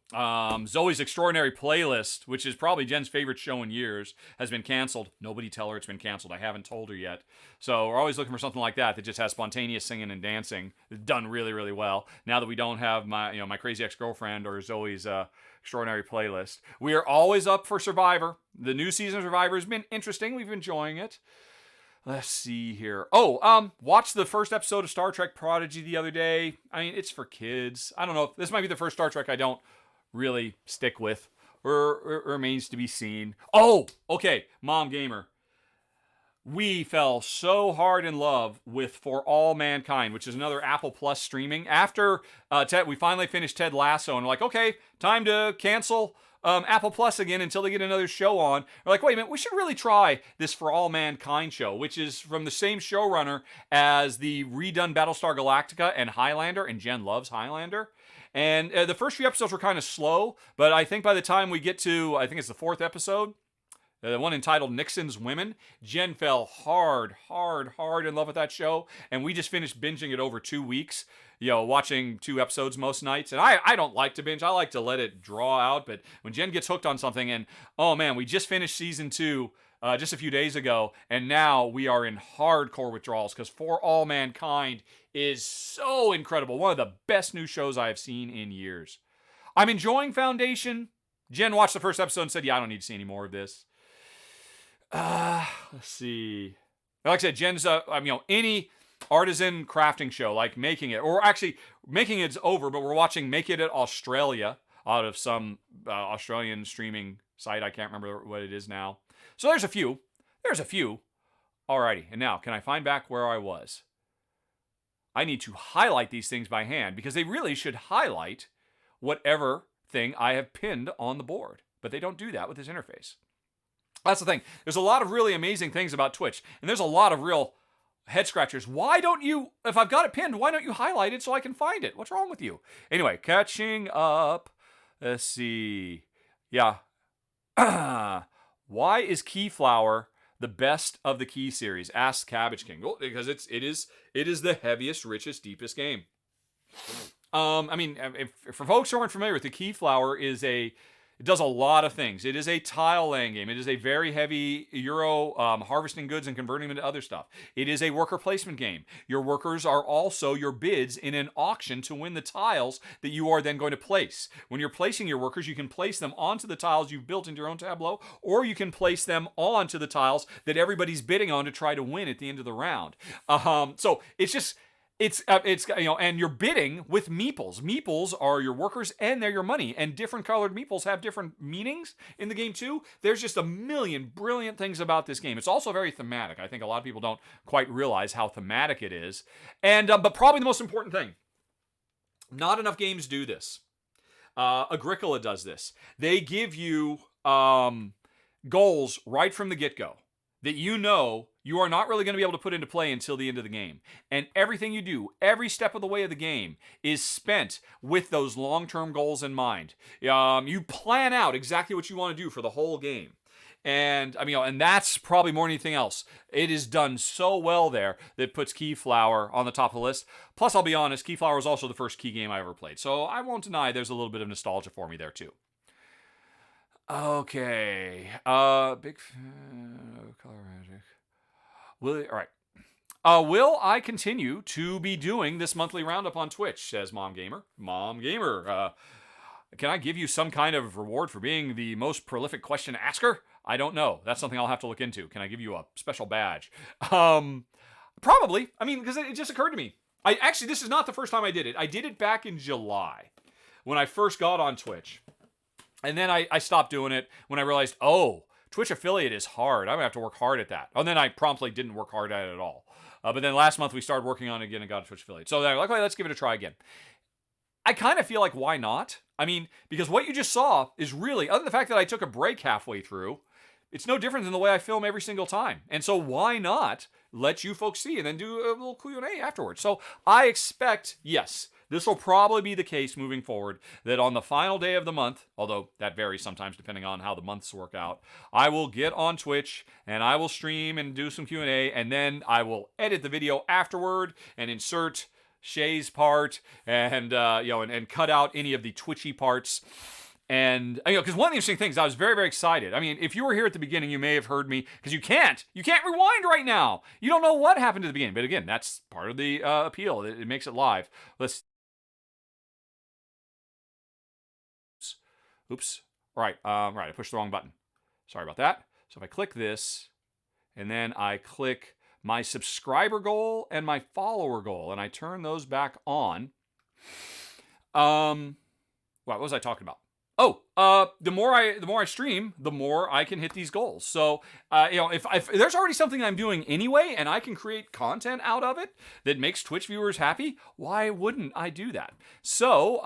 Zoe's Extraordinary Playlist, which is probably Jen's favorite show in years, has been canceled. Nobody tell her it's been canceled. I haven't told her yet. So we're always looking for something like that just has spontaneous singing and dancing. It's done really, really well. Now that we don't have my Crazy Ex-Girlfriend or Zoe's Extraordinary Playlist. We are always up for Survivor. The new season of Survivor has been interesting. We've been enjoying it. Let's see here. Watched the first episode of Star Trek Prodigy the other day. I mean, it's for kids. I don't know. This might be the first Star Trek I don't really stick with, or remains to be seen. Oh, okay, Mom Gamer. we fell so hard in love with For All Mankind, which is another Apple Plus streaming. After we finally finished Ted Lasso, and we're like, okay, time to cancel Apple Plus again until they get another show on. We're like, wait a minute, we should really try this For All Mankind show, which is from the same showrunner as the redone Battlestar Galactica and Highlander, and Jen loves Highlander. And the first few episodes were kind of slow, but I think by the time we get to, I think it's the 4th episode, the one entitled Nixon's Women, Jen fell hard in love with that show, and we just finished binging it over 2 weeks, watching 2 episodes most nights. And I don't like to binge. I like to let it draw out, but when Jen gets hooked on something, and oh man, we just finished season 2 just a few days ago, and now we are in hardcore withdrawals because For All Mankind is so incredible. One of the best new shows I have seen in years. I'm enjoying Foundation. Jen watched the first episode and said, yeah, I don't need to see any more of this. Let's see. Like I said, Jen's, any artisan crafting show, like Making It, or actually, Making It's over, but we're watching Make It at Australia out of some Australian streaming site. I can't remember what it is now. So there's a few. Alrighty, and now, can I find back where I was? I need to highlight these things by hand, because they really should highlight whatever thing I have pinned on the board. But they don't do that with this interface. That's the thing. There's a lot of really amazing things about Twitch, and there's a lot of real head scratchers. Why don't you, if I've got it pinned, why don't you highlight it so I can find it? What's wrong with you? Anyway, catching up. Let's see. Yeah. Why is Keyflower the best of the Key series? Asks Cabbage King. Well, because it is the heaviest, richest, deepest game. For folks who aren't familiar with, the Keyflower it does a lot of things. It is a tile laying game. It is a very heavy Euro harvesting goods and converting them into other stuff. It is a worker placement game. Your workers are also your bids in an auction to win the tiles that you are then going to place. When you're placing your workers, you can place them onto the tiles you've built into your own tableau, or you can place them onto the tiles that everybody's bidding on to try to win at the end of the round. So it's just... and you're bidding with meeples. Meeples are your workers and they're your money. And different colored meeples have different meanings in the game too. There's just a million brilliant things about this game. It's also very thematic. I think a lot of people don't quite realize how thematic it is. And but probably the most important thing, not enough games do this. Agricola does this. They give you goals right from the get-go that you are not really going to be able to put into play until the end of the game. And everything you do, every step of the way of the game, is spent with those long-term goals in mind. You plan out exactly what you want to do for the whole game. And and that's probably more than anything else. It is done so well there that puts Keyflower on the top of the list. Plus, I'll be honest, Keyflower was also the first Key game I ever played. So I won't deny there's a little bit of nostalgia for me there too. Okay. Big color magic. All right. Will I continue to be doing this monthly roundup on Twitch, says Mom Gamer. Mom Gamer, can I give you some kind of reward for being the most prolific question asker? I don't know. That's something I'll have to look into. Can I give you a special badge? Probably. Because it just occurred to me. This is not the first time I did it. I did it back in July when I first got on Twitch. And then I stopped doing it when I realized, Twitch affiliate is hard. I'm going to have to work hard at that. And then I promptly didn't work hard at it at all. But then last month we started working on it again and got a Twitch affiliate. So then I'm like, okay, let's give it a try again. I kind of feel like, why not? Because what you just saw is really, other than the fact that I took a break halfway through, it's no different than the way I film every single time. And so why not let you folks see and then do a little Q&A afterwards? So I expect, yes, this will probably be the case moving forward, that on the final day of the month, although that varies sometimes depending on how the months work out, I will get on Twitch and I will stream and do some Q&A, and then I will edit the video afterward and insert Shay's part and and cut out any of the twitchy parts. And because one of the interesting things, I was very, very excited. If you were here at the beginning, you may have heard me, because you can't rewind right now. You don't know what happened at the beginning. But again, that's part of the appeal. It makes it live. Oops. Right. I pushed the wrong button. Sorry about that. So if I click this, and then I click my subscriber goal and my follower goal, and I turn those back on. What was I talking about? the more I stream, the more I can hit these goals. So, if there's already something I'm doing anyway, and I can create content out of it that makes Twitch viewers happy, why wouldn't I do that? So,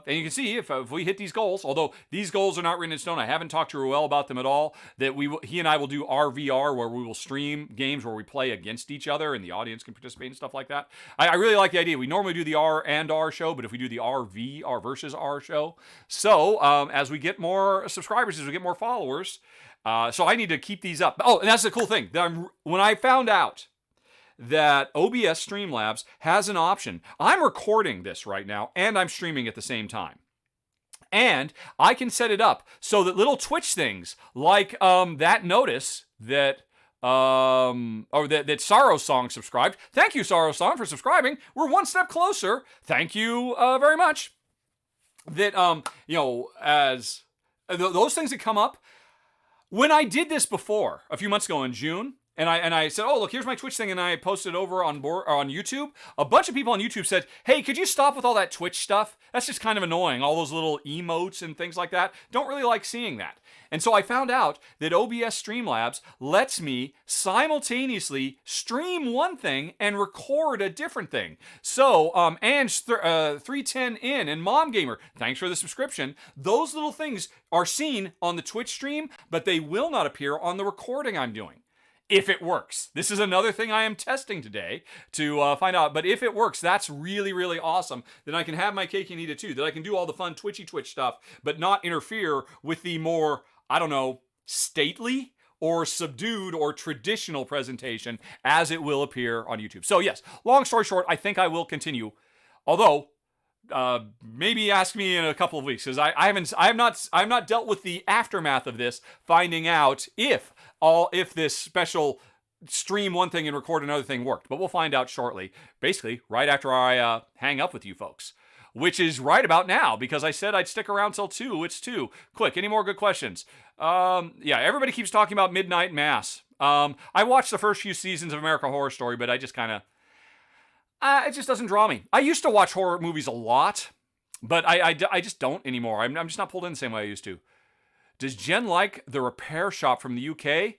and you can see if we hit these goals, although these goals are not written in stone, I haven't talked to Ruel about them at all. That he and I will do RVR, where we will stream games where we play against each other, and the audience can participate and stuff like that. I really like the idea. We normally do the R show, but if we do the R versus R show, so as we get more subscribers, as we get more followers, so I need to keep these up. Oh, and that's the cool thing. When I found out that OBS Streamlabs has an option, I'm recording this right now, and I'm streaming at the same time. And I can set it up so that little Twitch things, like that notice that that Sorrow Song subscribed. Thank you, Sorrow Song, for subscribing. We're one step closer. Thank you very much. That as those things that come up. When I did this before, a few months ago in June, and I said, oh, look, here's my Twitch thing, and I posted it over on YouTube, a bunch of people on YouTube said, hey, could you stop with all that Twitch stuff? That's just kind of annoying, all those little emotes and things like that. Don't really like seeing that. And so I found out that OBS Streamlabs lets me simultaneously stream one thing and record a different thing. So, and 310 in and Mom Gamer, thanks for the subscription. Those little things are seen on the Twitch stream, but they will not appear on the recording I'm doing. If it works. This is another thing I am testing today to find out. But if it works, that's really, really awesome. Then I can have my cake and eat it too. That I can do all the fun Twitch stuff, but not interfere with the more, I don't know, stately or subdued or traditional presentation as it will appear on YouTube. So yes, long story short, I think I will continue. Although, maybe ask me in a couple of weeks, because I have not dealt with the aftermath of this, finding out if this special stream one thing and record another thing worked. But we'll find out shortly, basically right after I hang up with you folks, which is right about now, because I said I'd stick around till 2. It's 2. Quick, any more good questions? Yeah, everybody keeps talking about Midnight Mass. I watched the first few seasons of American Horror Story, but I just kind of it just doesn't draw me. I used to watch horror movies a lot, but I just don't anymore. I'm just not pulled in the same way I used to. Does Jen like the repair shop from the UK?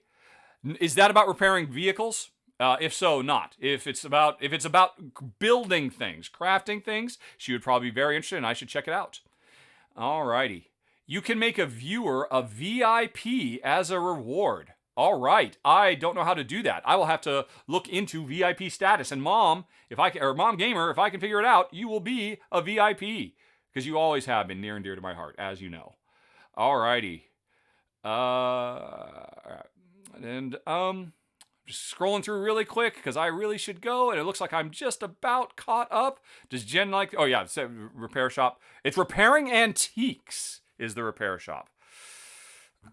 Is that about repairing vehicles? If so, not. If it's about building things, crafting things, she would probably be very interested, and I should check it out. Alrighty. You can make a viewer a VIP as a reward. All right. I don't know how to do that. I will have to look into VIP status. And Mom Gamer, if I can figure it out, you will be a VIP, because you always have been near and dear to my heart, as you know. All righty. And just scrolling through really quick, because I really should go, and it looks like I'm just about caught up. Does Jen like? Oh yeah, it's a repair shop. It's repairing antiques. Is the repair shop?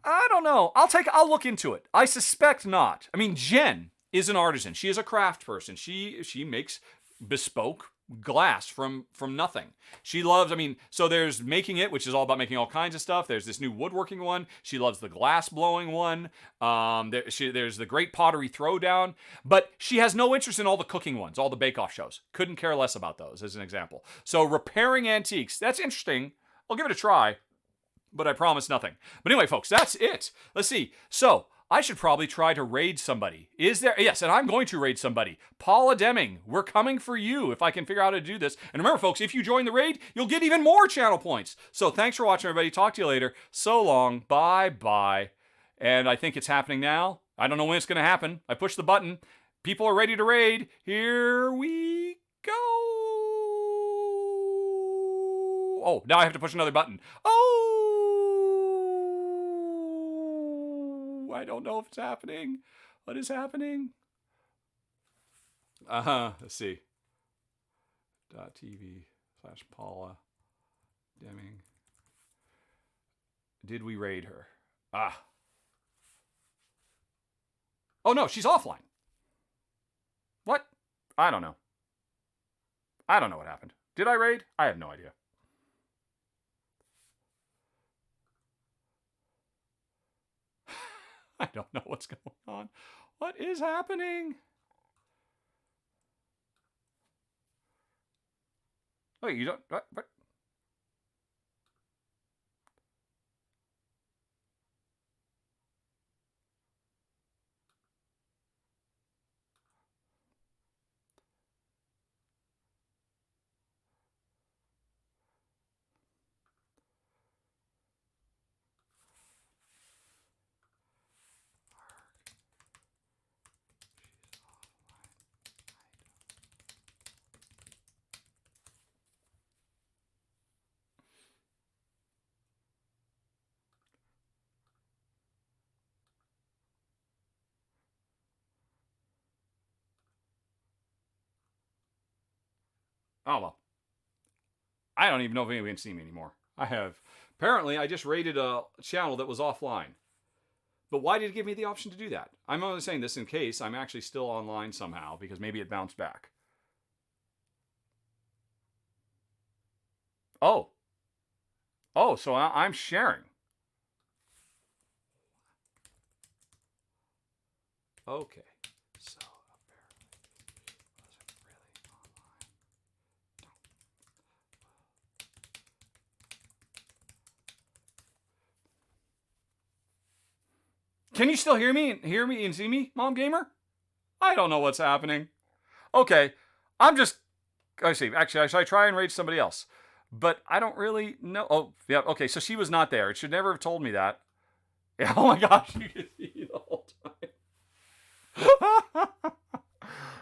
I don't know. I'll look into it. I suspect not. I mean, Jen is an artisan. She is a craft person. She makes bespoke glass from nothing. She loves, so there's making it, which is all about making all kinds of stuff. There's this new woodworking one. She loves the glass blowing one. There's the Great Pottery Throwdown, but she has no interest in all the cooking ones, all the bake-off shows. Couldn't care less about those, as an example. So repairing antiques, that's interesting. I'll give it a try, but I promise nothing. But anyway, folks, that's it. Let's see. So I should probably try to raid somebody. Yes, and I'm going to raid somebody. Paula Deming, we're coming for you if I can figure out how to do this. And remember, folks, if you join the raid, you'll get even more channel points. So thanks for watching, everybody. Talk to you later. So long. Bye-bye. And I think it's happening now. I don't know when it's going to happen. I pushed the button. People are ready to raid. Here we go. Oh, now I have to push another button. I don't know if it's happening. What is happening? Let's see. .tv/Paula Deming. Did we raid her? Oh no, she's offline. What? I don't know. I don't know what happened. Did I raid? I have no idea. I don't know what's going on. What is happening? Oh, you don't... What? Oh, well. I don't even know if anyone can see me anymore. Apparently, I just raided a channel that was offline. But why did it give me the option to do that? I'm only saying this in case I'm actually still online somehow, because maybe it bounced back. Oh. Oh, so I'm sharing. Okay. So apparently wasn't really online. Can you still hear me and see me, Mom Gamer? I don't know what's happening. Okay. I see. Actually, should I try and raid somebody else? But I don't really know. Oh, yeah. Okay, so she was not there. It should never have told me that. Yeah, oh my gosh, you can see the whole time.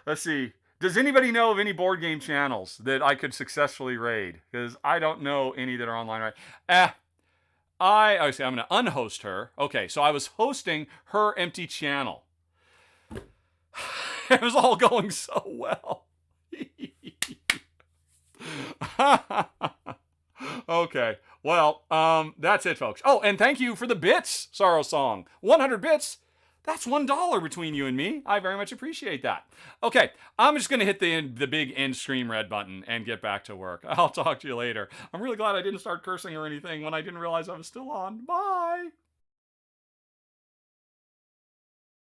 Let's see. Does anybody know of any board game channels that I could successfully raid? Because I don't know any that are online right. I'm going to unhost her. Okay, so I was hosting her empty channel. It was all going so well. Okay. Well, that's it, folks. Oh, and thank you for the bits, Sorrow Song. 100 bits. That's $1 between you and me. I very much appreciate that. Okay, I'm just going to hit the big end stream red button and get back to work. I'll talk to you later. I'm really glad I didn't start cursing or anything when I didn't realize I was still on. Bye.